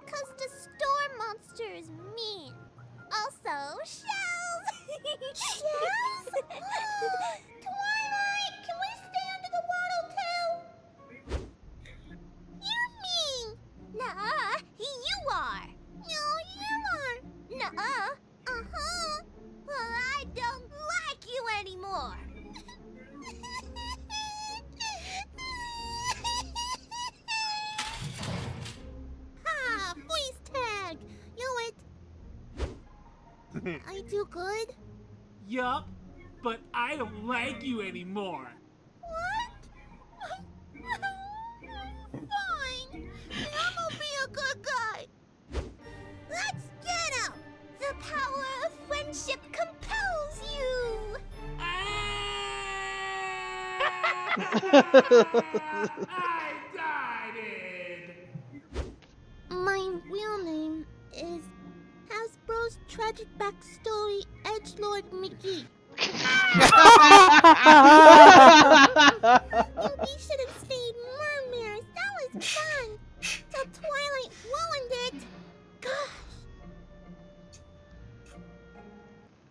'Cause the storm monster is mean. Also, shells! Shells? Twilight, can we stay under the water too? You're mean! Nuh-uh, you are! No, you are! Nuh-uh, uh-huh! Well, I don't like you anymore! Ha! Voice tag! Knew it! I do good? Yup, but I don't like you anymore. Fine! I'm gonna be a good guy! My real name is Hasbro's tragic backstory Edgelord Mickey. We should have stayed mermaids. That was fun. Till Twilight ruined it. Gosh.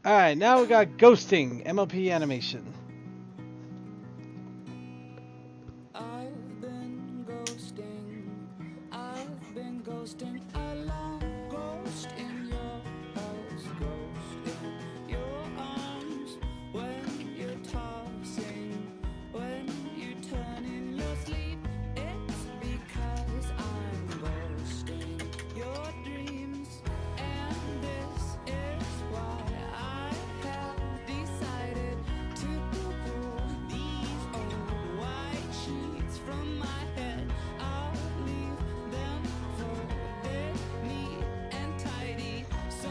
Alright, now we got Ghosting, MLP animation. I've been ghosting along, ghost in your house, ghost in your arms. When you're tossing, when you turn in your sleep, it's because I'm ghosting your dreams. And this is why I have decided to pull these old white sheets from my head. I'll leave them folded neat and tidy so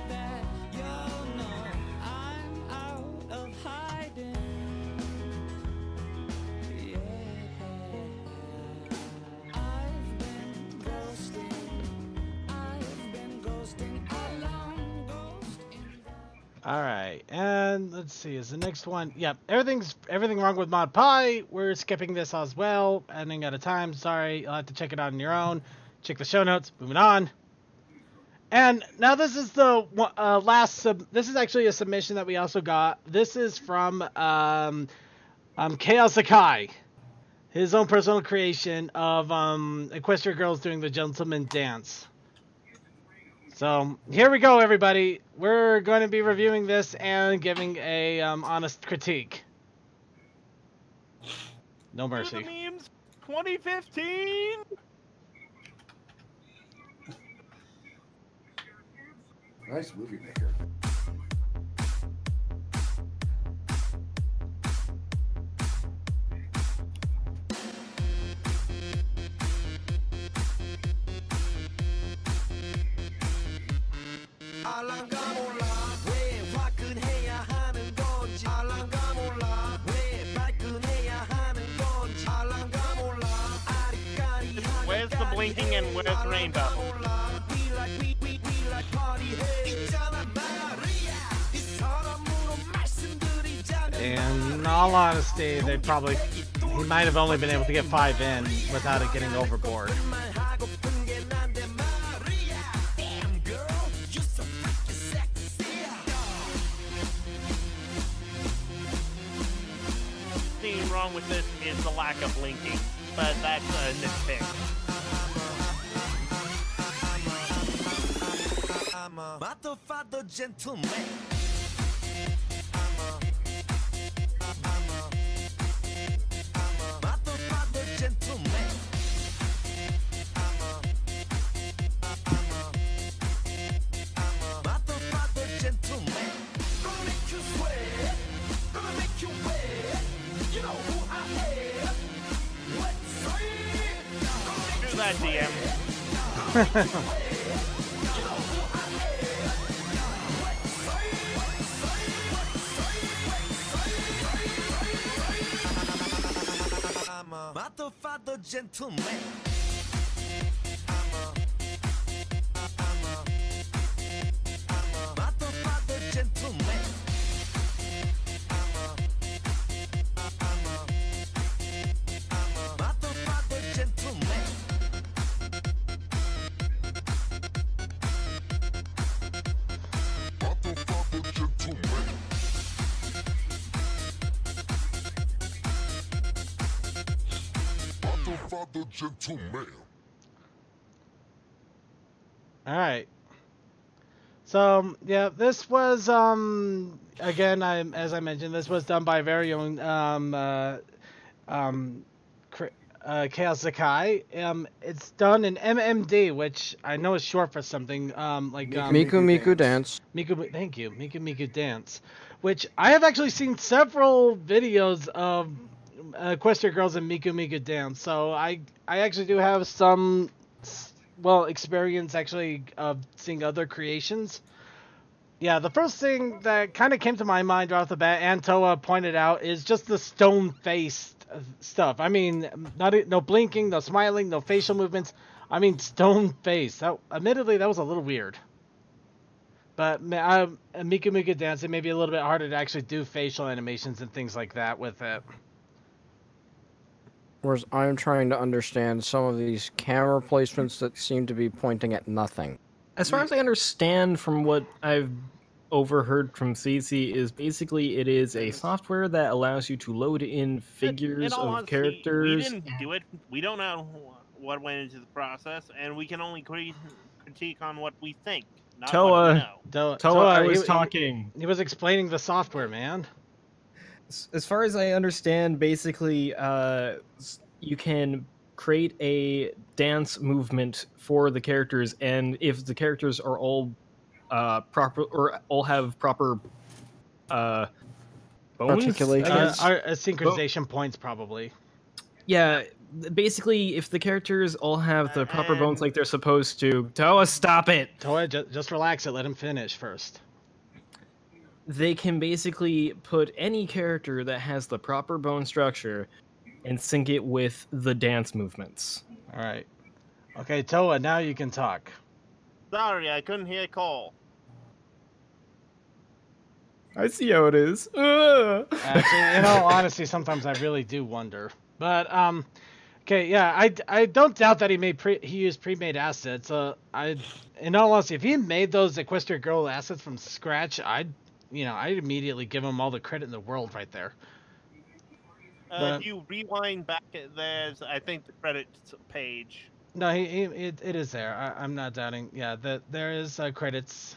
that you'll know I'm out of hiding. Yeah, I've been ghosting along, ghost in Alright, and let's see, is the next one... Yep, everything wrong with Mod Pie. We're skipping this as well, ending at a time. Sorry, you'll have to check it out on your own. Check the show notes. Moving on. And now this is the this is actually a submission that we also got. This is from Chaos Sakai. His own personal creation of Equestria girls doing the gentleman dance. So here we go, everybody. We're going to be reviewing this and giving a honest critique. No mercy. The memes 2015. Nice movie maker. 알랑가 몰라 왜 화끈해야 하는 건지 알랑가 몰라 왜 발끈해야 하는 건지 알랑가 몰라 아리까리하게 Where's the blinking and where's rainbow? We like party해 있잖아 말이야 이 사람으로 말씀드리자면 And in all honesty, he might have only been able to get 5 in without it getting overboard. Thing wrong with this is the lack of blinking, but that's a nitpick. I'm a motherfucker gentleman. Motherfucker gentleman. Motherfucker gentleman. Gonna make you sweat. Gonna make you wet. You know who I am. What's Do that, DM. I'm a motherfucker gentleman. Motherfucker gentleman. Motherfucker gentleman. Motherfucker gentleman. Motherfucker gentleman. Alright. So, yeah, this was, again, as I mentioned, this was done by our very own, Chaos Sakai. It's done in MMD, which I know is short for something, like, Miku Dance. Thank you. Miku Dance. Which I have actually seen several videos of Equestria girls in Miku Dance. So I actually do have some, experience actually of seeing other creations. Yeah, the first thing that kind of came to my mind right off the bat, and Toa pointed out, is just the stone-faced stuff. I mean, no blinking, no smiling, no facial movements. I mean, stone face. That, admittedly, that was a little weird. But Mika Mika dancing may be a little bit harder to actually do facial animations and things like that with it. Whereas I'm trying to understand some of these camera placements that seem to be pointing at nothing. As far as I understand from what I've overheard from CC is basically it is a software that allows you to load in figures In all of honesty, characters. We didn't do it. We don't know what went into the process, and we can only critique on what we think, not what we know. Toa, I was talking. He was explaining the software, man. As far as I understand, basically, you can create a dance movement for the characters, and if the characters are all proper or all have proper bones, articulation, synchronization points, probably. Yeah, basically, if the characters all have the proper bones like they're supposed to, Toa, stop it. Toa, just relax it. Let him finish first. They can basically put any character that has the proper bone structure and sync it with the dance movements. All right. Okay, Toa, now you can talk. Sorry, I couldn't hear Cole. I see how it is. Actually, in all honesty, sometimes I really do wonder. But okay, yeah, I don't doubt that he used pre-made assets. In all honesty, if he made those Sequestria Girl assets from scratch, I'd immediately give him all the credit in the world right there. If you rewind back, there's, I think, the credits page. No, it is there. I'm not doubting. Yeah, there is credits.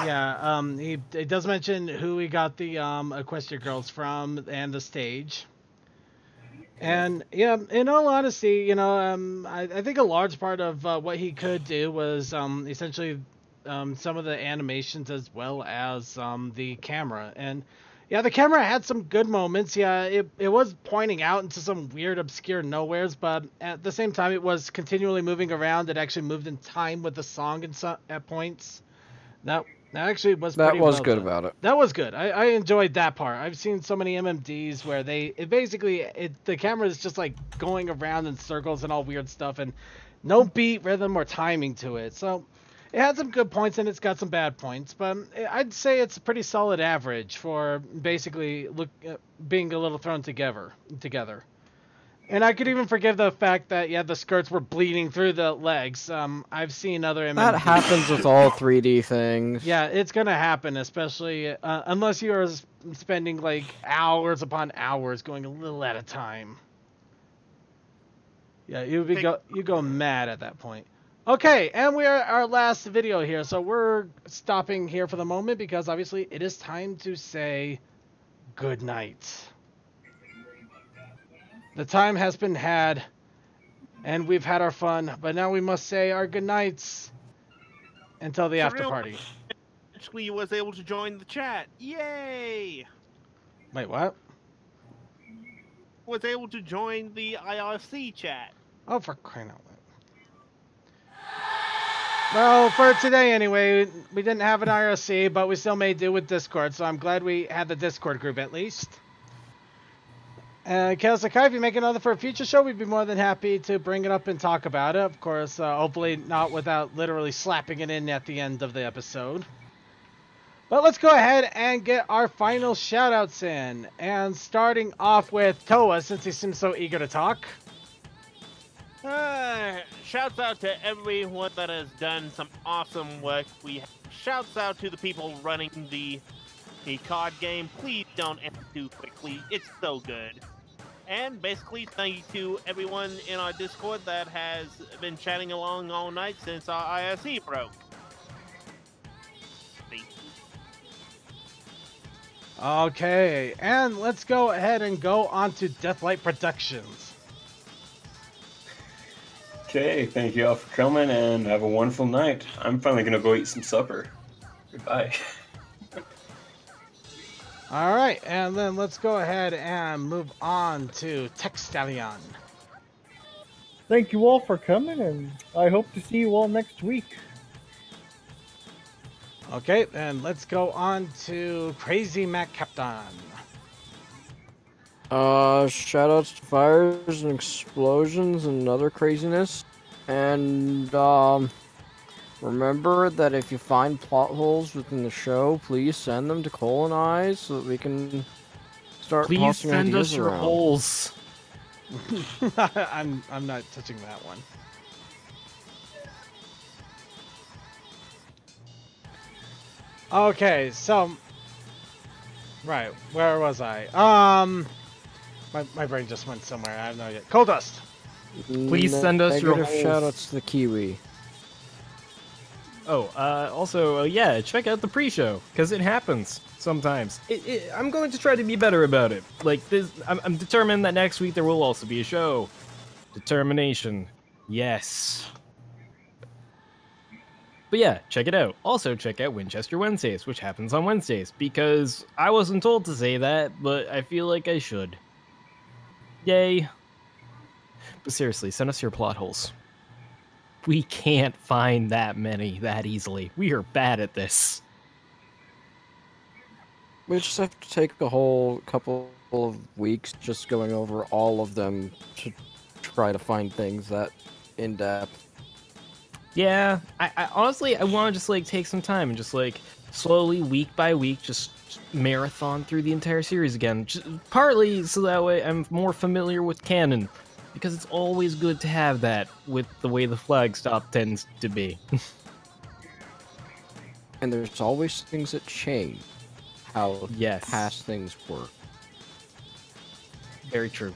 Yeah, he does mention who he got the Sequestria Girls from and the stage. And yeah, in all honesty, I think a large part of what he could do was essentially some of the animations as well as the camera. And yeah, the camera had some good moments. Yeah, it was pointing out into some weird, obscure nowheres, but at the same time, it was continually moving around. It actually moved in time with the song at points. That actually was pretty well good done. about it. That was good. I enjoyed that part. I've seen so many MMDs where the camera is just like going around in circles and all weird stuff, and no beat, rhythm, or timing to it. So it had some good points and it's got some bad points, but I'd say it's a pretty solid average for basically being a little thrown together. And I could even forgive the fact that, yeah, the skirts were bleeding through the legs. I've seen other MMDs. That happens with all 3D things. Yeah, it's going to happen, especially unless you are spending like hours upon hours going a little at a time. Yeah, you go mad at that point. Okay, and we are our last video here, so we're stopping here for the moment because obviously it is time to say good night. The time has been had, and we've had our fun, but now we must say our good nights until the after party. Actually, was able to join the chat. Yay! Wait, what? Was able to join the IRC chat. Oh, for crying out loud. Well, for today anyway, we didn't have an IRC, but we still made do with Discord, so I'm glad we had the Discord group at least. Chaos Sakai, if you make another for a future show, we'd be more than happy to bring it up and talk about it. Of course, hopefully not without literally slapping it in at the end of the episode. But let's go ahead and get our final shoutouts in. And starting off with Toa, since he seems so eager to talk. Shouts out to everyone that has done some awesome work. Shouts out to the people running the card game. Please don't end too quickly. It's so good. And basically, thank you to everyone in our Discord that has been chatting along all night since our IRC broke. Okay, and let's go ahead and go on to Deathlight Productions. Okay, thank you all for coming and have a wonderful night. I'm finally gonna go eat some supper. Goodbye. Alright, and then let's go ahead and move on to Textalion. Thank you all for coming, and I hope to see you all next week. Okay, and let's go on to Crazy Mac Captain. Shoutouts to fires and explosions and other craziness. And, remember that if you find plot holes within the show, please send them to Cole and I so that we can start Please tossing send ideas us your around. holes. I'm not touching that one. Okay, so right, where was I? My brain just went somewhere. I have no idea. Coal dust. Please send us your Negative holes. shoutouts to the Kiwi. Oh, also, yeah, check out the pre-show, because it happens sometimes. I'm going to try to be better about it. Like, this, I'm determined that next week there will also be a show. Determination. Yes. But yeah, check it out. Also, check out Winchester Wednesdays, which happens on Wednesdays, because I wasn't told to say that, but I feel like I should. Yay. But seriously, send us your plot holes. We can't find that many that easily. We are bad at this. We just have to take a whole couple of weeks just going over all of them to try to find things that in depth. Yeah, I honestly, I want to just, like, take some time and just, like, slowly, week by week, just marathon through the entire series again. Just, partly so that way I'm more familiar with canon, because it's always good to have that with the way the flag stop tends to be. And there's always things that change how Yes. past things work. Very true.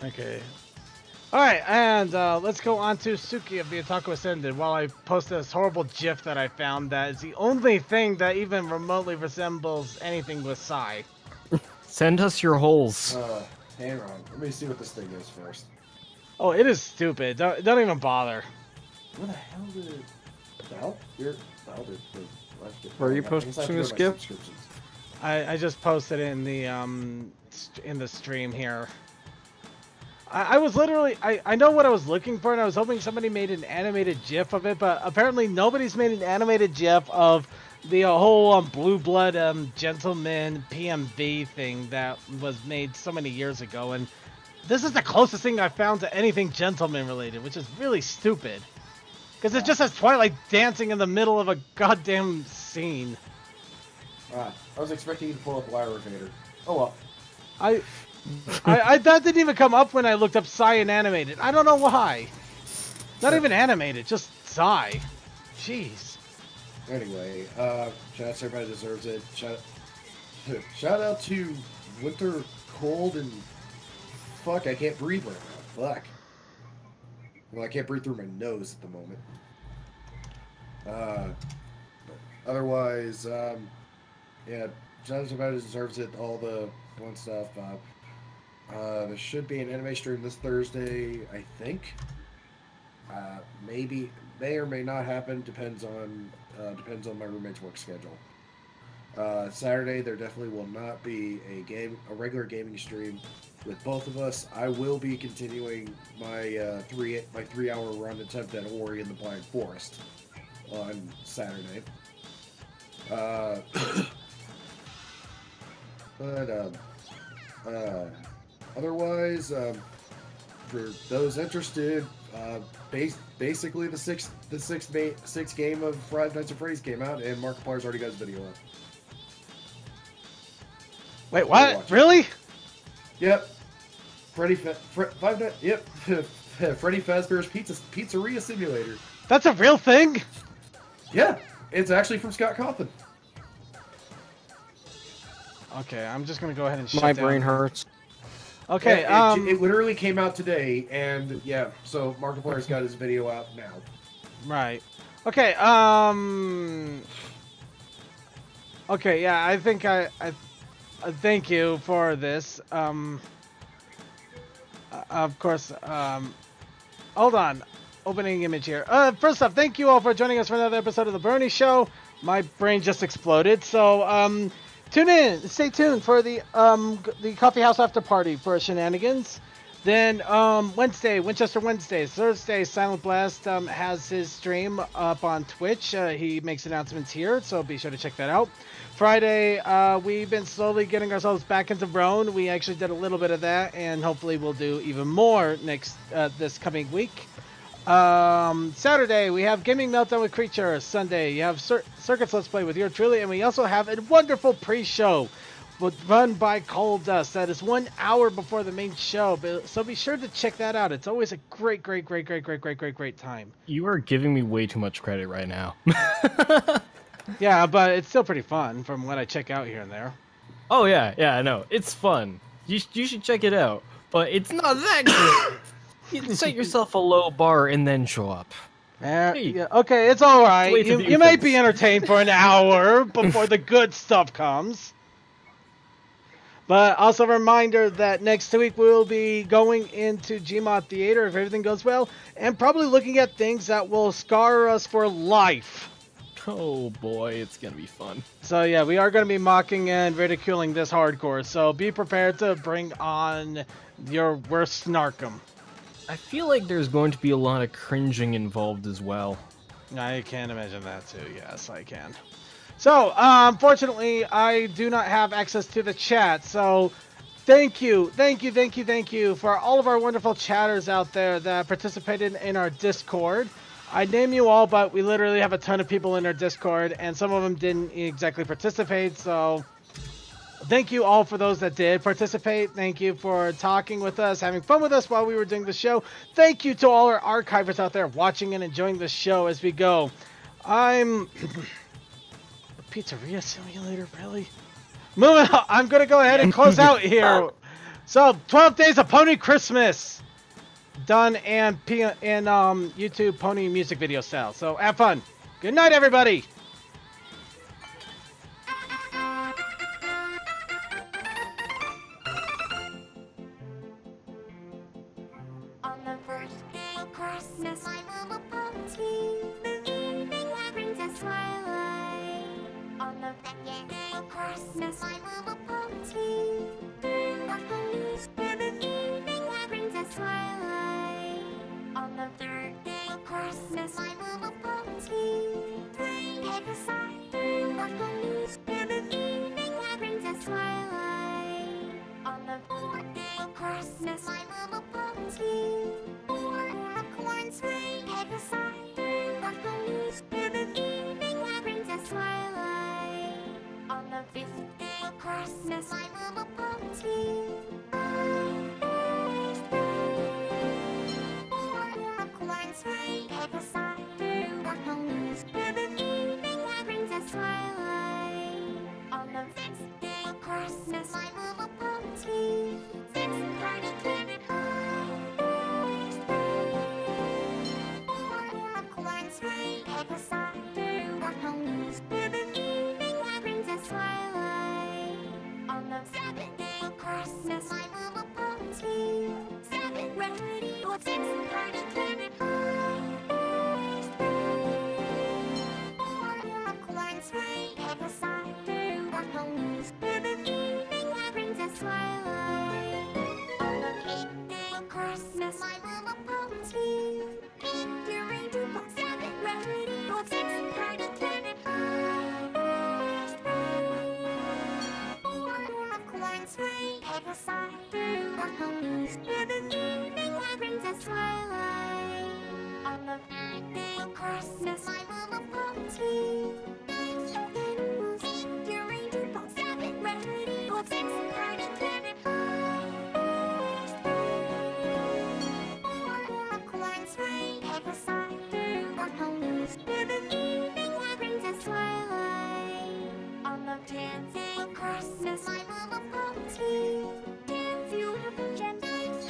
Okay. Alright, and let's go on to Suki of the Otaku Ascended while I post this horrible GIF that I found that is the only thing that even remotely resembles anything with Sai. Send us your holes. Hang on. Let me see what this thing is first. Oh, it is stupid. Don't even bother. Where the hell did... Well, you're... Well, Where are you posting this GIF? I just posted it in the stream here. I was literally I know what I was looking for, and I was hoping somebody made an animated GIF of it, but apparently nobody's made an animated GIF of the whole Blue Blood Gentleman PMV thing that was made so many years ago, and this is the closest thing I found to anything Gentleman related, which is really stupid. Because it just has Twilight dancing in the middle of a goddamn scene. I was expecting you to pull up Lyra Vader. Oh well. That didn't even come up when I looked up Psy and animated. I don't know why. Not even animated, just Psy. Jeez. Anyway, shout out to everybody deserves it. Shout out to Winter Cold and fuck, I can't breathe right now. Fuck. Well, I can't breathe through my nose at the moment. Otherwise, yeah, shout out to everybody deserves it. All the fun stuff. There should be an anime stream this Thursday, I think. Maybe, may or may not happen. Depends on my roommate's work schedule. Saturday there definitely will not be a regular gaming stream with both of us. I will be continuing my 3-hour run attempt at Ori and the Blind Forest on Saturday. Otherwise, for those interested, basically the sixth game of Five Nights at Freddy's came out, and Markiplier's already got his video up. Wait, what? Really? Yep. Freddy Fazbear's Pizzeria Simulator. That's a real thing? Yeah, it's actually from Scott Cawthon. Okay, I'm just gonna go ahead and shut My down. brain hurts. Okay, yeah, it literally came out today, and yeah, so Markiplier's got his video out now. Right. Okay, okay, yeah, I think I thank you for this. Of course, hold on. Opening image here. First off, thank you all for joining us for another episode of the Brony Show. My brain just exploded, so, tune in. Stay tuned for the coffee house after party for shenanigans. Then Wednesday, Winchester Wednesdays. Thursday, Silent Blast has his stream up on Twitch. He makes announcements here, so be sure to check that out. Friday, we've been slowly getting ourselves back into Roan. We actually did a little bit of that, and hopefully we'll do even more this coming week. Saturday, we have Gaming Meltdown with Creature. Sunday, you have Circuits Let's Play with your truly, and we also have a wonderful pre-show run by Cold Dust. That is 1 hour before the main show, so be sure to check that out. It's always a great time. You are giving me way too much credit right now. Yeah, but it's still pretty fun from what I check out here and there. Oh yeah, I know. It's fun. You should check it out, but it's not that good. You set yourself a low bar and then show up. Yeah, okay, it's all right. You might be entertained for an hour before the good stuff comes. But also a reminder that next week we'll be going into Gmod Theater if everything goes well, and probably looking at things that will scar us for life. Oh boy, it's gonna be fun. So yeah, we are going to be mocking and ridiculing this hardcore, so be prepared to bring on your worst snarkum. I feel like there's going to be a lot of cringing involved as well. I can imagine that too, yes, I can. So, unfortunately, I do not have access to the chat, so thank you for all of our wonderful chatters out there that participated in our Discord. I name you all, but we literally have a ton of people in our Discord, and some of them didn't exactly participate, so thank you all for those that did participate. Thank you for talking with us, having fun with us while we were doing the show. Thank you to all our archivers out there watching and enjoying the show as we go. Pizzeria Simulator, really? Moving on, I'm going to go ahead and close out here. So, 12 Days of Pony Christmas. Done and YouTube Pony music video style. So, have fun. Good night, everybody. On the first day of Christmas, my little pony, the evening light brings us twilight. On the second day of Christmas, my little pony, the police, the evening light brings us twilight. On the third day of Christmas, my little pony, Pegasus, the police, the evening light brings us twilight. On the fourth day of Christmas, my little pony, unicorns, Pegasus, the police, the evening light brings us twilight. On the fifth day of Christmas, my little pony, unicorns, Pegasus, the police, the evening light brings us twilight. On the sixth day of Christmas, my little pony, sixth party planet unicorns, Pegasus, the police, the evening light brings us twilight. On the seventh day of Christmas, my little pony, seventh ready or sixth party planet unicorns, Pegasus, the police, the evening light brings us twilight. On the eighth day of Christmas, my little pony, during 2.7 ready or sixth party planet unicorns, Pegasus, the police, the evening light brings us twilight. On the third day of Christmas, my little pony, during 2.7 ready or sixth party planet unicorns, Pegasus, the police, the evening light brings us twilight. On the 10th day of Christmas, my little pony, 10 beautiful gems,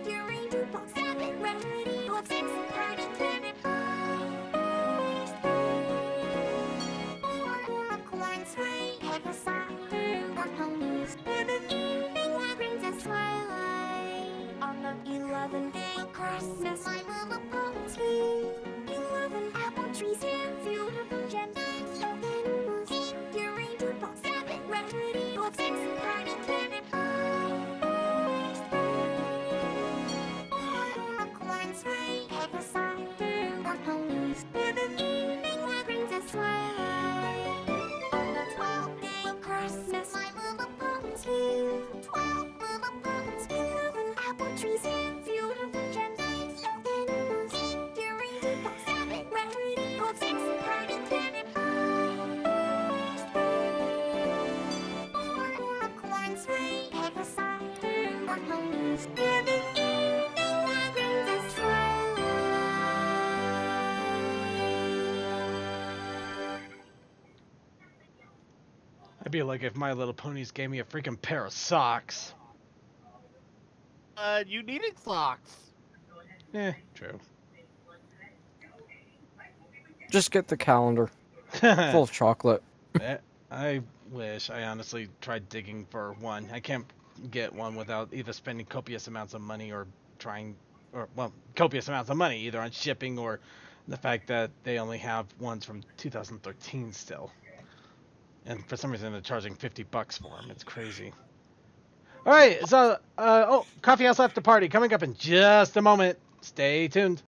during 2.7 ready or sixth party planet unicorns, Pegasus, the police, the evening light brings us twilight. On the 11th day of Christmas, my little pony, 11 apple trees, 10 beautiful gems, during 2.7 ready or sixth party planet be like if My Little Ponies gave me a freaking pair of socks. You needed socks. True. Just get the calendar. Full of chocolate. I wish. I honestly tried digging for one. I can't get one without either spending copious amounts of money or copious amounts of money either on shipping or the fact that they only have ones from 2013 still. And for some reason they're charging $50 for them. It's crazy. All right, so Coffee House After Party coming up in just a moment. Stay tuned.